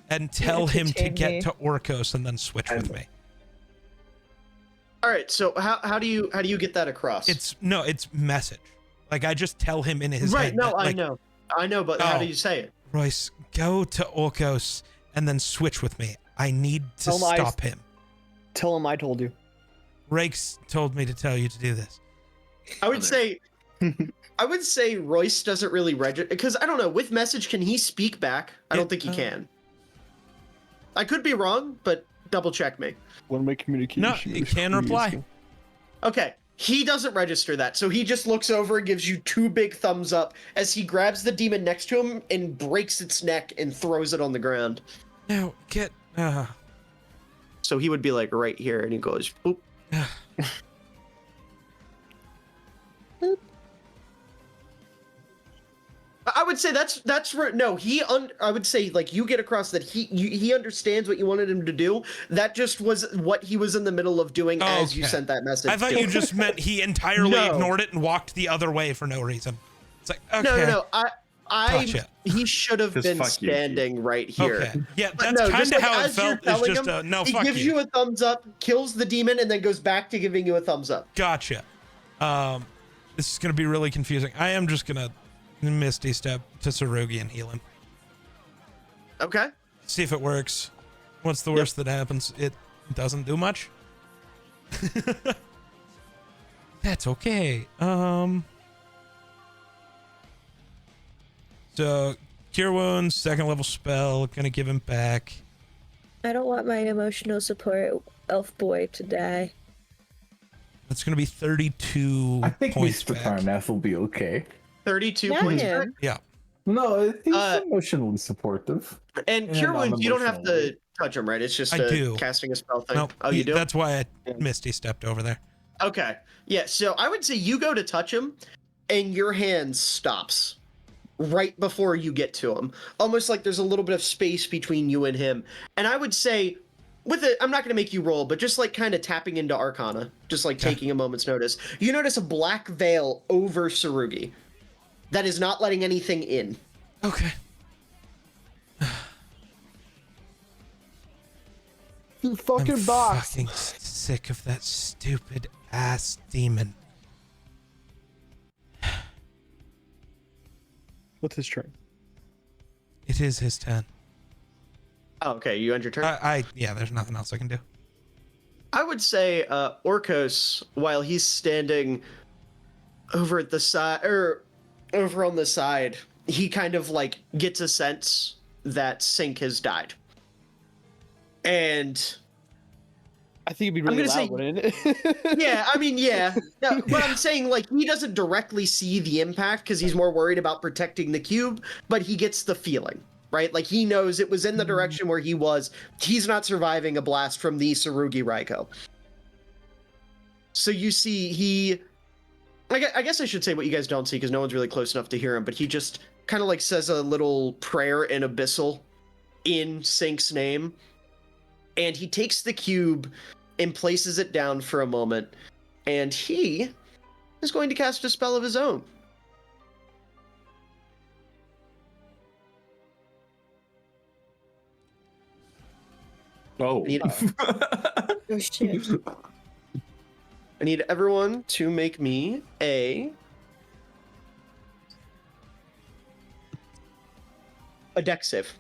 and tell to him to change get me. to Orcos and then switch with me. All right. So how do you get that across? It's message. Like, I just tell him in his right. head. No, that, like, I know, but how Oh. do you say it? Royce, go to Orcos and then switch with me. I need to Tell him I- stop him. Tell him I told you. Rakes told me to tell you to do this. I would say Royce doesn't really register because I don't know. With message, can he speak back? I don't think he can. I could be wrong, but double check me. One-way communication. No, he is can reply. crazy. Okay. He doesn't register that, so he just looks over and gives you two big thumbs up as he grabs the demon next to him and breaks its neck and throws it on the ground. Now, get... So he would be like right here, and he goes, boop. I would say that's no. I would say like you get across that he understands what you wanted him to do. That just was what he was in the middle of doing as you Okay. sent that message. I thought to you him. just meant he entirely No. ignored it and walked the other way for no reason. It's like, okay. No. Gotcha. He should have Just been fuck you, standing right here. Okay. Yeah, But that's no, kind just of like how it as you're felt. It's telling just him, no, he fuck gives you. you a thumbs up, kills the demon, and then goes back to giving you a thumbs up. Gotcha. This is going to be really confusing. I am just going to Misty Step to Tsurugi and heal him. Okay. See if it works. What's the worst that happens? It doesn't do much. That's okay. So cure wounds, 2nd level spell, gonna give him back. I don't want my emotional support elf boy to die. That's gonna be 32 I think points Mr. back. Tarnath will be okay. 32 Not points. back. him. Yeah. No, he's Uh, emotionally supportive. And Yeah, cure wounds, you don't have non-emotional. to touch him, right? It's just I do. casting a spell thing. Nope. Oh, you do? That's why I Yeah. Misty stepped over there. Okay. Yeah, so I would say you go to touch him, and your hand stops right before you get to him. Almost like there's a little bit of space between you and him. And I would say, with it, I'm not going to make you roll, but just like kind of tapping into Arcana, just like taking a moment's notice. You notice a black veil over Tsurugi that is not letting anything in. Okay. You fucking I'm box. fucking sick of that stupid ass demon. What's his turn? It is his turn. Oh, okay, you end your turn? Yeah, there's nothing else I can do. I would say Orkos, while he's standing over at the side, or over on the side, he kind of like gets a sense that Sync has died. And I think it'd be I'm really gonna loud, say- wouldn't it? yeah, I mean, yeah. No, but I'm saying like he doesn't directly see the impact because he's more worried about protecting the cube, but he gets the feeling, right? Like he knows it was in the direction where he was. He's not surviving a blast from the Tsurugi Raiko. So you see I guess I should say what you guys don't see because no one's really close enough to hear him, but he just kind of like says a little prayer in Abyssal in Sync's name. And he takes the cube and places it down for a moment. And he is going to cast a spell of his own. Oh. Oh shit. I need everyone to make me a dex save.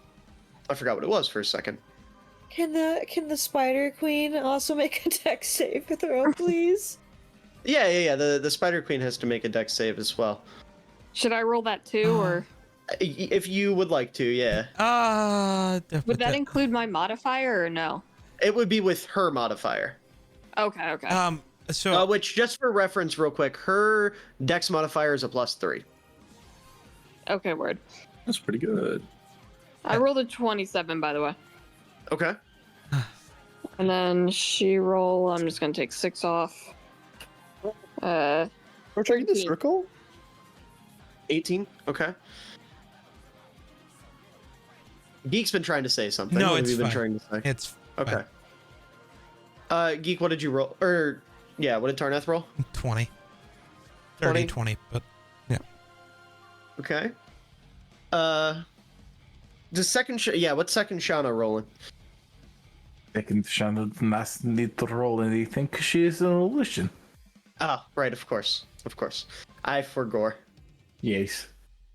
I forgot what it was for a second. Can the Spider Queen also make a dex save throw, please? Yeah. The Spider Queen has to make a dex save as well. Should I roll that too, or If you would like to, yeah. would that include my modifier or no? It would be with her modifier. Okay. So Which, just for reference, real quick, her dex modifier is a +3. Okay, word. That's pretty good. I rolled a 27, by the way. Okay. And then she roll. I'm just gonna take 6 off. We're trying the 13. circle? 18. Okay. Geek's been trying to say something. No, What have it's you been fine. trying to say? it's Okay. Geek, what did you roll? Or yeah, what did Tarnath roll? 20. 30, 20, but yeah. Okay. The second what's second Shauna rolling? Second Shana does not need to roll anything because she is an illusion. Oh, right, of course. I forgot. Yes.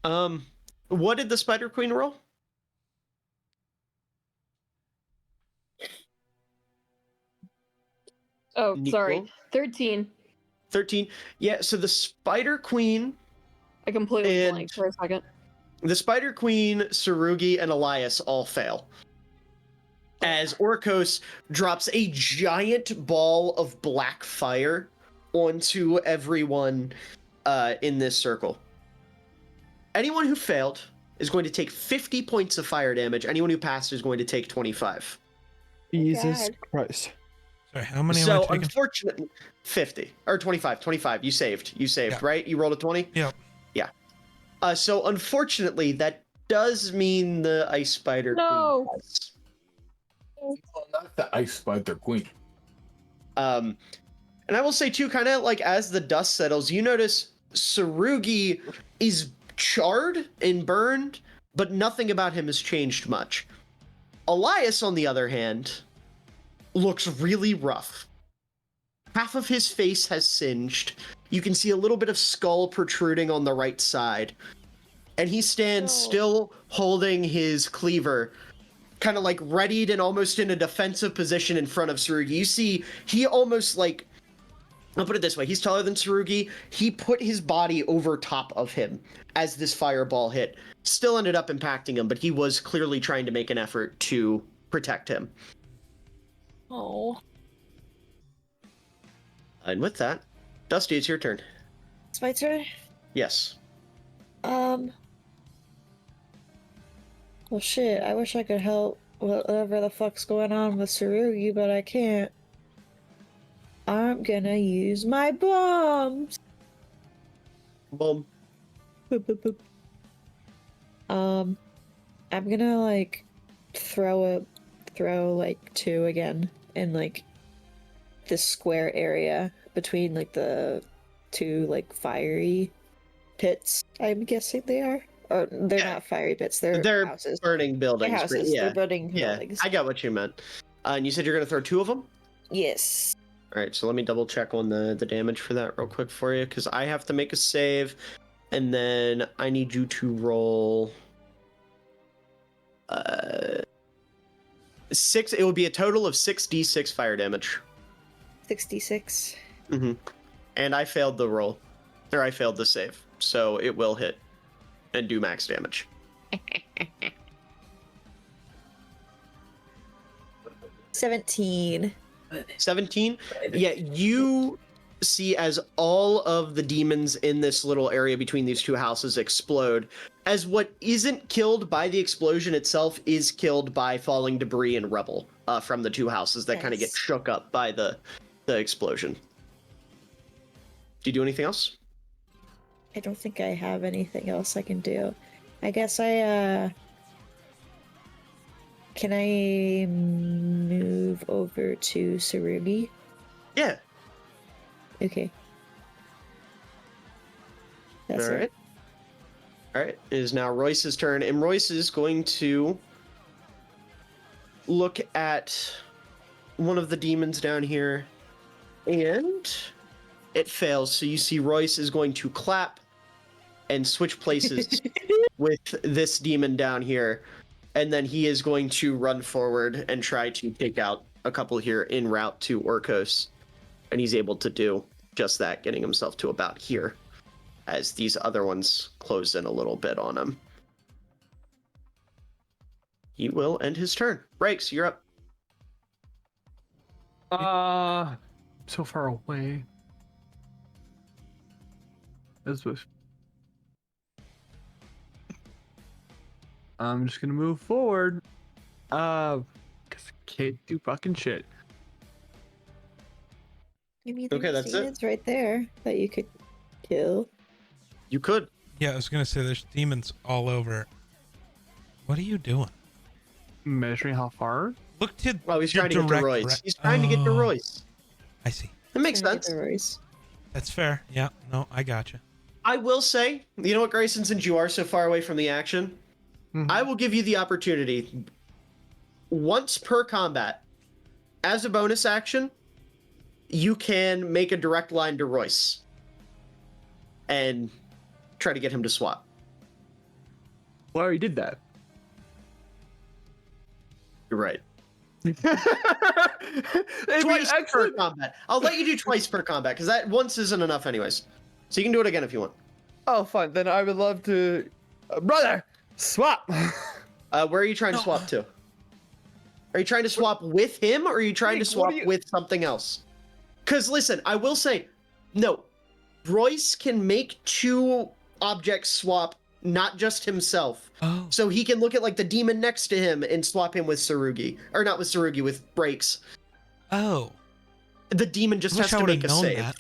What did the Spider Queen roll? Oh, sorry. Nicole? 13. 13. Yeah, so the Spider Queen, I completely And- blanked for a second. Tsurugi, and Elias all fail. As Orkos drops a giant ball of black fire onto everyone in this circle. Anyone who failed is going to take 50 points of fire damage. Anyone who passed is going to take 25. Jesus God. Christ. Sorry, how many am So I taking? unfortunately, 50 or 25. 25. You saved. Yeah. Right? You rolled a 20. Yep. Yeah. So unfortunately, that does mean the Ice Spider No. Queen dies. Well, not the Ice Spider Queen. And I will say too, kind of like as the dust settles, you notice Tsurugi is charred and burned, but nothing about him has changed much. Elias, on the other hand, looks really rough. Half of his face has singed. You can see a little bit of skull protruding on the right side. And he stands still holding his cleaver, kind of like readied and almost in a defensive position in front of Tsurugi. You see, he almost like, I'll put it this way, he's taller than Tsurugi. He put his body over top of him as this fireball hit. Still ended up impacting him, but he was clearly trying to make an effort to protect him. Oh, And with that, Dusty, it's your turn. it's my turn. Yes. Well, shit. I wish I could help whatever the fuck's going on with Tsurugi, but I can't. I'm gonna use my bombs. Boom. Boop, boop, boop. I'm gonna like throw like 2 again in like this square area between like the 2 like fiery pits. I'm guessing they are. Or they're not fiery pits. They're houses. Burning buildings. They're houses. Yeah. They're burning Yeah. buildings. I got what you meant. And you said you're gonna throw 2 of them? Yes. All right, so let me double check on the damage for that real quick for you, because I have to make a save, and then I need you to roll 6. It would be a total of 6d6 fire damage. 66. Mm-hmm. And I failed the roll, or I failed the save, so it will hit and do max damage. 17. 17. Yeah, you see as all of the demons in this little area between these 2 houses explode, as what isn't killed by the explosion itself is killed by falling debris and rubble from the 2 houses that kind of get Nice. shook up by the explosion. Do you do anything else? I don't think I have anything else I can do. I guess can I move over to Tsurugi? Yeah. Okay. That's All right. it. All right. It is now Royce's turn, and Royce is going to look at one of the demons down here, and it fails. So you see Royce is going to clap and switch places with this demon down here, and then he is going to run forward and try to take out a couple here en route to Orkos, and he's able to do just that, getting himself to about here as these other ones close in a little bit on him. He will end his turn. Brakes, you're up. So far away. This was. I'm just gonna move forward. Cause I can't do fucking shit. I mean, Okay, there's that's it. demons right there that you could kill. You could. Yeah, I was gonna say there's demons all over. What are you doing? Measuring how far? Look to. Well, he's your trying to get to direct Royce. right- He's trying to get to Oh, Royce. I see. It makes Trying to get sense. the Royce. That's fair. Yeah. No, I gotcha. I will say, you know what, Grayson, since you are so far away from the action, Mhm. I will give you the opportunity once per combat, as a bonus action, you can make a direct line to Royce and try to get him to swap. Well, I already did that. You're right. I mean, Twice per actually, combat. I'll let you do twice per combat, because that once isn't enough anyways. So you can do it again if you want. oh, fine. Then I would love to, brother, swap. Where are you trying to swap to? Are you trying to swap with him, or are you trying to Nick, what swap do you- with something else? Because listen, I will say, no, Royce can make 2 objects swap, not just himself. Oh. So he can look at like the demon next to him and swap him with Tsurugi, or not with Tsurugi, with Brakes. Oh. The demon just I wish has I to would have make a known save. that.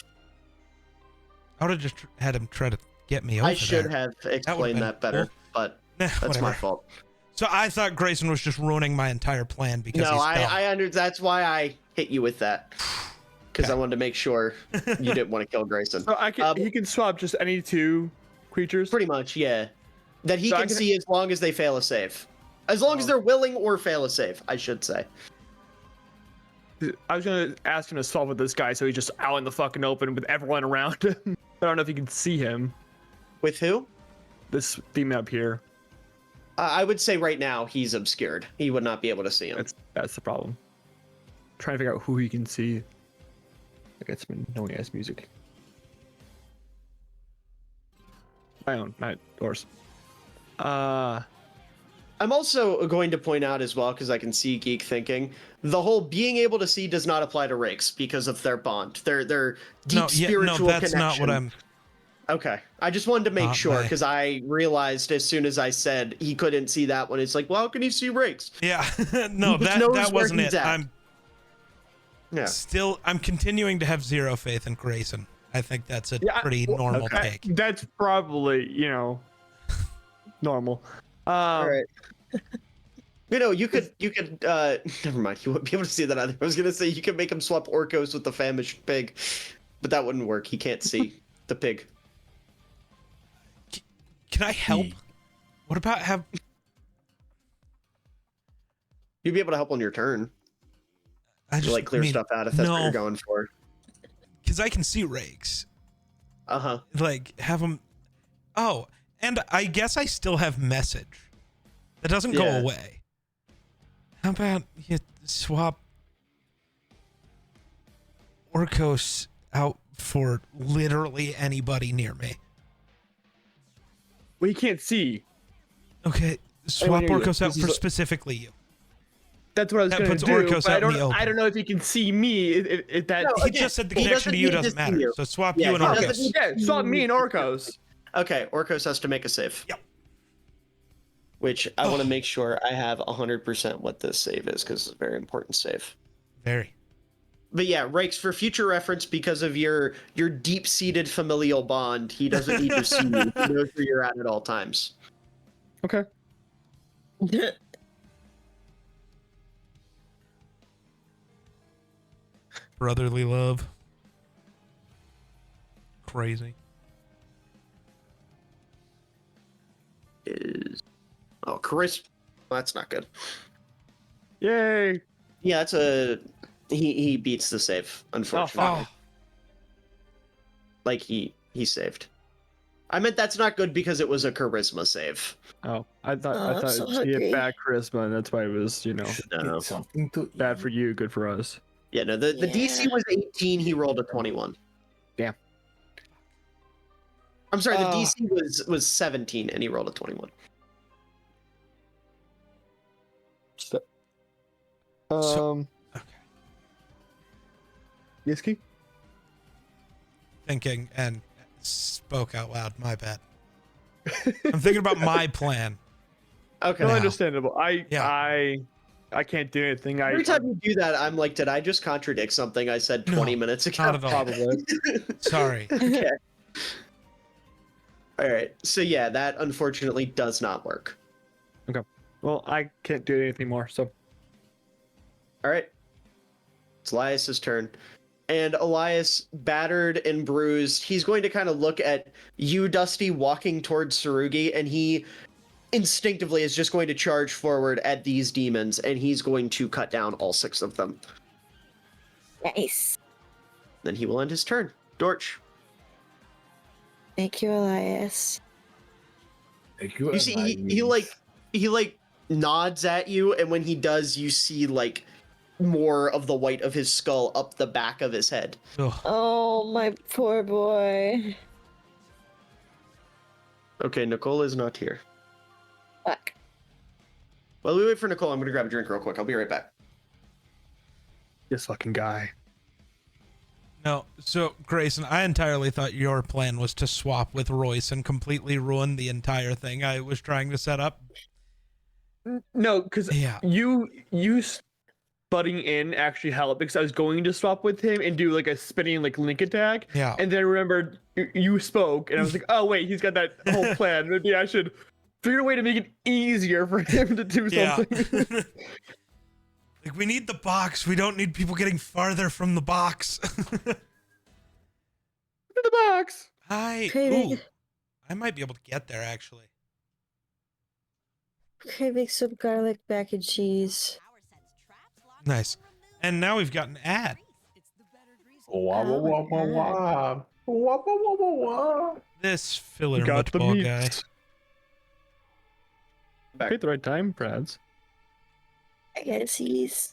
I would have just had him try to get me over I should there. have explained been that better, cool. but Nah, that's whatever. my fault. So I thought Grayson was just ruining my entire plan because No, he's dumb. I under. That's why I hit you with that, because I Okay. wanted to make sure you didn't want to kill Grayson. So he can swap just any two creatures. Pretty much, yeah. That he So I can can- see as long as they fail a save. As long as they're willing or fail a save, I should say. I was gonna ask him to swap with this guy, so he's just out in the fucking open with everyone around him. I don't know if you can see him. With who? This female up here. I would say right now he's obscured. He would not be able to see him. That's the problem. Trying to figure out who he can see. I got some annoying ass music. My own, not yours. I'm also going to point out as well, because I can see Geek thinking, the whole being able to see does not apply to rakes because of their bond. Their deep spiritual that's connection. not what I'm. Okay. I just wanted to make Not sure, my- because I realized as soon as I said he couldn't see that one, it's like, well, how can he see rakes? Yeah, no, He knows that where wasn't he's it. at. I'm continuing to have zero faith in Grayson. I think that's a pretty normal take. That's probably, normal. All right. You could never mind, you wouldn't be able to see that either. I was gonna say you could make him swap Orcos with the famished pig, but that wouldn't work. He can't see the pig. Can I help? What about You'd be able to help on your turn. I To, clear stuff out if that's what you're going for. Because I can see rakes. Uh-huh. Have them. Oh, and I guess I still have message. That doesn't go away. How about you swap Orcos out for literally anybody near me? We can't see. Okay, swap hear you. Orcos out This for is specifically you. That's what I was That going to puts do. Orcos But out in the open. I don't know if he can see me. If that. No, He again, just said the he connection to you doesn't doesn't need to see matter. you. So swap Yeah, you and he Orcos. doesn't need- Yeah, swap me and Orcos. Okay, Orcos has to make a save. Yep. Which I want to make sure I have 100% what this save is, because it's a very important save. Very. But yeah, Rakes, for future reference, because of your deep-seated familial bond, he doesn't need to see you. He knows where you're at all times. Okay. Brotherly love. Crazy. Charisma. That's not good. Yay. Yeah, that's a... He beats the save, unfortunately. He saved. I meant that's not good because it was a charisma save. Oh, I thought I'm so he had hungry. bad charisma, and that's why it was, No. Something to bad for you, good for us. Yeah, no, the DC was 18, he rolled a 21. Damn. I'm sorry, the DC was 17 and he rolled a 21. Okay. Yes, Key? Thinking and spoke out loud. My bad. I'm thinking about my plan. Okay. No, Now. understandable. I can't do anything. Every time you do that, I'm like, did I just contradict something I said 20 No, minutes ago? Not at all. probably. Sorry. Okay. All right. So yeah, that unfortunately does not work. Well, I can't do anything more, so. All right. It's Elias's turn. And Elias, battered and bruised, he's going to kind of look at you, Dusty, walking towards Sarugi, and he instinctively is just going to charge forward at these demons, and he's going to cut down all 6 of them. Nice. Then he will end his turn. Dorch. Thank you, Elias. Thank you. You see, he nods at you, and when he does, you see more of the white of his skull up the back of his head. Ugh. Oh, my poor boy. Okay, Nicole is not here. Fuck. While we wait for Nicole, I'm going to grab a drink real quick. I'll be right back. This fucking guy. No, so Grayson, I entirely thought your plan was to swap with Royce and completely ruin the entire thing I was trying to set up. No, because Yeah. you butting in actually helped because I was going to swap with him and do like a spinning like link attack. Yeah. And then I remembered you spoke, and I was like, oh wait, he's got that whole plan. Maybe I should figure a way to make it easier for him to do Yeah. something. Like, we need the box. We don't need people getting farther from the box. In the box. Ooh, I might be able to get there, actually. Okay, make some garlic mac and cheese. Nice. And now we've got an ad. Wah, wah, wah, wah, wah. Wah, wah, wah, wah, wah. This filler Got the nutball guy. meats. Pick the right time, Prads. I gotta seize.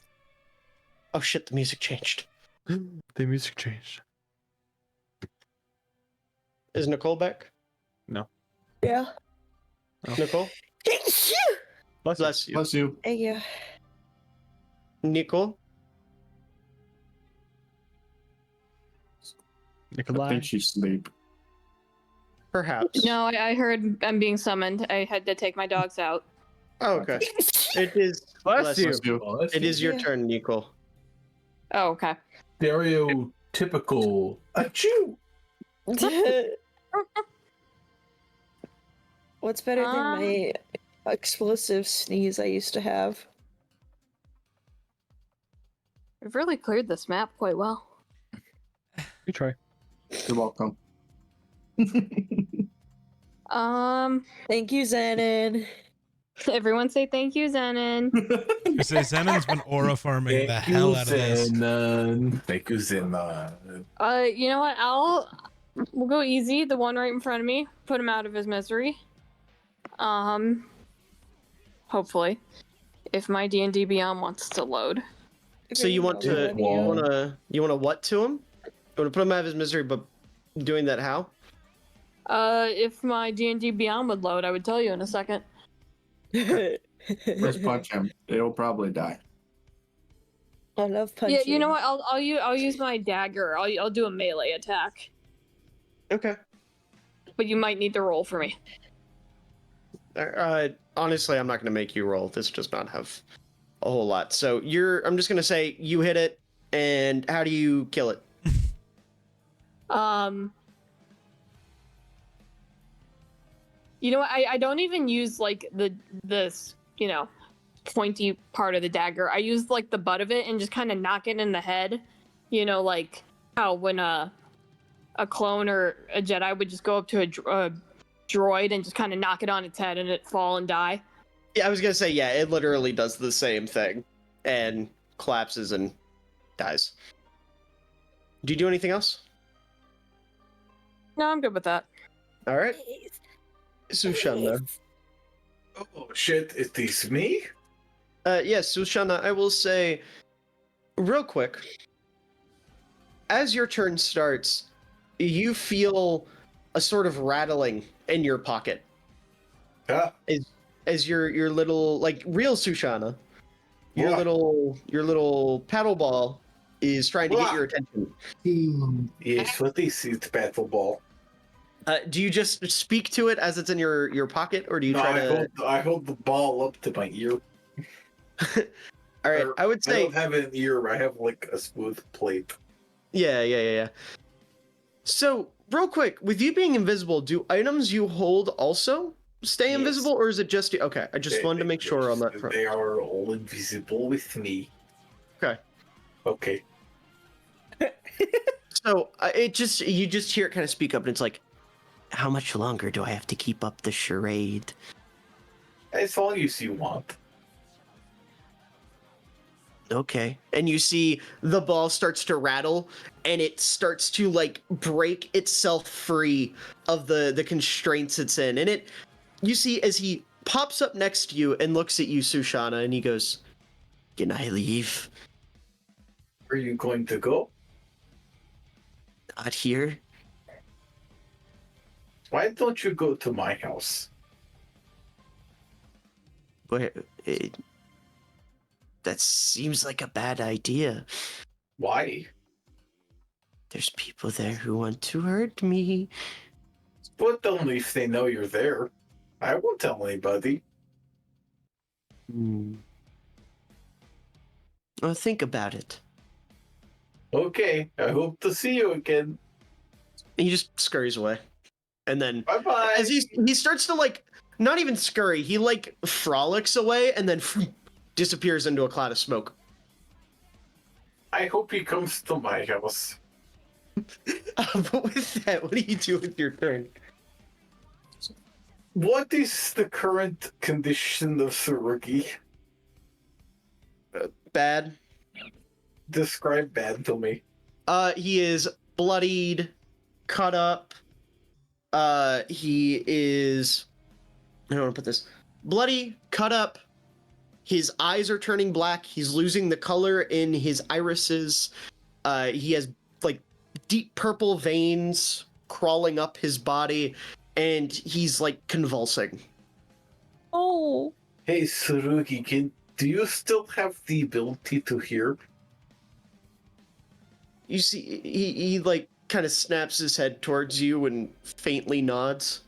Oh shit, the music changed. The music changed. Is Nicole back? Yeah. Nicole? Bless you. Bless you. Bless you. Thank you. Nicole? I Nikolai. think she's asleep. Perhaps. No, I heard I'm being summoned. I had to take my dogs out. Oh, okay. It is. Bless you. Bless you. Oh, that's It is your Yeah. turn, Nicole. Oh, okay. stereotypical. Achoo! What's better than my explosive sneeze I used to have? We've really cleared this map quite well. You try. You're welcome. Thank you, Zenon. Everyone say thank you, Zenon. I say Zenon's been aura farming the hell out of this. Thank you, Zenon. You know what? We'll go easy. The one right in front of me. Put him out of his misery. Hopefully, if my D&D Beyond wants to load. So you want to Wall. you want to what to him? You want to put him out of his misery, but doing that how? If my D&D Beyond would load, I would tell you in a second. Let's punch him. He'll probably die. I love punching. Yeah, you know what? I'll use my dagger. I'll do a melee attack, Okay. but you might need to roll for me. Honestly, I'm not going to make you roll. This does not have a whole lot. So I'm just going to say you hit it, and how do you kill it? You know what? I don't even use like this pointy part of the dagger. I use like the butt of it and just kind of knock it in the head. You know, like how when a clone or a Jedi would just go up to a droid and just kind of knock it on its head and it fall and die. Yeah, I was going to say, yeah, it literally does the same thing and collapses and dies. Do you do anything else? No, I'm good with that. All right. Sushana. Oh shit! Is this me? Yes, Sushana, I will say, real quick, as your turn starts, you feel a sort of rattling in your pocket. Yeah. As your little, like, real Sushana, your What? little paddle ball is trying to get What? your attention. Yes, what is it, battle ball? Do you just speak to it as it's in your pocket, or do you No, try to? I hold the ball up to my ear. All right, I would I say, don't have an ear. I have like a smooth plate. yeah. So, real quick, with you being invisible, do items you hold also stay Yes. invisible, or is it just you? Okay, I just wanted to make sure on that front. They are all invisible with me. Okay. Okay. So you just hear it kind of speak up, and it's like, how much longer do I have to keep up the charade? As long as you want. Okay. And you see the ball starts to rattle, and it starts to like break itself free of the constraints it's in. And you see as he pops up next to you and looks at you, Sushana, and he goes, "Can I leave? Where are you going to go? Not here." Why don't you go to my house? Where? That seems like a bad idea. Why? There's people there who want to hurt me. But only if they know you're there. I won't tell anybody. Think about it. Okay, I hope to see you again. He just scurries away. And then Bye bye. as he starts to like not even scurry, he like frolics away and then disappears into a cloud of smoke. I hope he comes to my house. But with that, what do you do with your turn? What is the current condition of Surugi? Bad. Describe bad to me. He is bloodied, cut up. He is. I don't want to put this. Bloody, cut up. His eyes are turning black. He's losing the color in his irises. He has like deep purple veins crawling up his body, and he's like convulsing. Oh. Hey Surugi, do you still have the ability to hear? You see, he like kind of snaps his head towards you and faintly nods.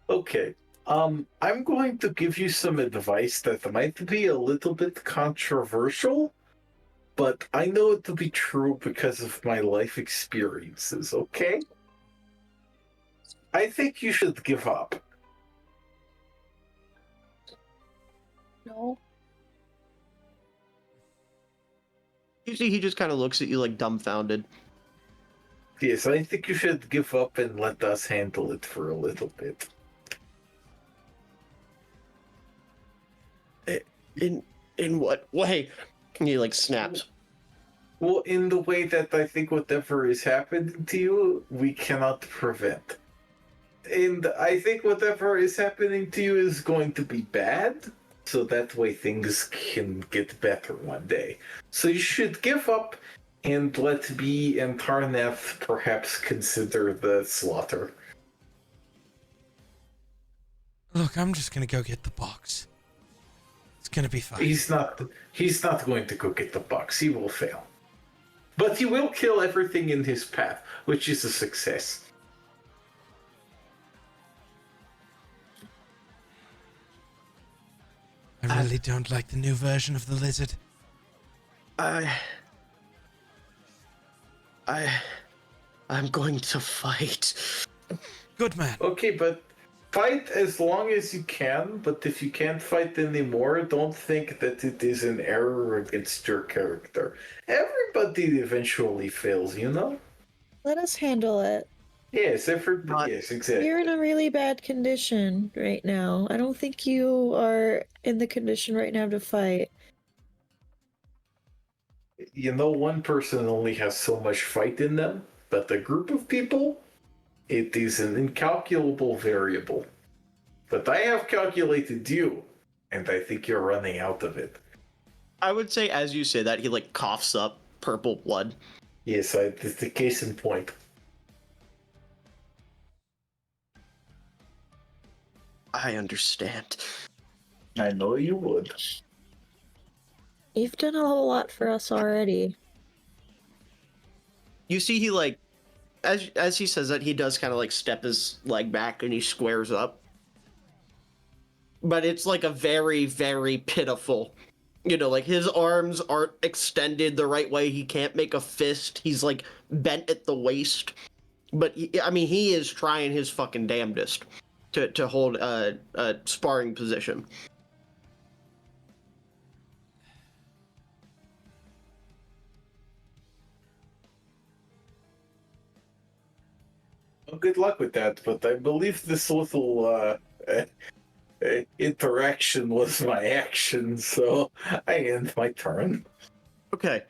Okay. I'm going to give you some advice that might be a little bit controversial, but I know it to be true because of my life experiences, okay? I think you should give up. No. You see, he just kind of looks at you like dumbfounded. Yes, I think you should give up and let us handle it for a little bit. In what way? He like snaps. Well, in the way that I think whatever is happening to you, we cannot prevent. And I think whatever is happening to you is going to be bad, so that way things can get better one day. So you should give up and let me and Tarnath perhaps consider the slaughter. Look, I'm just gonna go get the box. It's gonna be fine. He's not going to go get the box. He will fail. But he will kill everything in his path, which is a success. I really don't like the new version of the lizard. I'm going to fight. Good man. Okay, but fight as long as you can, but if you can't fight anymore, don't think that it is an error against your character. Everybody eventually fails, you know? Let us handle it. Yes, yes, exactly. You're in a really bad condition right now. I don't think you are in the condition right now to fight. You know, one person only has so much fight in them, but a group of people, it is an incalculable variable. But I have calculated you, and I think you're running out of it. I would say as you say that, he like coughs up purple blood. Yes, it's the case in point. I understand. I know you would. You've done a whole lot for us already. You see, he like, as he says that, he does kind of like step his leg back and he squares up. But it's like a very, very pitiful. You know, like his arms aren't extended the right way. He can't make a fist. He's like bent at the waist. But I mean, he is trying his fucking damnedest to hold a sparring position. Well, good luck with that, but I believe this little interaction was my action, so I end my turn. Okay.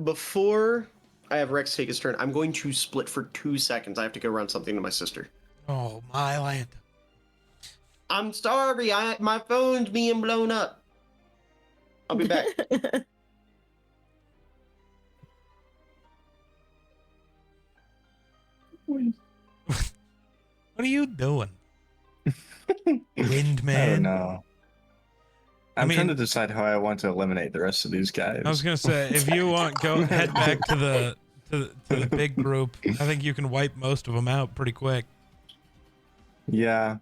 Before I have Rex take his turn, I'm going to split for 2 seconds. I have to go run something to my sister. Oh, my land. I'm sorry. My phone's being blown up. I'll be back. What are you doing? Windman. I don't know. I'm mean- trying to decide how I want to eliminate the rest of these guys. I was gonna say, if you want, go head back to the big group. I think you can wipe most of them out pretty quick. Yeah.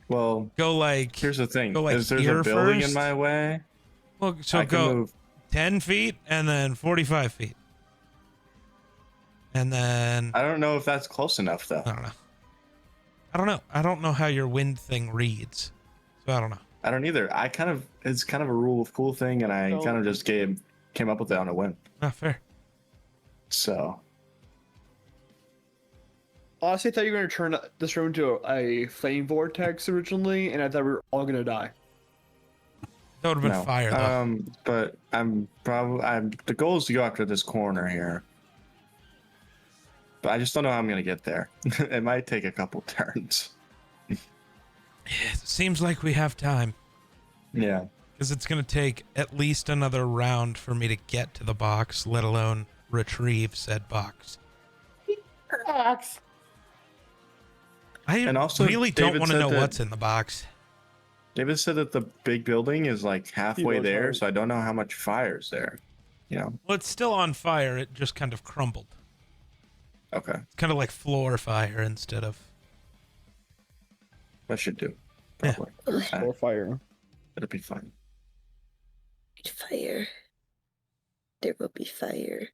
Well, Go like. here's the thing. Go, like, Is there's here a building first? in my way? Well, so I can go move. 10 feet and then 45 feet. And then, I don't know if that's close enough though. I don't know. I don't know how your wind thing reads. So I don't know. I don't either. It's kind of a rule of cool thing, and I So- kind of just came up with it on a whim. Not fair. So Honestly, I thought you were going to turn this room into a flame vortex originally, and I thought we were all going to die. That would have been no. fire, though. But the goal is to go after this corner here. But I just don't know how I'm gonna get there. It might take a couple turns. It seems like we have time. Yeah. Because it's going to take at least another round for me to get to the box, let alone retrieve said box. And also, really don't David want to said know that- what's in the box. David said that the big building is like halfway knows there, how- so I don't know how much fire's there. You know? Well, it's still on fire. It just kind of crumbled. Okay. It's kind of like floor fire instead of... That should do. Yeah. Probably. Or fire. It'll be fine. Fire. There will be fire.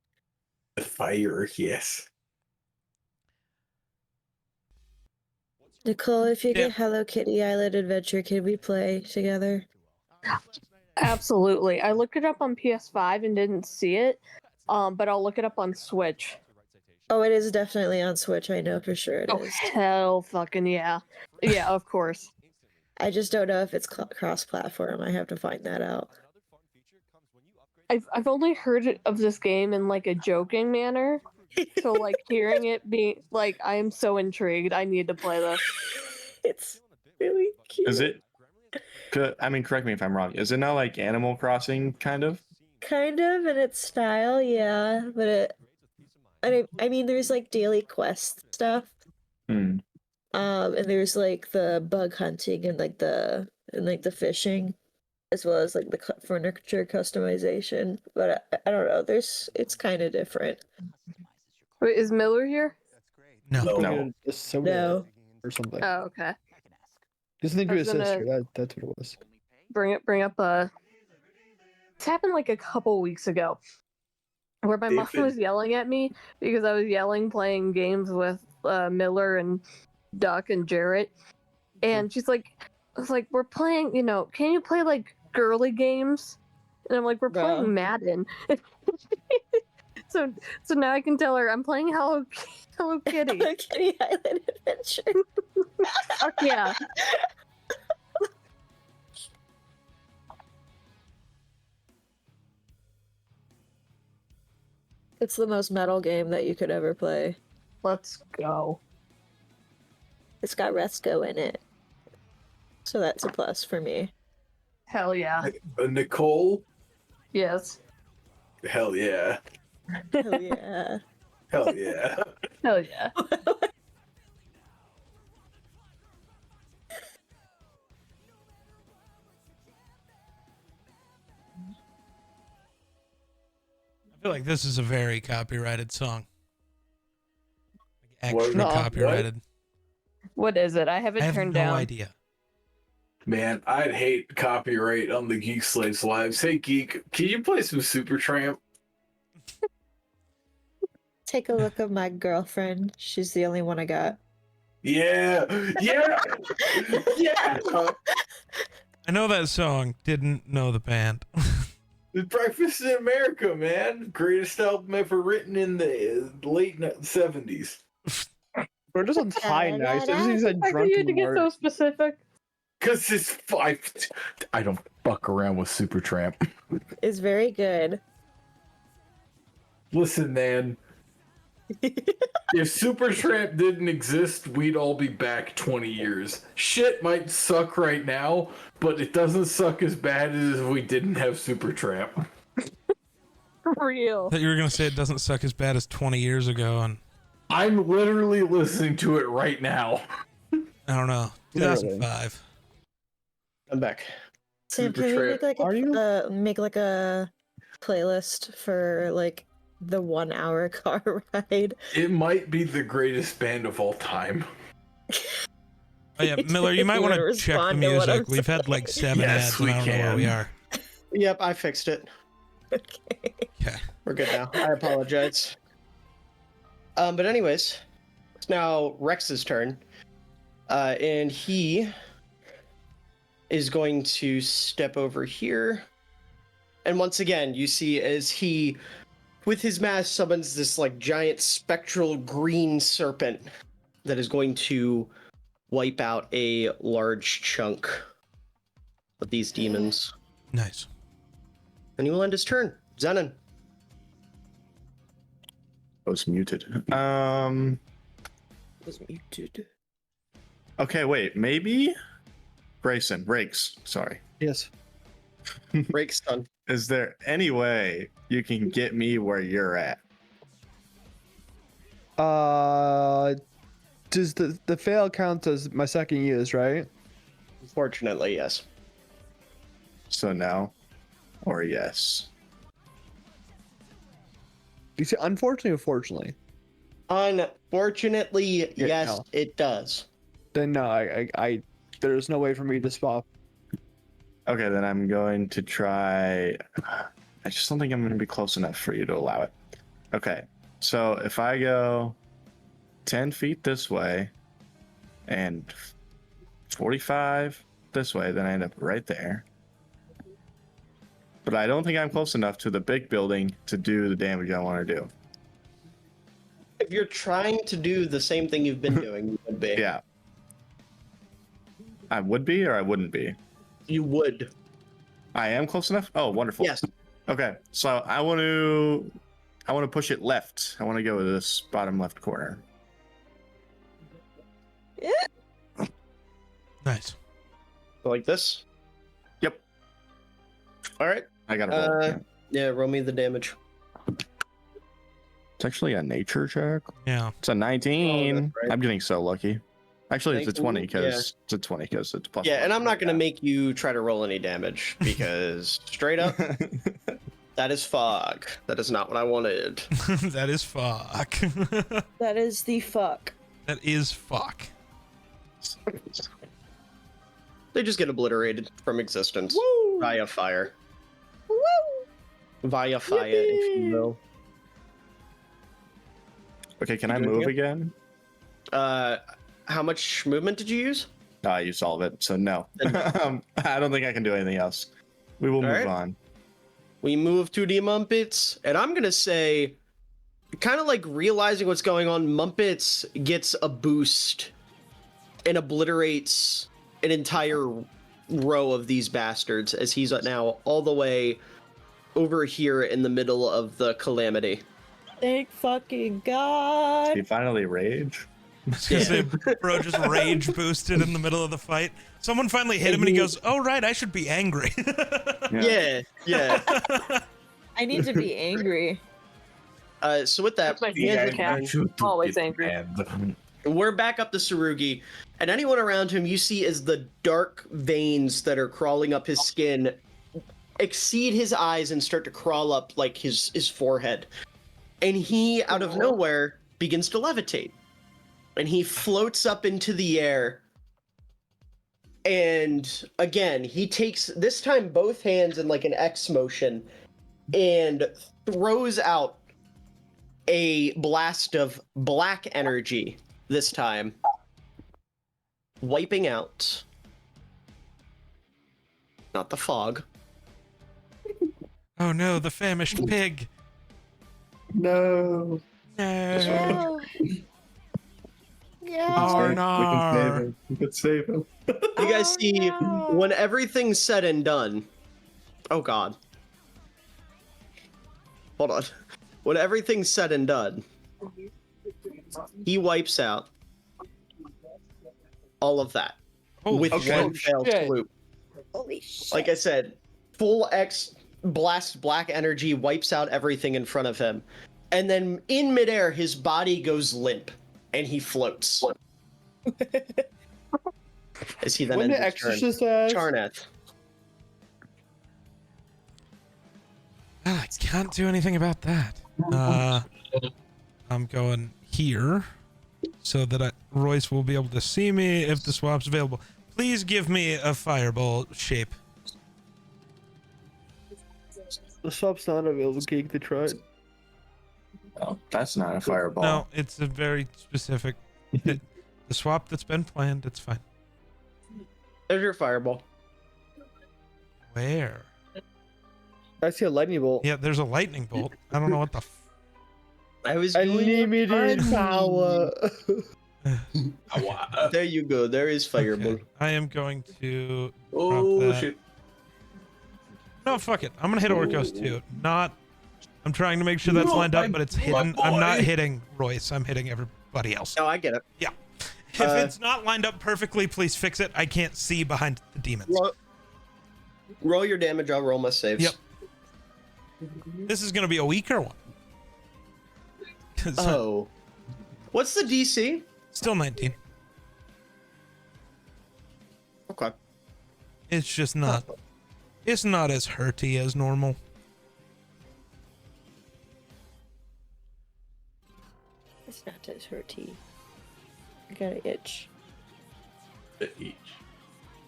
The fire, yes. Nicole, if you Yeah. get Hello Kitty Island Adventure, can we play together? Absolutely. I looked it up on PS5 and didn't see it, but I'll look it up on Switch. Oh, it is definitely on Switch. I know for sure it Oh, is. hell fucking yeah. Yeah, of course. I just don't know if it's cross-platform. I have to find that out. I've only heard of this game in like a joking manner. So like hearing it be like I am so intrigued. I need to play this. It's really cute. Is it? I mean, correct me if I'm wrong. Is it not like Animal Crossing, kind of? Kind of in its style, yeah. But I mean, there's like daily quest stuff. Hmm. And there's like the bug hunting and like the fishing, as well as like the furniture customization. But I don't know. It's kind of different. Wait, is Miller here? No. No. A soda No. or something. Oh, okay. Just think I of was his sister. gonna- That's what it was. Bring up it's happened like a couple weeks ago. Where my mom David. was yelling at me because I was yelling playing games with Miller and Duck and Jarrett. And she's like, I was like, we're playing, can you play like girly games? And I'm like, we're No. playing Madden. so now I can tell her I'm playing Hello Kitty. Hello Kitty Island Adventure. Fuck yeah. It's the most metal game that you could ever play. Let's go. It's got Resco in it. So that's a plus for me. Hell yeah. Nicole? Yes. Hell yeah. Hell yeah. Hell yeah. Hell yeah. I feel like this is a very copyrighted song. Like What? extra No, copyrighted. What is it? I have it I have turned no down. idea. Man, I'd hate copyright on the Geek Slaves lives. Hey, Geek, can you play some Supertramp? Take a look at my girlfriend. She's the only one I got. Yeah! Yeah! Yeah! I know that song. Didn't know the band. The Breakfast in America, man. Greatest album ever written in the late 70s. Bro, it doesn't tie nice. It doesn't even Why do you drunken have to get Mark. so specific? Because it's five. I don't fuck around with Supertramp. It's very good. Listen, man. If Supertramp didn't exist, we'd all be back 20 years. Shit might suck right now, but it doesn't suck as bad as if we didn't have Supertramp. For real. I thought you were gonna say it doesn't suck as bad as 20 years ago, and I'm literally listening to it right now. I don't know, Literally. 2005. I'm back. Sam, can we Supertramp. make like a playlist for like the 1 hour car ride? It might be the greatest band of all time. Oh yeah, Miller, you might You want wanna to check the respond to what I'm music. We've had like 7 Yes, ads, and we I don't know where we can. are. Yep, I fixed it. Okay. We're good now. I apologize. But anyways, it's now Rex's turn. And he is going to step over here. And once again, you see as he, with his mask, summons this like giant spectral green serpent that is going to wipe out a large chunk of these demons. Nice. And he will end his turn. Zenon. I was muted. Was muted. Okay, wait. Maybe Grayson, Rakes. Sorry. Yes. Rake's done. Is there any way you can get me where you're at? Does the fail count as my second use, right? Unfortunately, yes. So no, or yes. You see, unfortunately or fortunately? Unfortunately, Yeah, yes, no. it does. Then no, I there's no way for me to swap. Okay, then I'm going to try. I just don't think I'm going to be close enough for you to allow it. Okay, so if I go 10 feet this way and 45 this way, then I end up right there. But I don't think I'm close enough to the big building to do the damage I want to do. If you're trying to do the same thing you've been doing, you would be. Yeah. I would be or I wouldn't be? You would. I am close enough? Oh, wonderful. Yes. Okay, so I want to push it left. I want to go to this bottom left corner. Nice. Like this? Yep. All right. I got a roll. Yeah. Yeah, roll me the damage. It's actually a nature check. Yeah. It's a 19. Oh, that's right. I'm getting so lucky. Actually, it's a 20 19? because it's a 20 because it's plus. Yeah, one. and I'm not going to make you try to roll any damage because straight up, that is fog. That is not what I wanted. That is fuck. That is the fuck. That is fuck. They just get obliterated from existence via fire. Via fire, if you will. Okay, can You I doing move it again? How much movement did you use? No, I used all of it, so no. I don't think I can do anything else. We will All move right. on. We move to the Mumpets, and I'm gonna say, kind of like realizing what's going on, Mumpets gets a boost and obliterates an entire row of these bastards as he's now all the way over here in the middle of the calamity. Thank fucking God. Did he finally rage? I was gonna say, bro just rage boosted in the middle of the fight. Someone finally hit him and he goes, "Oh right, I should be angry." Yeah. I need to be angry. So with that, That's my favorite cat. Always angry. we're back up to Sarugi, and anyone around him you see as the dark veins that are crawling up his skin exceed his eyes and start to crawl up like his forehead. And he, out of nowhere, begins to levitate. And he floats up into the air. And again, he takes, this time, both hands in like an X motion and throws out a blast of black energy this time, wiping out not the fog. Oh no, the famished pig. No. No. Yeah. Oh no. We could save him. You guys see, when everything's said and done, oh god. Hold on. When everything's said and done, he wipes out all of that Holy with shit. one fell shit. swoop. Holy shit. Like I said, full X blast black energy wipes out everything in front of him. And then in midair, his body goes limp and he floats. As he then When ends the his turn. exorcist ass. Charnath. I can't do anything about that. I'm going here so that Royce will be able to see me if the swap's available. Please give me a fireball shape. The swap's not available. Geek to try it. Oh, that's not a fireball. No, it's a very specific. The swap that's been planned. It's fine. There's your fireball. Where? I see a lightning bolt. Yeah, there's a lightning bolt. I don't know what the. I was doing Unlimited fine. power. There you go. There is fireball. Okay. I am going to. Oh that. shit! No, fuck it. I'm gonna hit Orcos too. Not. I'm trying to make sure that's No, lined up, my- but it's my hidden. I'm not boy. hitting Royce. I'm hitting everybody else. Oh, I get it. Yeah. If it's not lined up perfectly, please fix it. I can't see behind the demons. Roll your damage. I'll roll my saves. Yep. This is gonna be a weaker one. 'Cause Oh. What's the DC? Still 19. Okay. It's just not. It's not as hurty as normal. It's not as hurty. I got an itch.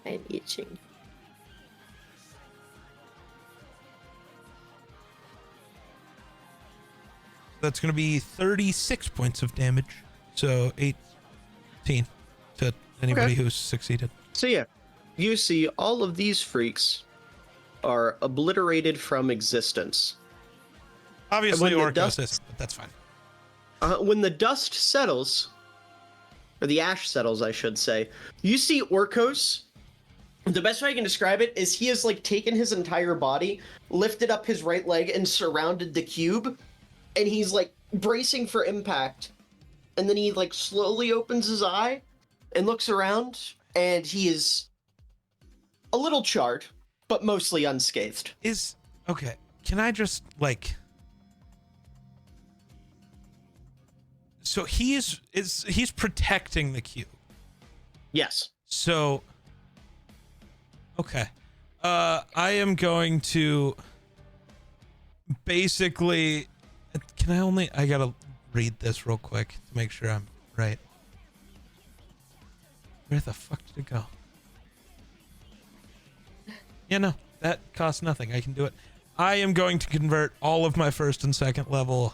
I'm itching. That's going to be 36 points of damage. So 18 to anybody who's succeeded. So yeah, you see all of these freaks are obliterated from existence. Obviously, when the Orcos dust- isn't, but that's fine. When the dust settles, or the ash settles, I should say, you see Orcos. The best way I can describe it is he has like taken his entire body, lifted up his right leg, and surrounded the cube, and he's like bracing for impact. And then he like slowly opens his eye and looks around, and he is a little charred, but mostly unscathed. Is okay. Can I just like? So he's protecting the cube. Yes. So okay. I am going to basically I gotta read this real quick to make sure I'm right. Where the fuck did it go? Yeah, no, that costs nothing. I can do it. I am going to convert all of my first and second level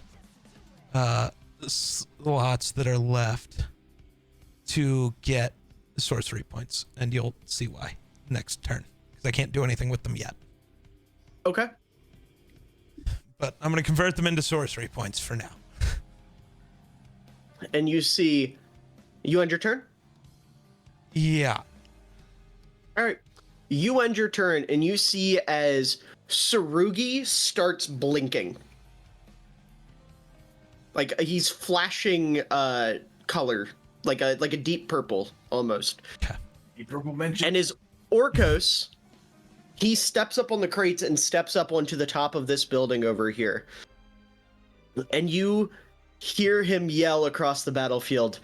slots that are left to get sorcery points, and you'll see why next turn, because I can't do anything with them yet. Okay. But I'm going to convert them into sorcery points for now. And you see, you end your turn? Yeah. All right. You end your turn, and you see as Tsurugi starts blinking. Like he's flashing color, like a deep purple almost. And as Orcos, he steps up on the crates and steps up onto the top of this building over here. And you hear him yell across the battlefield,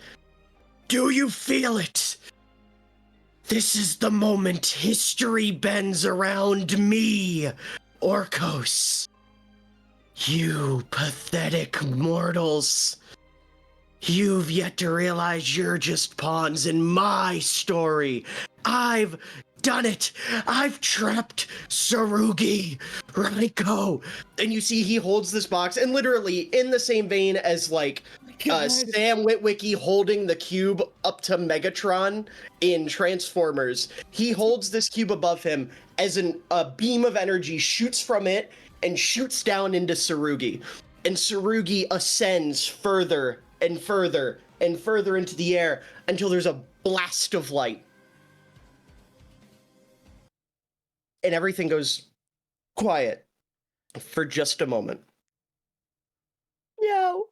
"Do you feel it? This is the moment history bends around me, Orcos. You pathetic mortals. You've yet to realize you're just pawns in my story. I've done it. I've trapped Tsurugi, Raiko." And you see he holds this box, and literally in the same vein as like Sam Witwicky holding the cube up to Megatron in Transformers, he holds this cube above him as a beam of energy shoots from it and shoots down into Tsurugi. And Tsurugi ascends further and further and further into the air until there's a blast of light. And everything goes quiet for just a moment. No.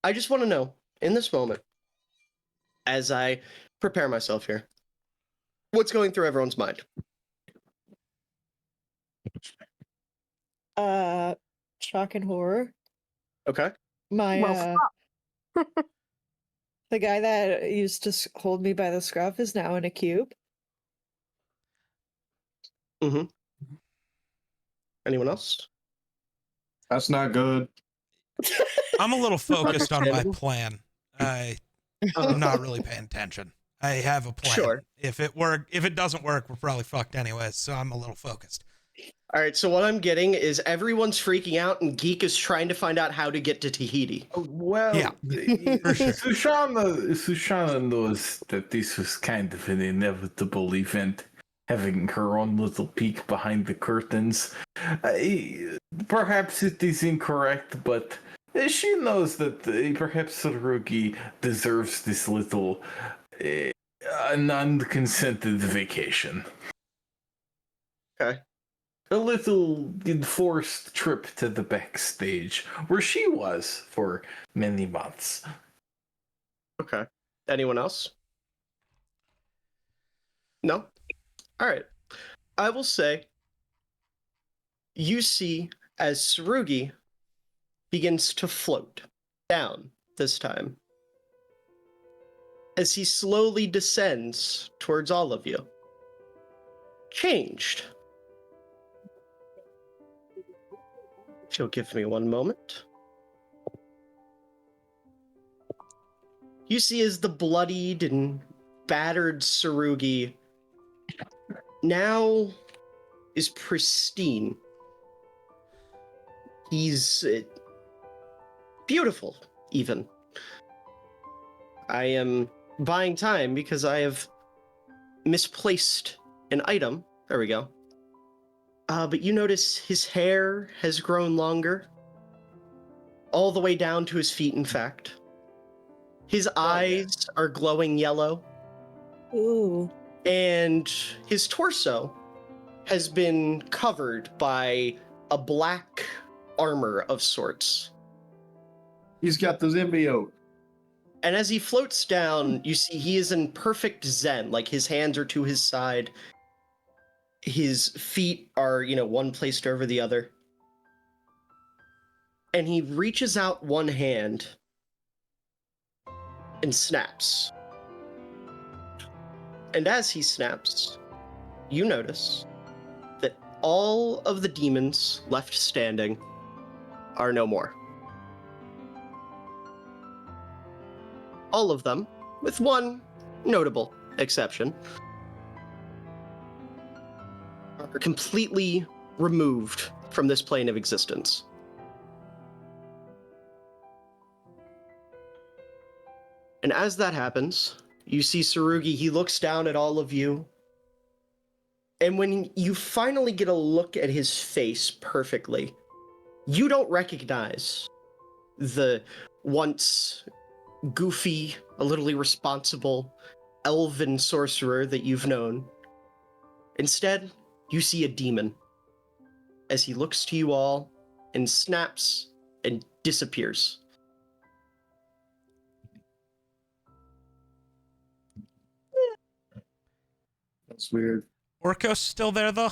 I just want to know, in this moment, as I prepare myself here, what's going through everyone's mind? Shock and horror. Okay. My Well, the guy that used to hold me by the scruff is now in a cube. Mm-hmm. Anyone else? That's not good. I'm a little focused on my plan. I'm not really paying attention. I have a plan. Sure. If it doesn't work, we're probably fucked anyways, so I'm a little focused. All right, so what I'm getting is everyone's freaking out, and Geek is trying to find out how to get to Tahiti. Well, Yeah, for sure. Sushana knows that this was kind of an inevitable event, having her own little peek behind the curtains. Perhaps it is incorrect, but she knows that perhaps Sarugi deserves this little non-consented vacation. Okay. A little enforced trip to the backstage, where she was for many months. Okay. Anyone else? No? All right. I will say you see as Sarugi begins to float down this time. As he slowly descends towards all of you. Changed. If you'll give me one moment. You see as the bloodied and battered Sarugi now is pristine. He's beautiful, even. I am buying time because I have misplaced an item. There we go. But you notice his hair has grown longer. All the way down to his feet, in fact. His eyes are glowing yellow. Ooh. And his torso has been covered by a black armor of sorts. He's got the symbiote. And as he floats down, you see he is in perfect zen. Like his hands are to his side. His feet are, one placed over the other. And he reaches out one hand and snaps. And as he snaps, you notice that all of the demons left standing are no more. All of them, with one notable exception, are completely removed from this plane of existence. And as that happens, you see Sarugi, he looks down at all of you. And when you finally get a look at his face perfectly, you don't recognize the once goofy, a little irresponsible, elven sorcerer that you've known. Instead, you see a demon as he looks to you all and snaps and disappears. That's weird. Orcos still there though?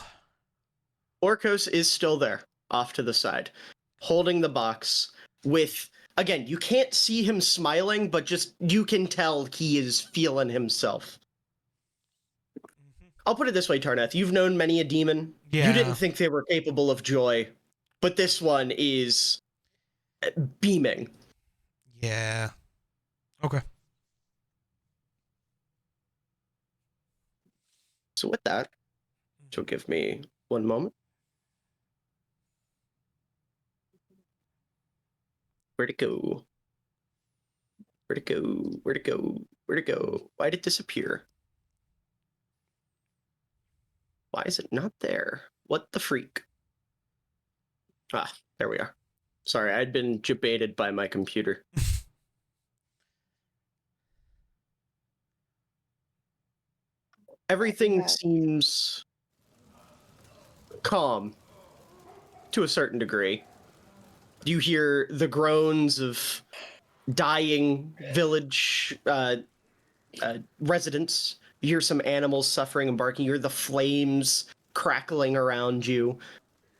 Orcos is still there, off to the side, holding the box with, again, you can't see him smiling, but just you can tell he is feeling himself. I'll put it this way, Tarnath, you've known many a demon. Yeah. You didn't think they were capable of joy, but this one is beaming. Yeah. Okay. So with that, so give me one moment. Where'd it go? Where'd it go? Where'd it go? Where'd it go? Why'd it disappear? Why is it not there? What the freak? Ah, there we are. Sorry, I'd been debated by my computer. Everything Yeah. seems calm to a certain degree. You hear the groans of dying village residents. You hear some animals suffering and barking. You hear the flames crackling around you.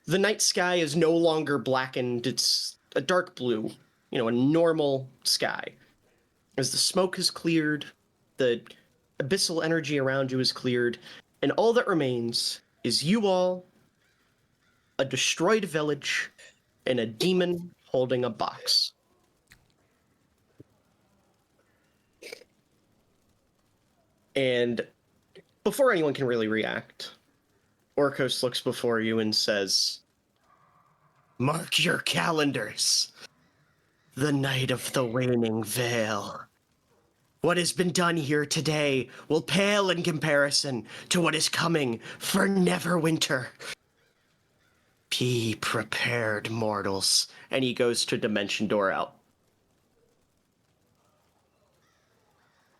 The night sky is no longer blackened. It's a dark blue, a normal sky. As the smoke has cleared, the abyssal energy around you is cleared, and all that remains is you all, a destroyed village, and a demon holding a box. And before anyone can really react, Orcos looks before you and says, "Mark your calendars. The night of the waning veil. What has been done here today will pale in comparison to what is coming for Neverwinter. Be prepared, mortals." And he goes to Dimension Door out.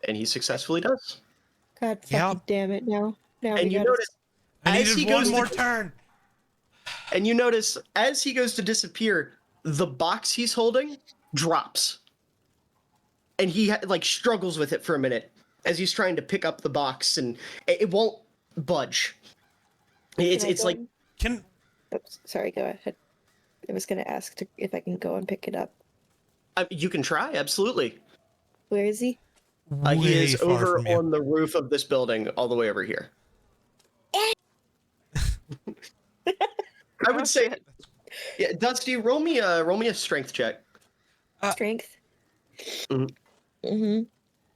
And he successfully does. God Yep. fucking damn it! Now And we you gotta. notice, I as he needed one goes more to- turn. and you notice as he goes to disappear, the box he's holding drops. And he like struggles with it for a minute as he's trying to pick up the box, and it won't budge. It's Can I it's go like and- Can Oops, sorry, go ahead. I was gonna ask if I can go and pick it up. you can try, absolutely. Where is he? He way is far over from you. on the roof of this building, all the way over here. I would say, yeah, Dusty, roll me a strength check. Strength. Mhm. Mm-hmm.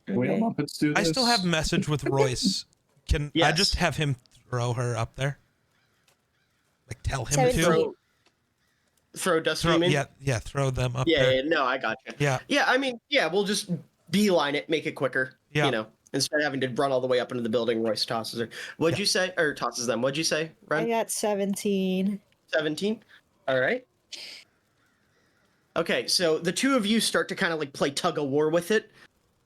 Can we all Muppets do I this? still have message with Royce. Can I Yes. just have him throw her up there? Like tell him 17. to Throw Dusty, you mean? yeah, throw them up Yeah, there. yeah, no, I got you. Yeah. Yeah, I mean, yeah, we'll just beeline it, make it quicker. Yeah. You know, instead of having to run all the way up into the building, Royce tosses her. What'd you say? Or tosses them. What'd you say, I Ren? got 17. 17? All right. Okay, so the two of you start to kind of like play tug of war with it.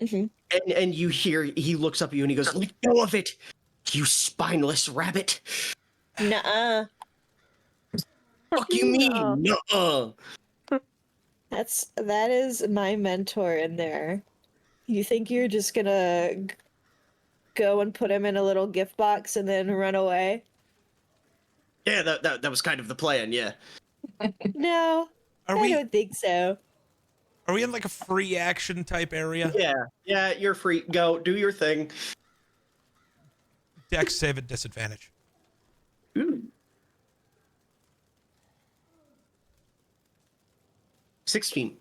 Mhm. And you hear, he looks up at you and he goes, "Let go of it, you spineless rabbit." Nuh-uh. Fuck you mean? Nuh-uh. That is my mentor in there. You think you're just gonna go and put him in a little gift box and then run away? Yeah, that was kind of the plan, yeah. No, Are I we don't think so. are we in like a free action type area? Yeah, you're free. Go, do your thing. Dex save at disadvantage. Ooh. 16.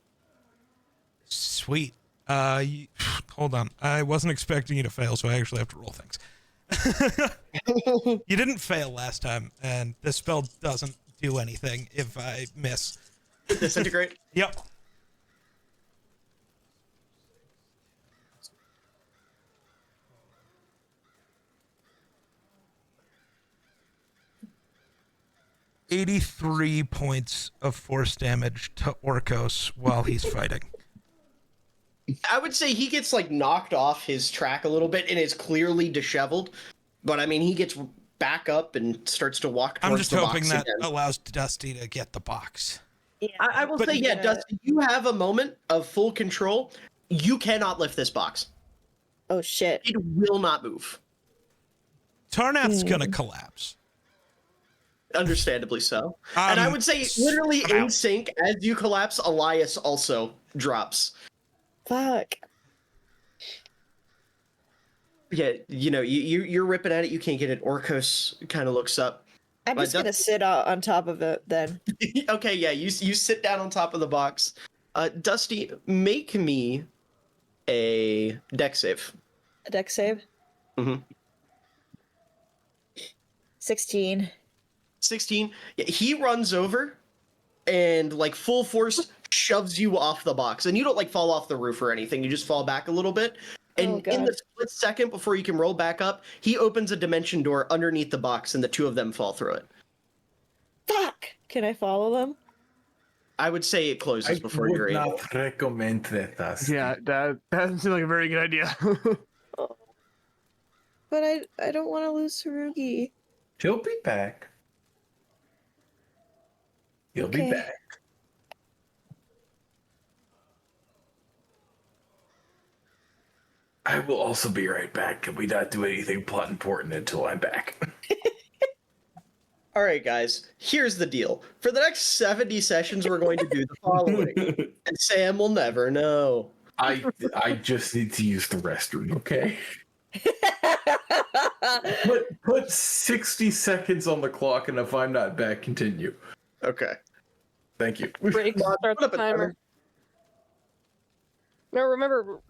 Sweet. Hold on. I wasn't expecting you to fail, so I actually have to roll things. You didn't fail last time, and this spell doesn't do anything if I miss. Disintegrate. Yep. $83 points of force damage to Orcos while he's fighting. I would say he gets like knocked off his track a little bit and is clearly disheveled, but I mean he gets back up and starts to walk towards I'm just the hoping box that again. allows Dusty to get the box. Yeah. I will but- say, yeah, Dusty, you have a moment of full control. You cannot lift this box. Oh shit. It will not move. Tarnath's gonna collapse. Understandably so. And I would say, literally I'm in out. sync, as you collapse, Elias also drops. Fuck. Yeah, you know, you're ripping at it. You can't get it. Orcos kind of looks up. I'm just gonna sit on top of it then. Okay, yeah, you sit down on top of the box. Dusty, make me a deck save. A deck save? Mhm. 16. 16. Yeah, he runs over and like full force shoves you off the box, and you don't like fall off the roof or anything. You just fall back a little bit. Oh, And in God. the split second before you can roll back up, he opens a dimension door underneath the box, and the two of them fall through it. Fuck! Can I follow them? I would say it closes before you're would able. not recommend that. Yeah, that doesn't seem like a very good idea. But I don't want to lose Sarugi. He'll be back. He'll be Okay. back. I will also be right back. Can we not do anything plot important until I'm back? All right, guys, here's the deal. For the next 70 sessions, we're going to do the following. And Sam will never know. I just need to use the restroom, okay? Put 60 seconds on the clock, and if I'm not back, continue. Okay. Thank you. Break. Well, Start put the up a timer. No, remember,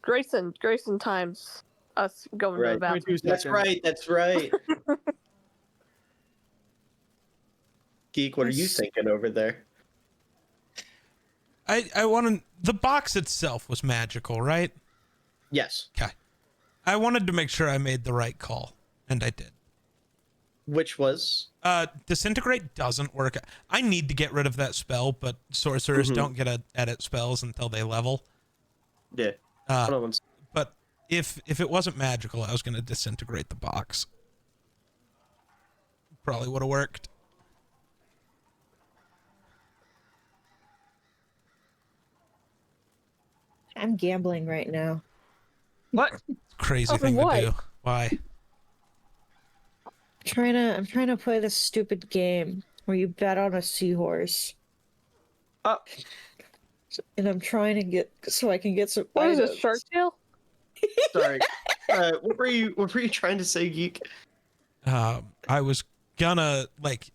Grayson times us going to the Right. bathroom. 22 That's seconds. right. That's right. Geek, what are you Yes. thinking over there? I wanted the box itself was magical, right? Yes. Okay. I wanted to make sure I made the right call, and I did. Which was? Disintegrate doesn't work. I need to get rid of that spell, but sorcerers Mhm. don't get to edit spells until they level. Yeah. Uh, Hold on one sec. but if it wasn't magical, I was going to disintegrate the box. Probably would have worked. I'm gambling right now. What? Crazy Oh, thing to what? do. Why? I'm trying to play this stupid game where you bet on a seahorse. Uh, And I'm trying to get so I can get some What is items. this, Shark Tale? Sorry. What were you trying to say, Geek? I was gonna like,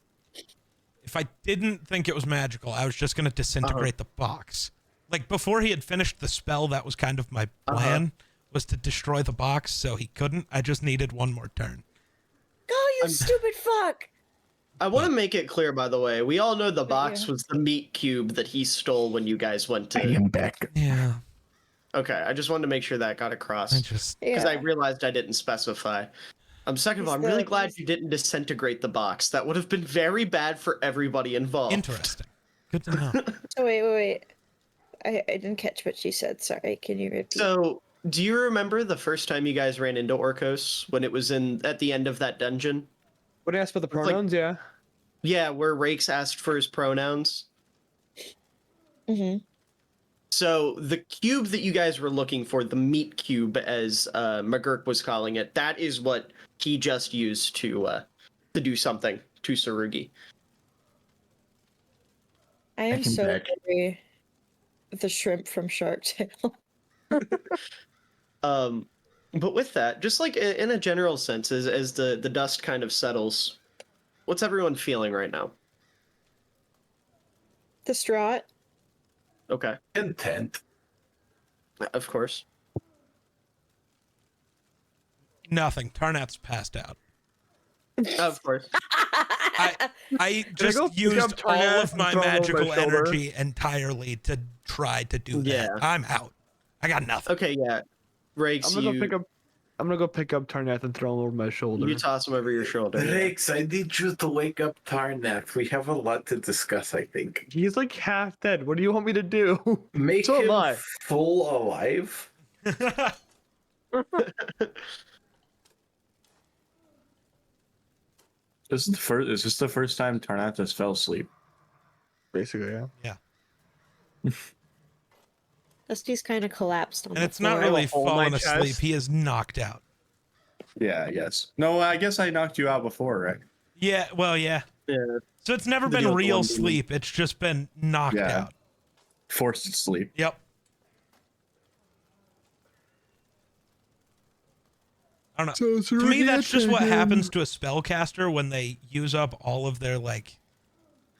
if I didn't think it was magical, I was just gonna disintegrate the box. Like before he had finished the spell, that was kind of my plan, was to destroy the box, so he couldn't. I just needed one more turn. Go, you I'm- stupid fuck! I want to What? make it clear, by the way, we all know the box Yeah. was the meat cube that he stole when you guys went I to. am back. Yeah, Okay, I just wanted to make sure that got across. I just Because Yeah. I realized I didn't specify. Second of all, He's I'm really the- glad he's- you didn't disintegrate the box. That would have been very bad for everybody involved. interesting. Good to know. Oh, wait. I didn't catch what she said. Sorry. Can you repeat? So, do you remember the first time you guys ran into Orcos when it was at the end of that dungeon? When I asked for the It's like- pronouns, yeah. Yeah, where Rakes asked for his pronouns. Mm-hmm. So the cube that you guys were looking for, the meat cube, as McGurk was calling it, that is what he just used to do something to Sarugi. I am am so back. hungry. The shrimp from Shark Tale. But with that, just like in a general sense, as the dust kind of settles, what's everyone feeling right now? Distraught. Okay, Intent. of course. Nothing. Tarnat's passed out. Of course. I go just pick used up all Tarnat of and my throw him over my magical shoulder? energy entirely to try to do Yeah. that. I'm out. I got nothing. Okay, yeah. Rakes, I'm gonna go pick up Tarnath and throw him over my shoulder. you toss him over your shoulder. yeah. Rex, I need you to wake up Tarnath. We have a lot to discuss, I think. He's like half dead. What do you want me to do? Make So am him I. full alive. Is this the first time Tarnath just fell asleep? Basically, yeah. Dusty's kind of collapsed on And the it's not floor. really hole in my falling asleep. chest. He is knocked out. Yeah, yes. No, I guess I knocked you out before, right? Yeah, well, yeah. Yeah. So it's never The been other real one being- sleep. It's just been knocked Yeah. out. Forced to sleep. Yep. I don't know. To me, that's just what happens to a spellcaster when they use up all of their like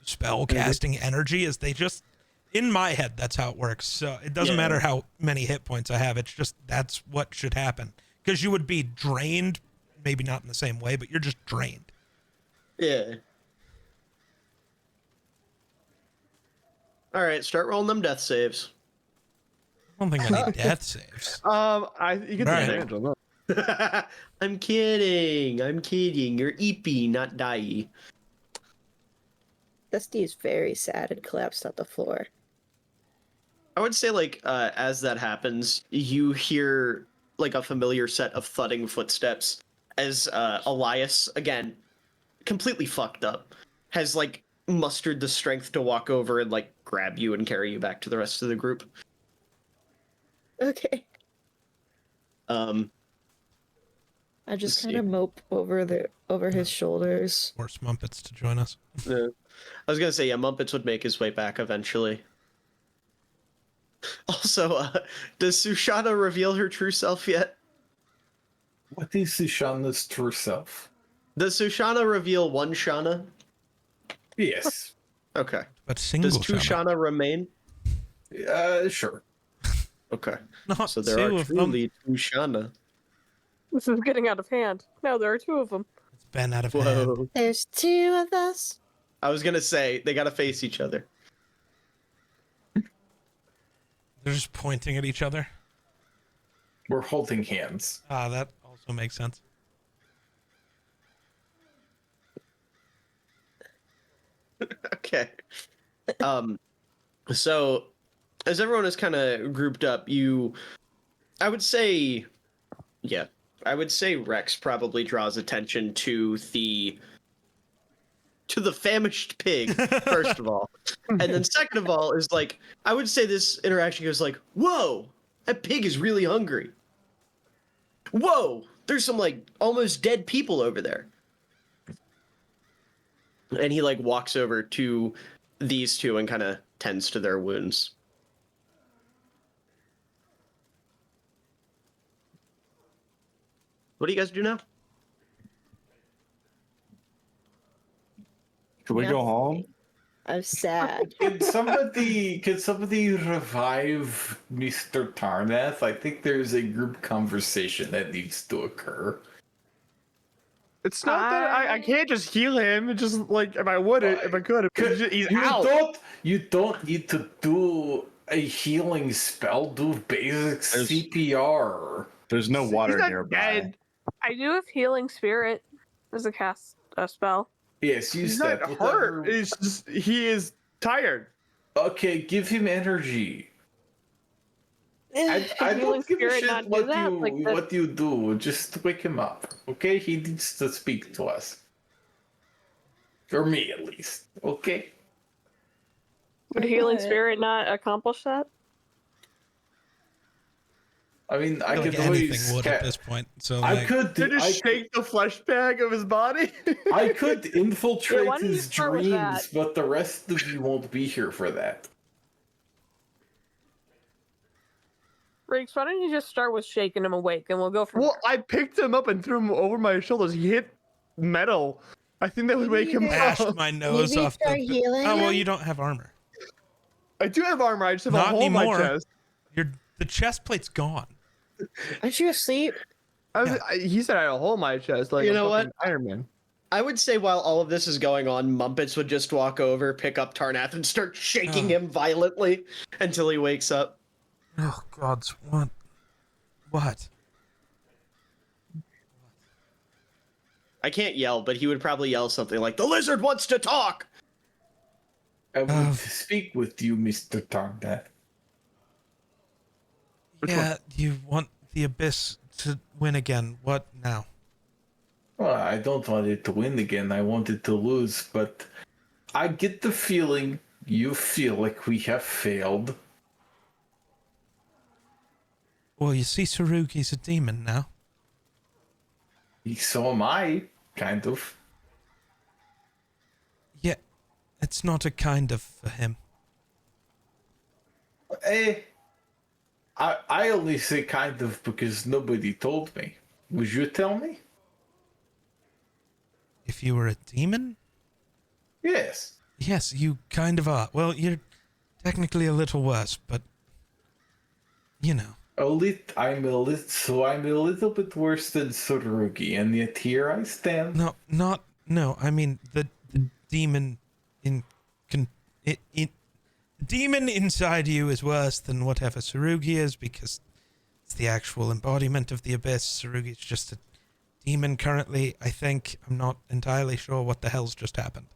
spell casting energy. Is they just, in my head, that's how it works. So it doesn't Yeah. matter how many hit points I have. It's just that's what should happen because you would be drained, maybe not in the same way, but you're just drained. Yeah. All right, start rolling them death saves. I don't think I need death saves. You can Alright. take advantage of that. I'm kidding. I'm kidding. You're EP, not die. Dusty is very sad and collapsed on the floor. I would say, like, as that happens, you hear like a familiar set of thudding footsteps as Elias, again, completely fucked up, has like mustered the strength to walk over and like grab you and carry you back to the rest of the group. Okay. I Let's just see. kind of mope over his shoulders. Force Mumpets to join us. I was gonna say, yeah, Mumpets would make his way back eventually. Also, does Sushana reveal her true self yet? What is Sushana's true self? Does Sushana reveal one Shana? Yes. Okay. But single Does two Shana. Shana remain? Sure. Okay. Not So there two are of them. truly two Shana. This is getting out of hand. Now there are two of them. It's been out of hand. Whoa. There's two of us. I was gonna say they gotta face each other. They're just pointing at each other. We're holding hands. Ah, that also makes sense. Okay. So as everyone is kind of grouped up, I would say, yeah, I would say Rex probably draws attention to the famished pig, first of all. And then second of all is like, I would say this interaction goes like, whoa, that pig is really hungry. Whoa, there's some like almost dead people over there. And he like walks over to these two and kind of tends to their wounds. What do you guys do now? Should we Yeah. go home? I'm sad. Can somebody revive Mr. Tarnath? I think there's a group conversation that needs to occur. It's not that I can't just heal him. It's just like if I could, he's out. You don't need to do a healing spell. Do basic CPR. There's no water not nearby. dead. I do have Healing Spirit as a cast spell. Yes, use He's that. not hurt. It's just he is tired. Okay, give him energy. I Healing don't give a Spirit shit not do what that? you Like the- what you do. Just wake him up. Okay, he needs to speak to us. For me, at least. Okay. Would Healing Alright. Spirit not accomplish that? I mean, I I feel could like anything always. would at this point. So I like, could. They just shake the flesh bag of his body. I could infiltrate why don't you his start with dreams, that? but the rest of you won't be here for that. Riggs, why don't you just start with shaking him awake and we'll go from Well, I picked him up and threw him over my shoulders. He hit metal. I think that would wake him bashed up. my nose Maybe off start the. healing Oh well, him? you don't have armor. I do have armor. I just have a Not hole in my anymore. chest. The chest plate's gone. Aren't you asleep? He said I had a hole in my chest. Like You a know fucking what? Iron Man. I would say while all of this is going on, Mumpets would just walk over, pick up Tarnath, and start shaking him violently until he wakes up. Oh God, what? What? I can't yell, but he would probably yell something like, "The lizard wants to talk!" I would speak with you, Mr. Tarnath. Yeah, you want the abyss to win again. What now? Well, I don't want it to win again. I want it to lose, but I get the feeling you feel like we have failed. Well, you see, Sarugi's a demon now. So am I, kind of. Yeah, it's not a kind of for him. I only say kind of because nobody told me. Would you tell me? If you were a demon? Yes. Yes, you kind of are. Well, you're technically a little worse, but you know. I'm a little bit worse than Surugi, and yet here I stand. No. I mean the demon the demon inside you is worse than whatever Sarugi is because it's the actual embodiment of the abyss. Sarugi's just a demon currently. I think I'm not entirely sure what the hell's just happened.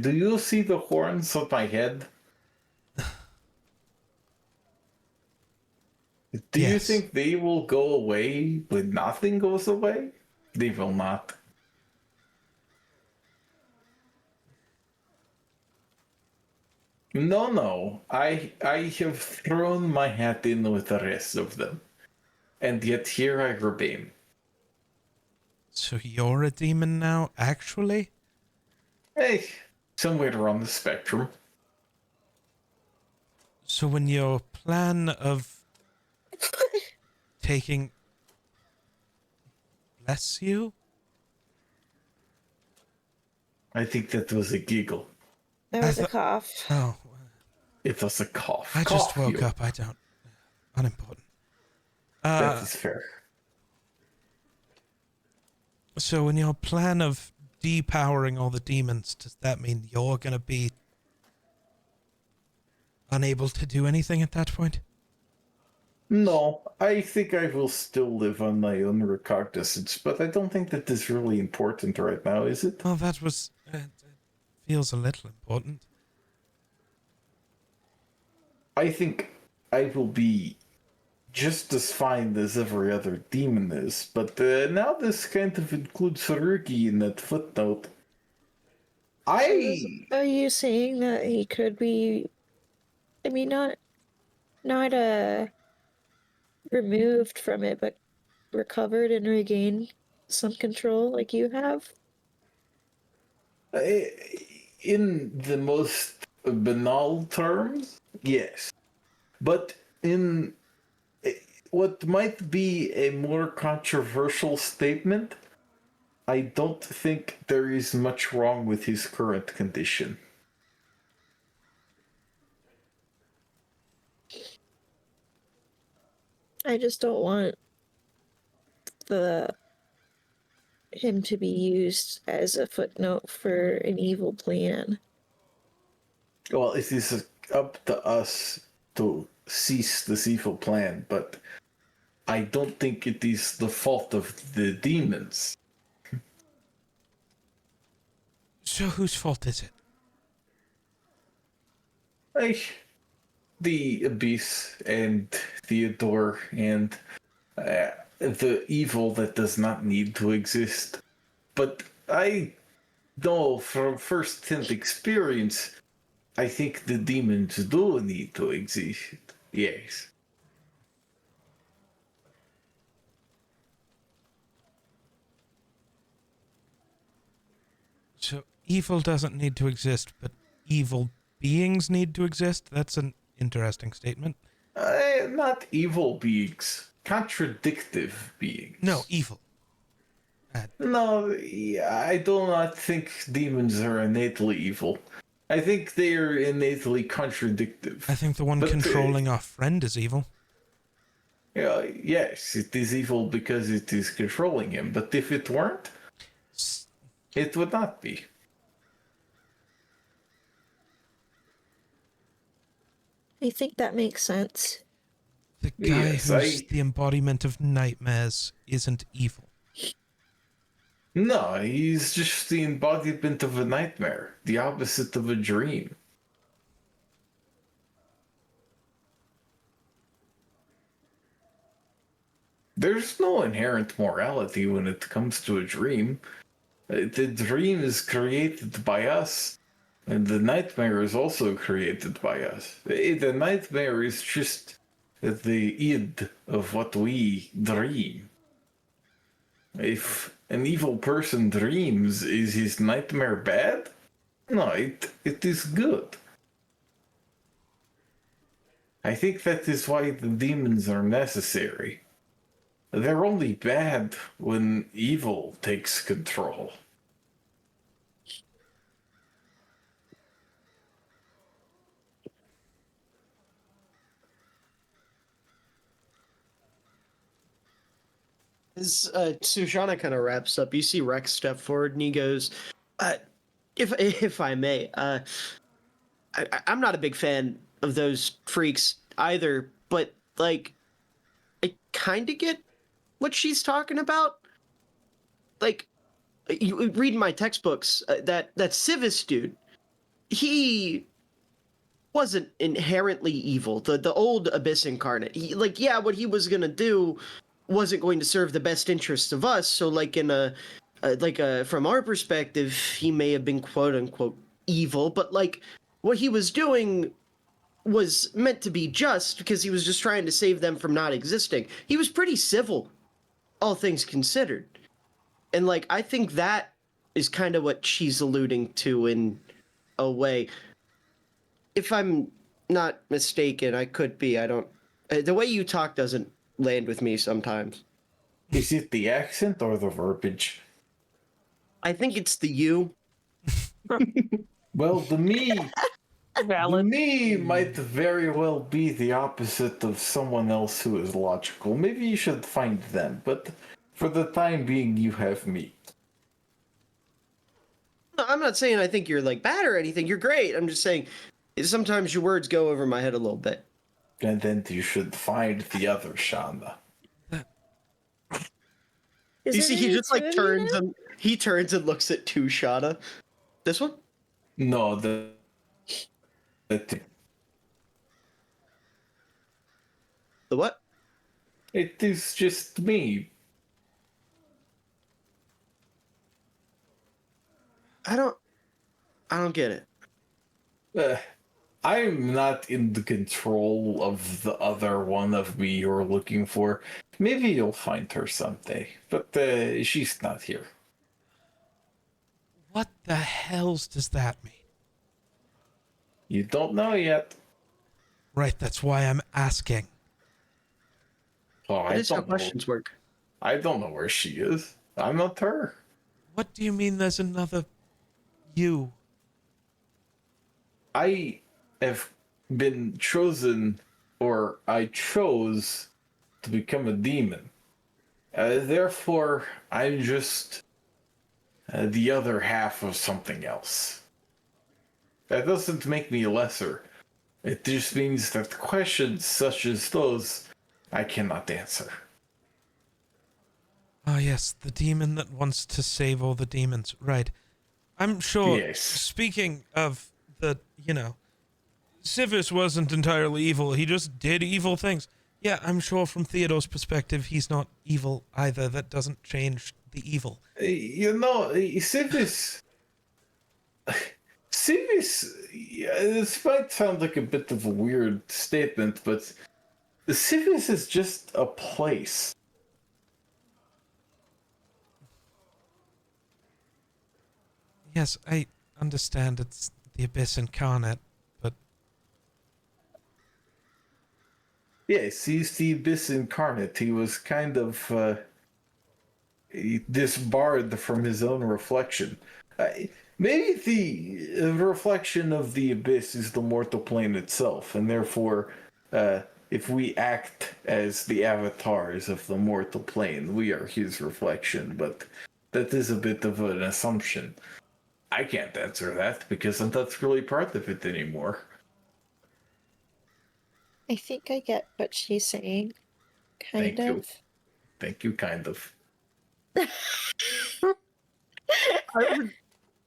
Do you see the horns on my head? Do you Yes. think they will go away when nothing goes away? They will not. No. I have thrown my hat in with the rest of them. And yet here I remain. So you're a demon now, actually? Hey, somewhere on the spectrum. So when your plan of taking bless you? I think that was a giggle. That was a cough. Oh, It was a cough. I just Cough woke you. up. I don't. Unimportant. That is fair. So when your plan of depowering all the demons, does that mean you're gonna be unable to do anything at that point? No, I think I will still live on my own recognizance, but I don't think that is really important right now, is it? Well, that was... it feels a little important. I think I will be just as fine as every other demon is, but now this kind of includes Haruki in that footnote. Are you saying that he could be? I mean, not removed from it, but recovered and regained some control, like you have. In the most banal terms, yes. But in what might be a more controversial statement, I don't think there is much wrong with his current condition. I just don't want the him to be used as a footnote for an evil plan. Well, it is up to us to cease this evil plan, but I don't think it is the fault of the demons. So whose fault is it? Like the Abyss and Theodore and the evil that does not need to exist. But I know from first-hand experience, I think the demons do need to exist. Yes. So evil doesn't need to exist, but evil beings need to exist? That's an interesting statement. Not evil beings, contradictive beings. No, evil. No, I do not think demons are innately evil. I think they are innately contradictive. I think the one controlling our friend is evil. Yes, it is evil because it is controlling him, but if it weren't, it would not be. I think that makes sense. The guy Yes, who's the embodiment of nightmares isn't evil. No, he's just the embodiment of a nightmare, the opposite of a dream. There's no inherent morality when it comes to a dream. The dream is created by us, and the nightmare is also created by us. The nightmare is just the id of what we dream. If an evil person dreams, is his nightmare bad? No, it is good. I think that is why the demons are necessary. They're only bad when evil takes control. As Sushana kind of wraps up, you see Rex step forward and he goes, if I may, I'm not a big fan of those freaks either, but like, I kind of get what she's talking about. Like, you read my textbooks, that Civis dude, he wasn't inherently evil. The old Abyss incarnate, he, like, yeah, what he was gonna do wasn't going to serve the best interests of us. So, like, in from our perspective, he may have been quote unquote evil, but like, what he was doing was meant to be just because he was just trying to save them from not existing. He was pretty civil, all things considered. And like, I think that is kind of what she's alluding to in a way. If I'm not mistaken, I could be. I don't. The way you talk doesn't land with me sometimes. Is it the accent or the verbiage? I think it's the you. Well, the Valid. me might very well be the opposite of someone else who is logical. Maybe you should find them, but for the time being, you have me. I'm not saying I think you're like bad or anything. You're great. I'm just saying sometimes your words go over my head a little bit. And then you should find the other Shonda. Is You there see, he really just two like of you turns now? and he turns and looks at two Shada. This one? No, The what? it is just me. I don't get it. Uh, I'm not in the control of the other one of me you're looking for. Maybe you'll find her someday, but she's not here. What the hells does that mean? You don't know yet. Right, that's why I'm asking. Oh, That I is how don't know. questions work. I don't know where she is. I'm not her. What do you mean there's another you? I have been chosen, or I chose to become a demon. Therefore, I'm just the other half of something else. That doesn't make me lesser. It just means that questions such as those I cannot answer. Ah, yes, the demon that wants to save all the demons. Right. I'm sure, Yes. speaking of Civis wasn't entirely evil. He just did evil things. Yeah, I'm sure from Theodore's perspective, he's not evil either. That doesn't change the evil. Civis. Civis. This might sound like a bit of a weird statement, but Civis is just a place. Yes, I understand it's the Abyss incarnate, but Yes, he's the Abyss incarnate. He was kind of disbarred from his own reflection. Maybe the reflection of the Abyss is the mortal plane itself, and therefore, if we act as the avatars of the mortal plane, we are his reflection. But that is a bit of an assumption. I can't answer that because I'm not really part of it anymore. I think I get what she's saying. Kind Thank of. you. Thank you, kind of.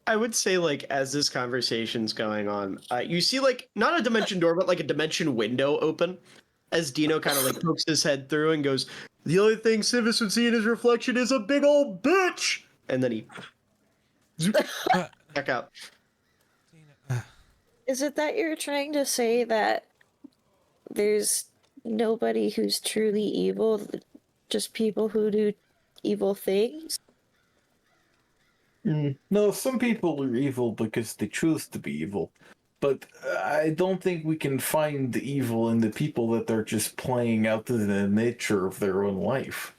I would say, like, as this conversation's going on, you see, like, not a dimension door, but like a dimension window open as Dino kind of like pokes his head through and goes, "The only thing Civis would see in his reflection is a big old bitch!" And then he uh, back out. Is it that you're trying to say that there's nobody who's truly evil, just people who do evil things? No, some people are evil because they choose to be evil. But I don't think we can find the evil in the people that are just playing out the nature of their own life.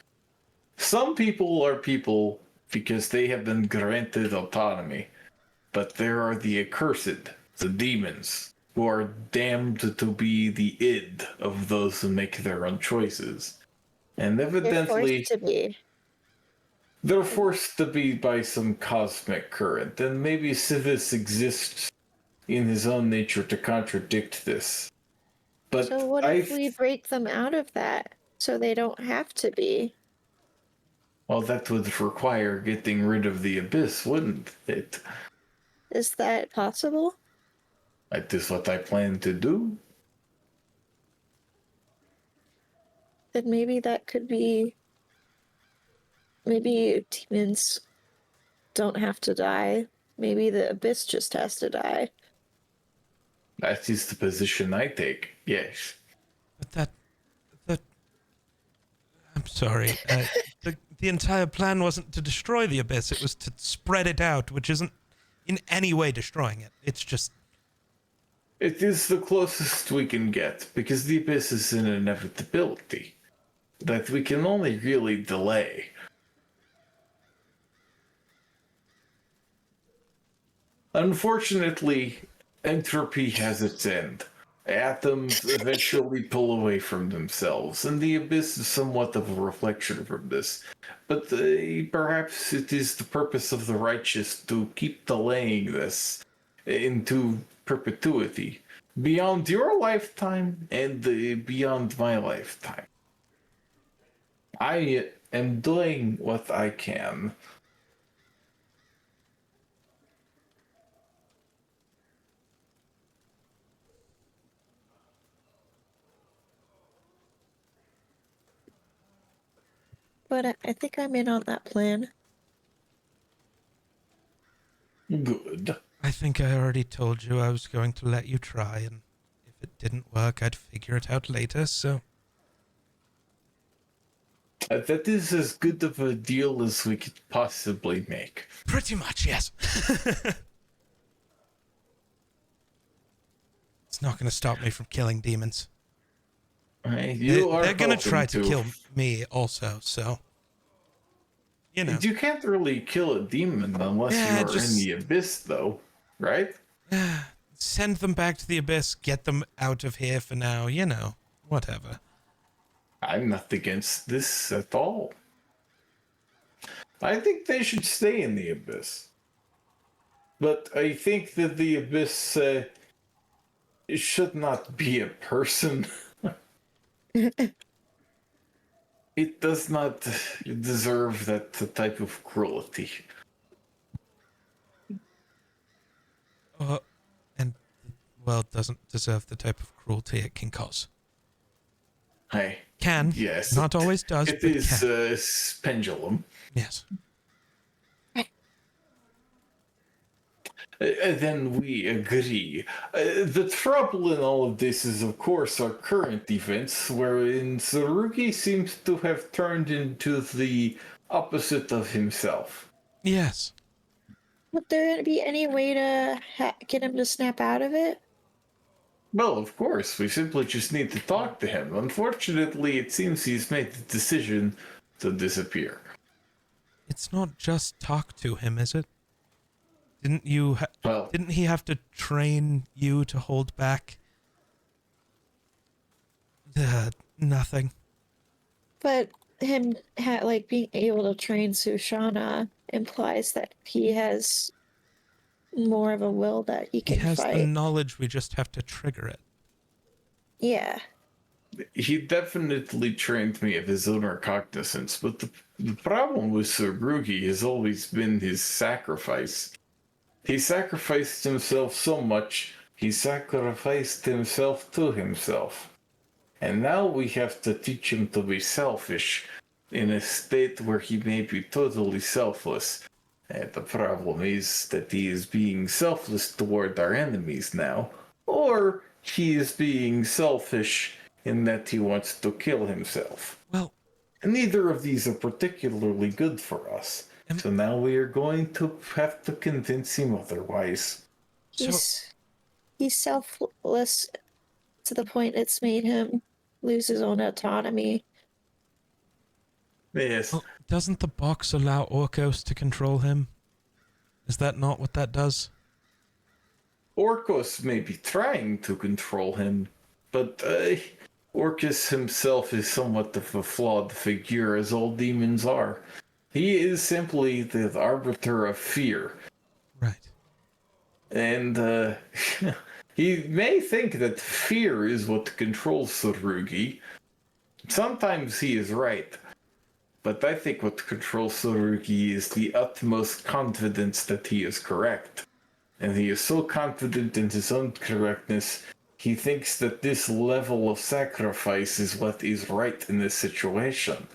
Some people are people because they have been granted autonomy. But there are the accursed, the demons, who are damned to be the id of those who make their own choices. And They're evidently, forced to be. they're forced to be by some cosmic current, and maybe Civis exists in his own nature to contradict this. But So what if we break them out of that so they don't have to be? well, that would require getting rid of the abyss, wouldn't it? Is that possible? That is what I plan to do. Then maybe that could be. Maybe demons don't have to die. Maybe the abyss just has to die. That is the position I take, yes. but I'm sorry. The entire plan wasn't to destroy the Abyss. It was to spread it out, which isn't in any way destroying it. It's just... It is the closest we can get, because the abyss is an inevitability that we can only really delay. Unfortunately, entropy has its end. Atoms eventually pull away from themselves, and the abyss is somewhat of a reflection from this. But perhaps it is the purpose of the righteous to keep delaying this into perpetuity, beyond your lifetime and beyond my lifetime. I am doing what I can. But I think I'm in on that plan. Good. I think I already told you I was going to let you try, and if it didn't work, I'd figure it out later, so... That is as good of a deal as we could possibly make. Pretty much, yes. It's not going to stop me from killing demons. They're going to try to kill me also, so... You know. You can't really kill a demon unless you're in the abyss, though, right? Send them back to the abyss, get them out of here for now, you know, whatever. I'm not against this at all. I think they should stay in the abyss. But I think that the abyss it should not be a person. It does not deserve that type of cruelty. And the world doesn't deserve the type of cruelty it can cause. Can. Yes. Not always does, It but is can. pendulum. Yes. Then we agree. The trouble in all of this is, of course, our current events, wherein Tsurugi seems to have turned into the opposite of himself. Yes. Would there be any way to get him to snap out of it? Well, of course, we simply just need to talk to him. Unfortunately, it seems he's made the decision to disappear. It's not just talk to him, is it? Didn't you? Didn't he have to train you to hold back? Nothing. But him being able to train Sushana implies that he has more of a will that he can He has fight. the knowledge. We just have to trigger it. Yeah. He definitely trained me of his own recognizance, but the problem with Tsurugi has always been his sacrifice. He sacrificed himself so much, he sacrificed himself to himself. And now we have to teach him to be selfish in a state where he may be totally selfless. And the problem is that he is being selfless toward our enemies now, or he is being selfish in that he wants to kill himself. Well, and neither of these are particularly good for us. So now we are going to have to convince him otherwise. He's selfless to the point it's made him lose his own autonomy. Yes. Well, doesn't the box allow Orcos to control him? Is that not what that does? Orcos may be trying to control him, but Orcus himself is somewhat of a flawed figure, as all demons are. He is simply the arbiter of fear. Right. And he may think that fear is what controls Tsurugi. Sometimes he is right. But I think what controls Tsurugi is the utmost confidence that he is correct. And he is so confident in his own correctness, he thinks that this level of sacrifice is what is right in this situation.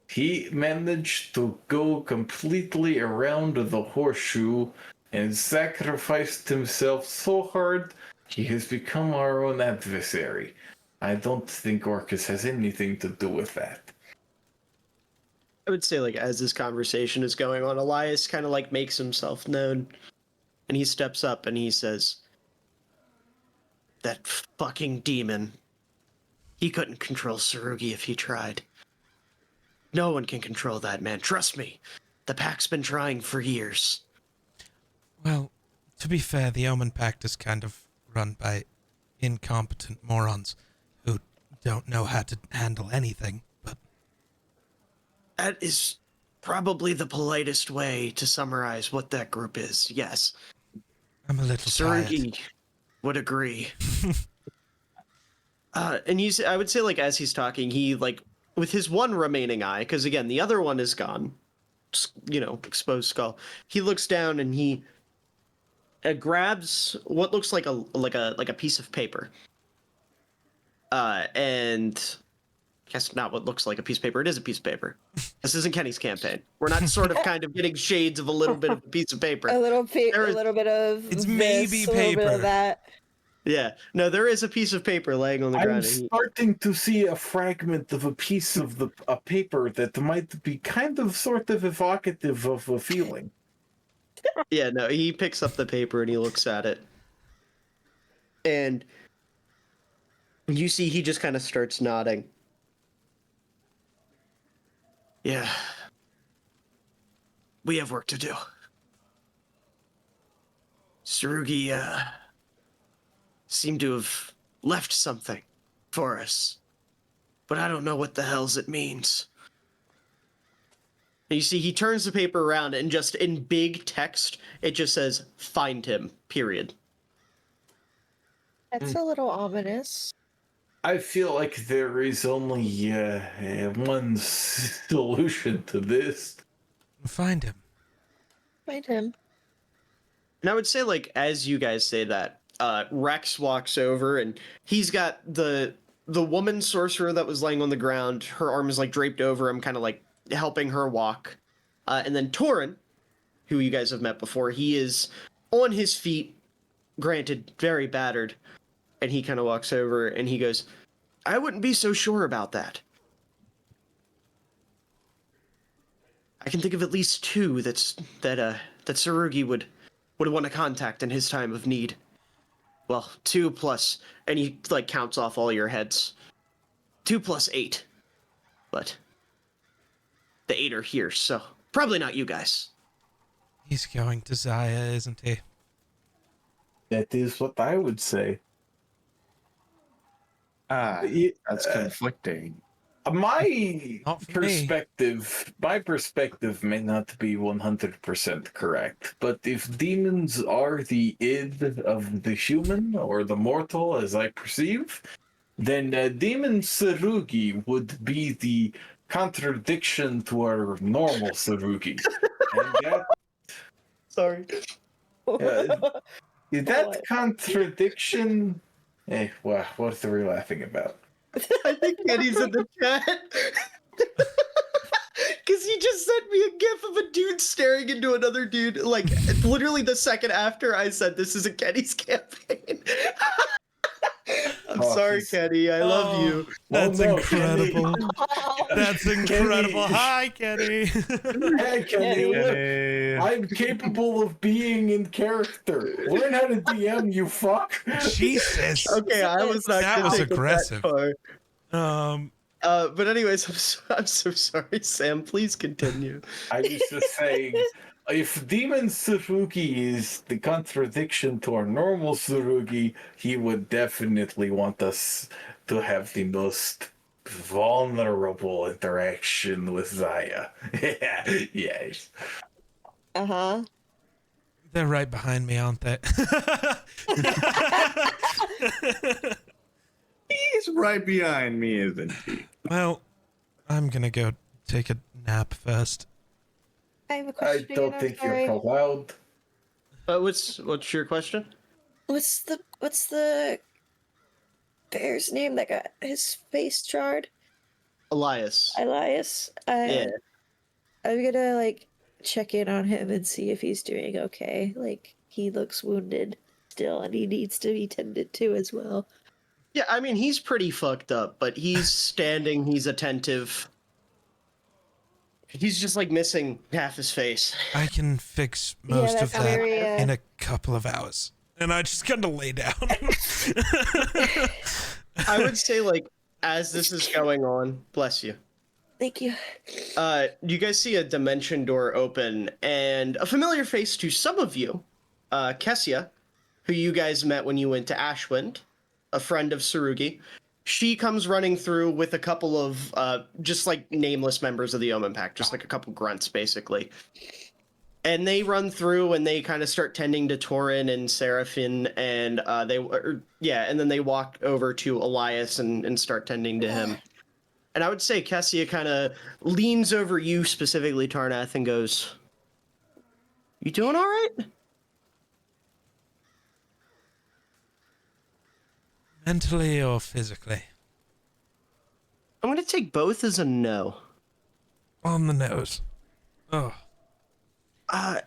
He managed to go completely around the horseshoe and sacrificed himself so hard, he has become our own adversary. I don't think Orcus has anything to do with that. I would say, as this conversation is going on, Elias kind of makes himself known, and he steps up and he says, "That fucking demon. He couldn't control Tsurugi if he tried. No one can control that man. Trust me. The Pack's been trying for years." Well, to be fair, the Omen Pact is kind of run by incompetent morons who don't know how to handle anything, but That is probably the politest way to summarize what that group is. Yes. I'm a little tired. Tsurugi would agree. And I would say, like, as he's talking, he, like, with his one remaining eye, because again, the other one is gone, exposed skull. He looks down and he grabs what looks like a piece of paper. And I guess not what looks like a piece of paper. It is a piece of paper. This isn't Kenny's campaign. We're not sort of kind of getting shades of a little bit of a piece of paper. A little There a is- little bit of It's this, maybe a little bit paper. of that. Yeah. No, there is a piece of paper laying on the I'm ground. and he- starting to see a fragment of a piece of a paper that might be kind of sort of evocative of a feeling. Yeah, no, he picks up the paper and he looks at it. And you see he just kind of starts nodding. Yeah. We have work to do. Tsurugi, seemed to have left something for us. But I don't know what the hell's it means. And you see he turns the paper around and just in big text, it just says, "Find him," period. That's a little ominous. I feel like there is only one solution to this. Find him. Find him. And I would say, like, as you guys say that, Rex walks over and he's got the woman sorcerer that was laying on the ground. Her arm is like draped over him, kind of like helping her walk. And then Torin, who you guys have met before, he is on his feet, granted very battered, and he kind of walks over and he goes, "I wouldn't be so sure about that. I can think of at least two that Tsurugi would want to contact in his time of need. Well, 2 plus," and he like counts off all your heads. 2 plus 8, but the 8 are here, so probably not you guys. He's going to Zaya, isn't he? That is what I would say. That's conflicting. My Not for me. perspective may not be 100% correct, but if demons are the id of the human or the mortal, as I perceive, then demon Tsurugi would be the contradiction to our normal Tsurugi. And that, Sorry. that What? contradiction. What are we laughing about? I think Kenny's in the chat. Because he just sent me a gif of a dude staring into another dude. Like, literally the second after I said this is a Kenny's campaign. I'm Oh, sorry, he's- Kenny. I love you. That's no, incredible. That's incredible. Kenny. Hi, Kenny. Hey, Kenny, look, I'm capable of being in character. Learn how to DM, you fuck. Jesus. Okay, I was not That gonna was take it aggressive. That far. Um, But anyways, I'm so sorry, Sam. Please continue. I was just saying, if Demon Tsurugi is the contradiction to our normal Tsurugi, he would definitely want us to have the most vulnerable interaction with Zaya. Yes. Uh-huh. they're right behind me, aren't they? He's right behind me, isn't he? Well, I'm gonna go take a nap first. I have a I question. don't I'm think sorry. you're allowed. What's your question? What's the bear's name that got his face charred? Elias. Elias. Yeah. I'm gonna like check in on him and see if he's doing okay. Like he looks wounded still, and he needs to be tended to as well. Yeah, I mean, he's pretty fucked up, but he's standing, he's attentive. He's just like missing half his face. I can fix Yeah, most of that's that very, in a couple of hours. And I just kind of lay down. I would say, like, as this is going on, bless you. Thank you. You guys see a dimension door open, and a familiar face to some of you, Kessia, who you guys met when you went to Ashwind, a friend of Sarugi. She comes running through with a couple of just like nameless members of the Omen Pack, just like a couple grunts, basically. And they run through and they kind of start tending to Torin and Seraphine, and and then they walk over to Elias and start tending to him. And I would say Kessia kind of leans over you specifically, Tarnath, and goes, "You doing all right?" Mentally or physically? I'm going to take both as a no. On the nose. Oh. I'm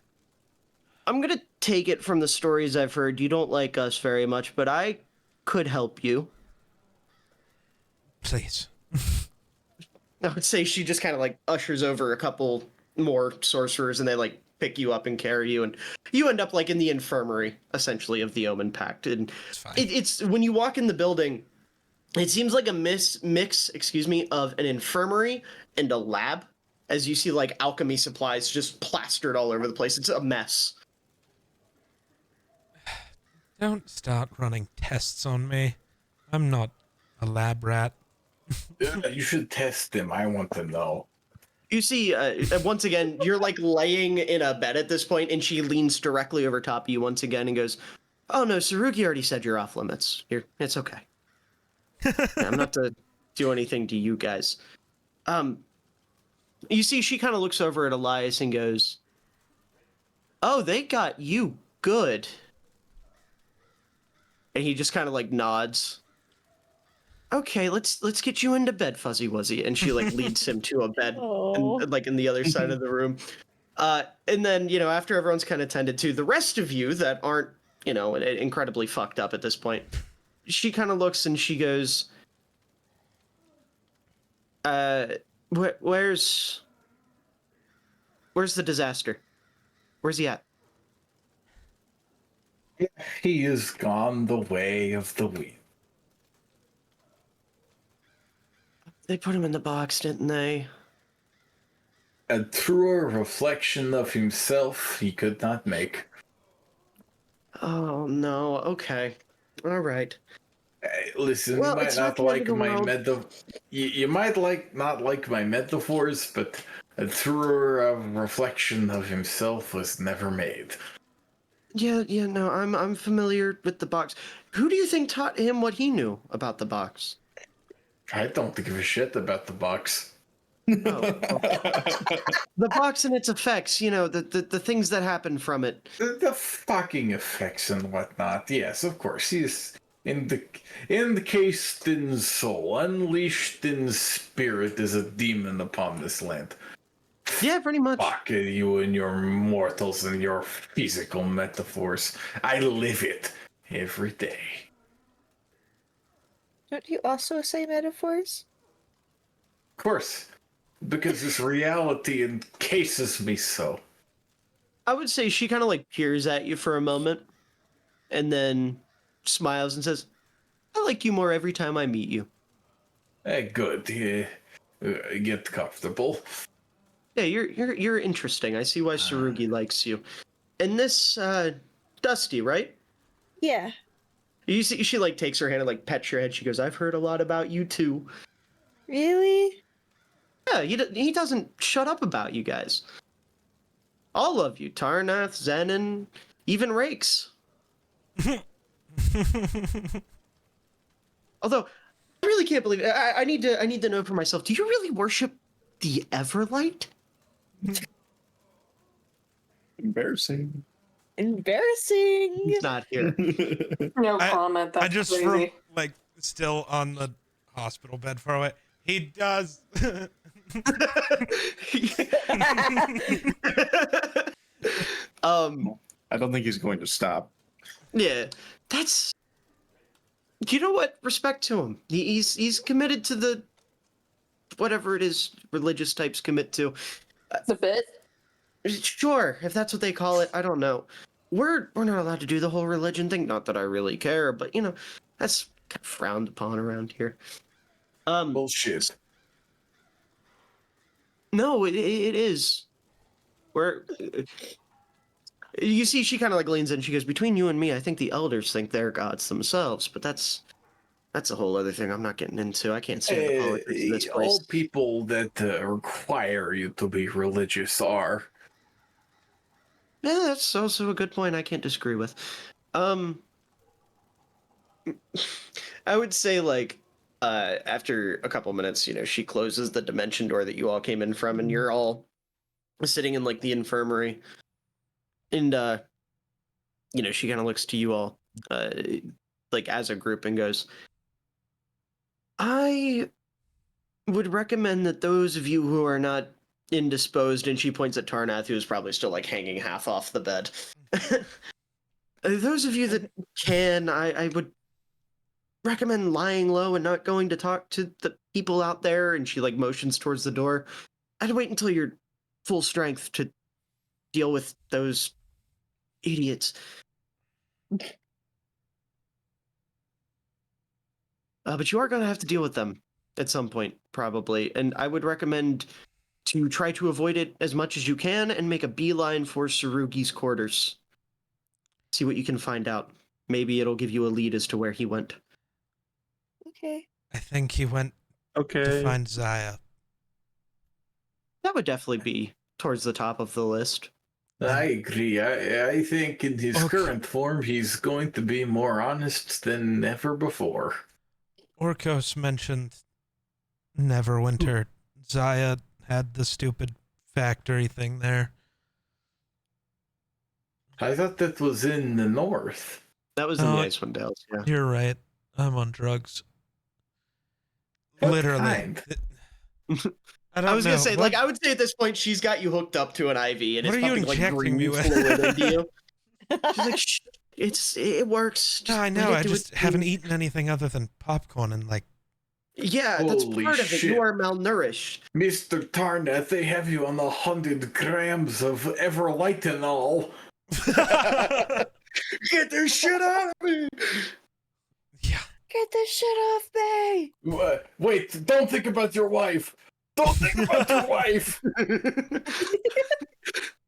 going to take it from the stories I've heard. You don't like us very much, but I could help you. Please. I would say she just kind of like ushers over a couple more sorcerers and they like pick you up and carry you, and you end up like in the infirmary essentially of the Omen Pact. And It's fine. it's when you walk in the building, it seems like a mix, of an infirmary and a lab, as you see like alchemy supplies just plastered all over the place. It's a mess. Don't start running tests on me. I'm not a lab rat. You should test them. I want to know. You see, once again, you're like laying in a bed at this point, and she leans directly over top of you once again and goes, "Oh no, Sarugi already said you're off limits. It's okay. I'm not to do anything to you guys." You see, she kind of looks over at Elias and goes, "Oh, they got you good." And he just kind of like nods. "Okay, let's get you into bed, Fuzzy Wuzzy." And she like leads him to a bed, like in the other side of the room. And then, after everyone's kind of tended to, the rest of you that aren't, incredibly fucked up at this point, she kind of looks and she goes, where's the disaster? Where's he at?" He is gone the way of the wind. They put him in the box, didn't they? A truer reflection of himself he could not make. Oh no. Okay. All right. Hey, listen, Well, you might it's not not the end like of the my world. you might not like my metaphors, but a truer reflection of himself was never made. Yeah, no, I'm familiar with the box. Who do you think taught him what he knew about the box? I don't give a shit about the box. Oh, the box and its effects, the things that happen from it. The fucking effects and whatnot. Yes, of course. He's encased in soul, unleashed in spirit as a demon upon this land. Yeah, pretty much. Fuck you and your mortals and your physical metaphors. I live it every day. Don't you also say metaphors? Of course, because this reality encases me so. I would say she kind of like peers at you for a moment and then smiles and says, "I like you more every time I meet you." Hey, good. Yeah, get comfortable. Yeah, you're interesting. I see why Sarugi likes you. And this Dusty, right? Yeah. You see, she like takes her hand and like pets your head. She goes, "I've heard a lot about you too." Really? Yeah, he doesn't shut up about you guys. All of you, Tarnath, Zenon, even Rakes. Although, I really can't believe it. I need to know for myself. Do you really worship the Everlight? Embarrassing. Embarrassing. He's not here. No I- comment. That's I just crazy. from like still on the hospital bed far away. He does. I don't think he's going to stop. Yeah, that's. You know what? Respect to him. He's committed to the whatever it is religious types commit to. It's a bit. Sure, if that's what they call it, I don't know. We're not allowed to do the whole religion thing. Not that I really care, but that's kind of frowned upon around here. Bullshit. No, it is. We're You see, she kind of like leans in. She goes, "Between you and me, I think the elders think they're gods themselves, but that's a whole other thing. I'm not getting into. I can't stand the politics of this place." All people that require you to be religious are. Yeah, that's also a good point. I can't disagree with. I would say like after a couple minutes, she closes the dimension door that you all came in from, and you're all sitting in like the infirmary, and she kind of looks to you all like as a group and goes, "I would recommend that those of you who are not indisposed," and she points at Tarnath, who is probably still like hanging half off the bed. Those of you that can, I would recommend lying low and not going to talk to the people out there. And she like motions towards the door. I'd wait until you're full strength to deal with those idiots. But you are going to have to deal with them at some point, probably. And I would recommend to try to avoid it as much as you can and make a beeline for Sarugi's quarters. See what you can find out. Maybe it'll give you a lead as to where he went. Okay. I think he went to Okay. find Zaya. That would definitely be towards the top of the list. I agree. I think in his Okay. current form, he's going to be more honest than ever before. Orkos mentioned Neverwinter. Zaya had the stupid factory thing there. I thought that was in the north. That was in the Oh, Icewind Dales, yeah. You're right. I'm on drugs. What Literally. kind? I don't I was know. gonna say, What- like, I would say at this point she's got you hooked up to an IV, and What it's are you pumping like injecting me green with? fluid into you. She's like, Shh, it works. No, Just I know. let it I do just its haven't thing." eaten anything other than popcorn and like. Yeah, that's Holy part of it. shit. You are malnourished. Mr. Tarnath, they have you on 100 grams of Everlightenol. Get this shit out of me! Yeah. Get this shit off me! Wait, don't think about your wife. Don't think about your wife.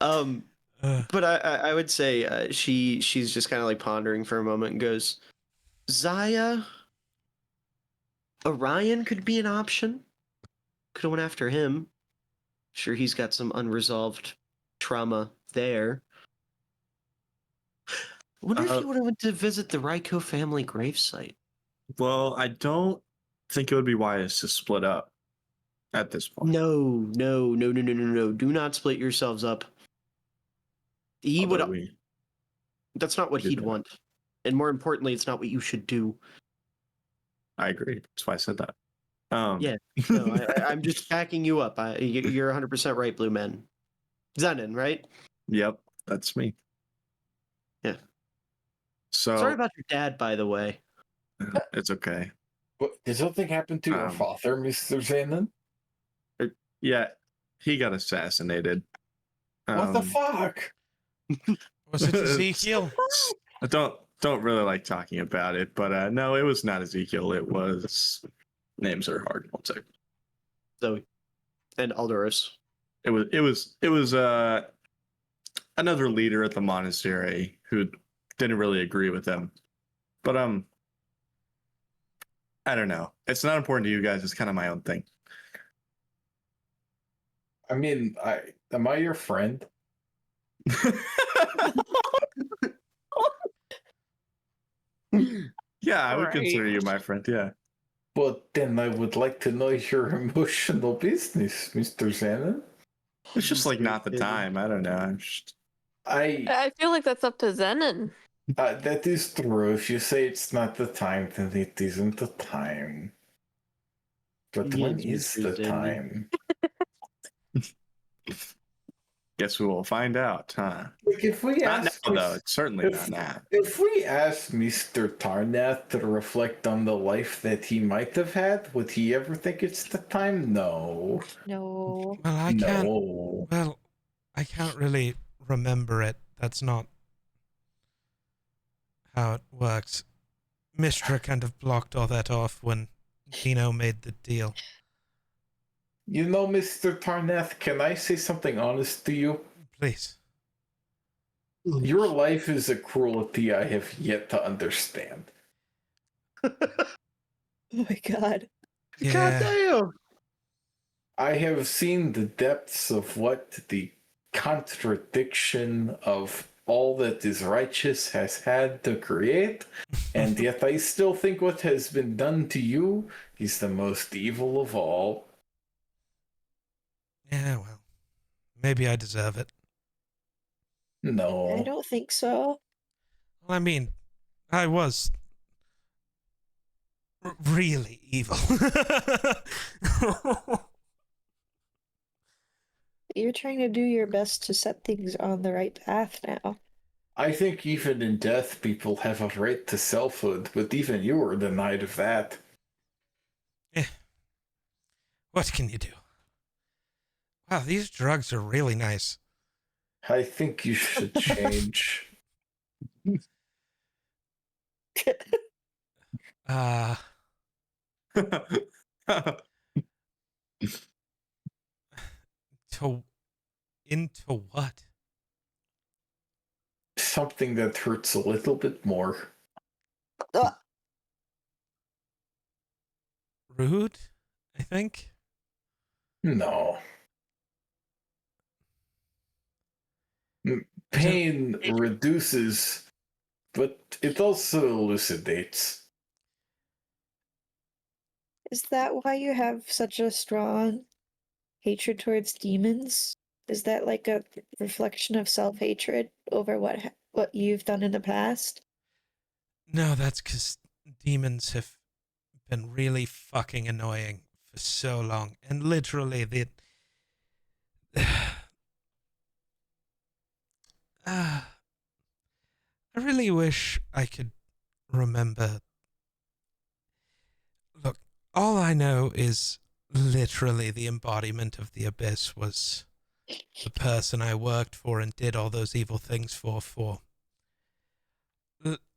But I would say she's just kind of like pondering for a moment and goes, Zaya, Orion could be an option. Could have went after him. Sure, he's got some unresolved trauma there. Wonder if you would have went to visit the Raiko family gravesite. Well, I don't think it would be wise to split up at this point. No. Do not split yourselves up. He Although would. That's not what did he'd that. want. And more importantly, it's not what you should do. I agree. That's why I said that. Yeah. No, I'm just backing you up. You're 100% right, Blue Man. Zenon, right? Yep, that's me. Yeah. So Sorry about your dad, by the way. it's okay. What, did something happen to your Um, father, Mr. Zenon? Yeah, he got assassinated. What the fuck? Was it Ezekiel? I don't really like talking about it, but no, it was not Ezekiel. It was names are hard. One second. Zoe and Aldoris. It was another leader at the monastery who didn't really agree with them. But I don't know. It's not important to you guys. It's kind of my own thing. I mean, am I your friend? Yeah, I would Right. consider you my friend. Yeah. But then I would like to know your emotional business, Mr. Zenon. It's just like not the time. I don't know. I'm just I feel like that's up to Zenon. That is true. If you say it's not the time, then it isn't the time. But when Yes, is the Mr. Zenon. time? guess we will find out, huh? Like if we Not now, ask though. It's certainly if- not now. If we ask Mr. Tarnath to reflect on the life that he might have had, would he ever think it's the time? No. No. Well, I can't. No. Well, I can't really remember it. That's not how it works. Mistra kind of blocked all that off when Dino made the deal. You know, Mr. Tarnath, can I say something honest to you? Please. Your life is a cruelty I have yet to understand. Oh my god. Yeah. God damn. I have seen the depths of what the contradiction of all that is righteous has had to create, and yet I still think what has been done to you is the most evil of all. Yeah, well, maybe I deserve it. I No. don't think so. Well, I mean, I was really evil. You're trying to do your best to set things on the right path now. I think even in death, people have a right to selfhood, but even you are denied of that. What can you do? Wow, these drugs are really nice. I think you should change. Uh, to into what? Something that hurts a little bit more. Rude, I think. No. Pain reduces, but it also elucidates. Is that why you have such a strong hatred towards demons? Is that like a reflection of self-hatred over what you've done in the past? No, that's because demons have been really fucking annoying for so long, and literally I really wish I could remember. Look, all I know is literally the embodiment of the abyss was the person I worked for and did all those evil things for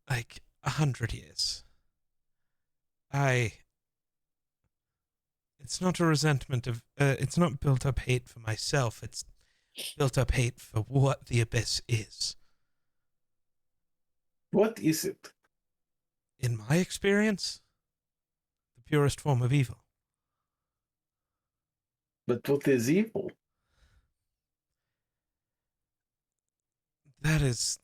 like 100 years. It's not a resentment of, it's not built up hate for myself, it's built up hate for what the abyss is. What is it? In my experience, the purest form of evil. But what is evil? That is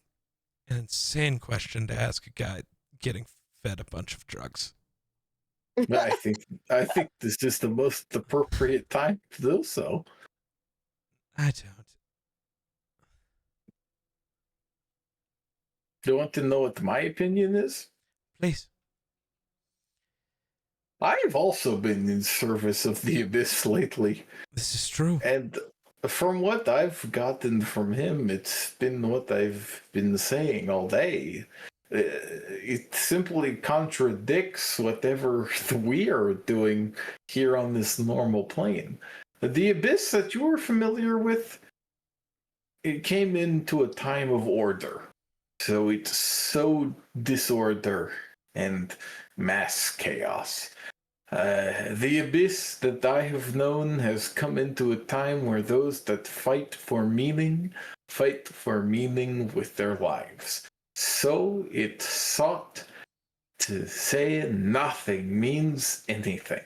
an insane question to ask a guy getting fed a bunch of drugs. I think this is the most appropriate time to do so. I don't. Do you want to know what my opinion is? Please. I've also been in service of the Abyss lately. This is true. And from what I've gotten from him, it's been what I've been saying all day. It simply contradicts whatever we are doing here on this normal plane. The Abyss that you were familiar with, it came into a time of order. So it's so disorder and mass chaos. The abyss that I have known has come into a time where those that fight for meaning with their lives. So it sought to say nothing means anything.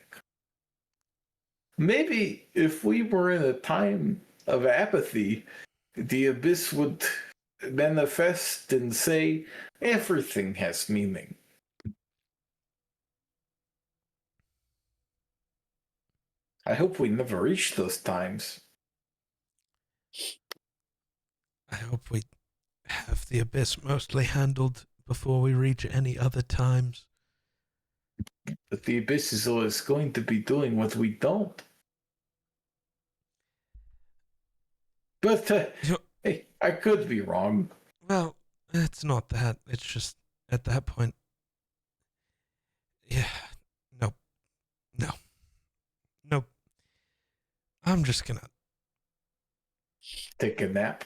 Maybe if we were in a time of apathy, the abyss would manifest and say everything has meaning. I hope we never reach those times. I hope we have the abyss mostly handled before we reach any other times. But the abyss is always going to be doing what we don't. But, hey, I could be wrong. Well, it's not that. It's just, at that point, yeah, nope, no, nope. I'm just gonna take a nap.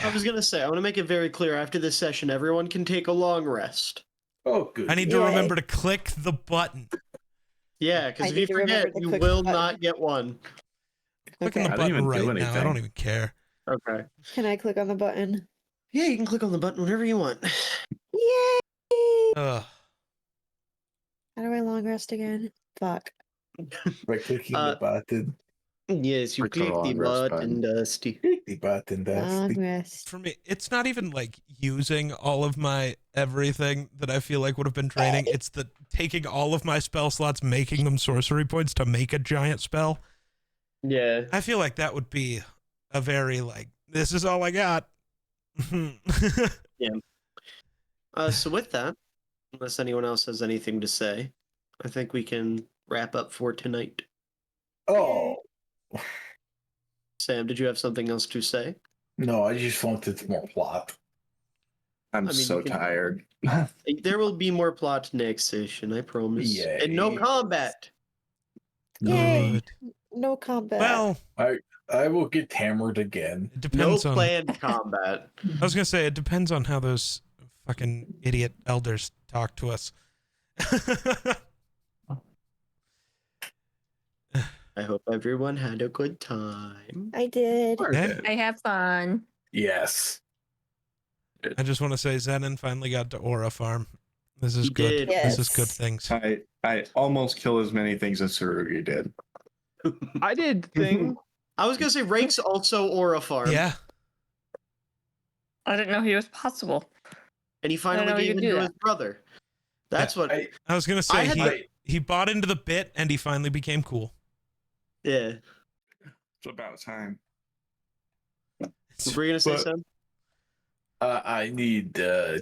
I was gonna say, I want to make it very clear after this session, everyone can take a long rest. Oh, good. I need to remember to click the button. Yeah, because if you forget, you will not get one. Clicking the button right now. I don't even care. Okay. Can I click on the button? Yeah, you can click on the button whenever you want. Yay! Ugh. How do I long rest again? Fuck. By clicking Uh, the button. Yes, you Click the click the long rest button, Dusty. Click the button, Long Dusty. rest. For me, it's not even like using all of my everything that I feel like would have been draining. It's the taking all of my spell slots, making them sorcery points to make a giant spell. Yeah. I feel like that would be a very like, this is all I got. So with that, unless anyone else has anything to say, I think we can wrap up for tonight. Oh, Sam, did you have something else to say? no, I just wanted more plot. I'm I mean, so you can- tired. There will be more plot next session, I promise. Yay. And no combat. Yay! Good. No combat. Well, I will get hammered again. it No depends on. planned combat. I was gonna say it depends on how those fucking idiot elders talk to us. I hope everyone had a good time. I did. Yeah. I have fun. Yes. I just want to say Zenon finally got to Aura Farm. This is He good. did. This is good Yes. things. I almost kill as many things as Surugi did. I did thing. I was gonna say Rake's also Aura Farm. Yeah. I didn't know he was possible. And he know finally you gave could in do to that. his brother. That's what I I was gonna I say had he bought into the bit and he finally became cool. yeah. It's about time. What were you gonna say, But- Sam? I need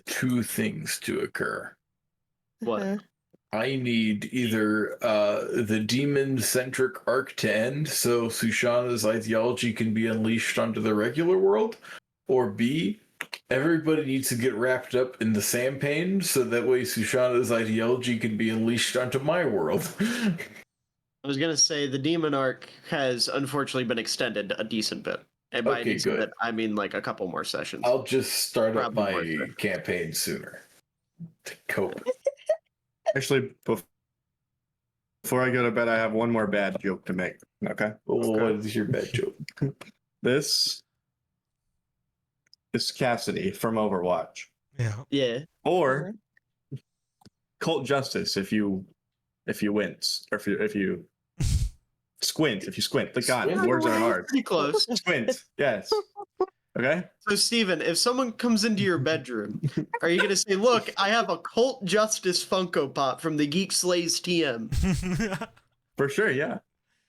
two things to occur. What? Uh-huh. I need either the demon-centric arc to end, so Sushana's ideology can be unleashed onto the regular world, or B, everybody needs to get wrapped up in the Sam pain, so that way Sushana's ideology can be unleashed onto my world. I was gonna say the demon arc has unfortunately been extended a decent bit. And by a Okay, decent good. bit, I mean like a couple more sessions. I'll just start up Probably more my so. campaign sooner to cope. Actually, before I go to bed, I have one more bad joke to make. Okay. What is your bad joke? This is Cassidy from Overwatch, Yeah. Yeah. or Cult Justice if you wince, or if you squint. If you squint, the God, Squint? words aren't hard. Pretty close. Squint. Yes. Okay. So Steven, if someone comes into your bedroom, are you gonna say, look, I have a Cult Justice Funko Pop from the Geek Slays TM? For sure. Yeah.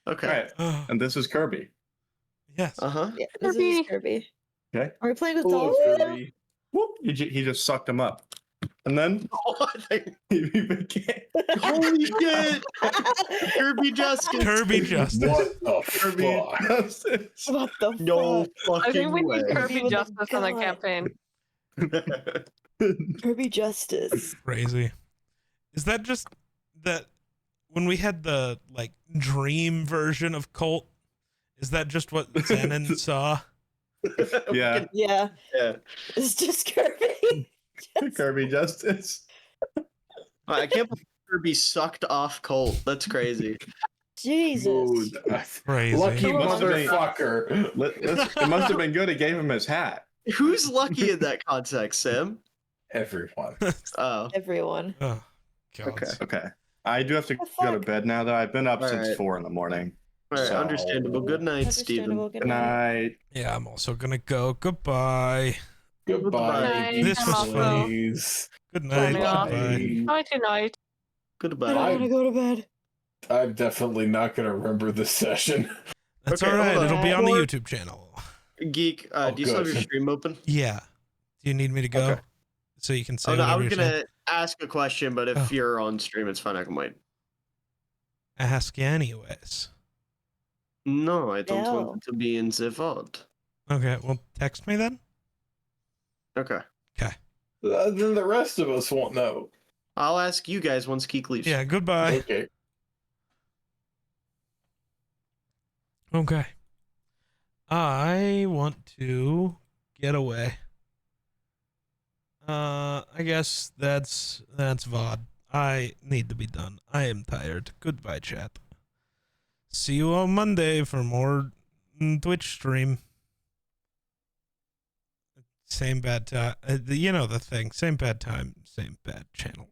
Okay. All right. And this is Kirby. Yes. Uh-huh. Yeah, this is Kirby. Okay. Are we playing with Hello, dolls? Kirby. Whoop. He just sucked him up, and then he became. Holy shit! Kirby Justice. Kirby Justice. What the Kirby fuck? Justice. What the No fuck? I think we fucking need way. Kirby Oh my Justice on the God. campaign. Kirby Justice. Crazy. Is that just that when we had the like dream version of Colt? Is that just what Zenon saw? Yeah. Yeah, Yeah. it's just Kirby. Kirby Justice. I can't believe Kirby sucked off Colt. That's crazy. Jesus. Dude, Crazy. lucky Must have been- motherfucker. It must have been good. It gave him his hat. Who's lucky in that context, Sam? Everyone. Oh. Everyone. Oh, God. Okay. Okay. I do have to The go to fuck? bed now, though. I've been up All since right. 4 in the morning. All right, So- understandable. Good night, Steven. Understandable. Good Good night. night. Yeah, I'm also gonna go. Goodbye. Goodbye. Night. This was I'm funny. also Please. Good night. Signing off. Goodbye. Night to night. I Goodbye. don't want to go to bed. I'm definitely not going to remember this session. That's Okay, all right. hold on. It'll be on the Or- YouTube channel. Geek, Oh, do you still have good. your stream open? Yeah. Do you need me to go Okay. so you can say Oh no, I whatever was you're saying? gonna ask a question, but if Oh. you're on stream, it's fine. I can wait. Ask anyways. No, I don't No. want it to be in the VOD. Okay. Well, text me then. Okay. Then the rest of us won't know. I'll ask you guys once Geek leaves. Yeah. Goodbye. Okay. Okay. I want to get away. I guess that's VOD. I need to be done. I am tired. Goodbye, chat. See you on Monday for more Twitch stream. Same bad time. You know the thing. Same bad time, same bad channel.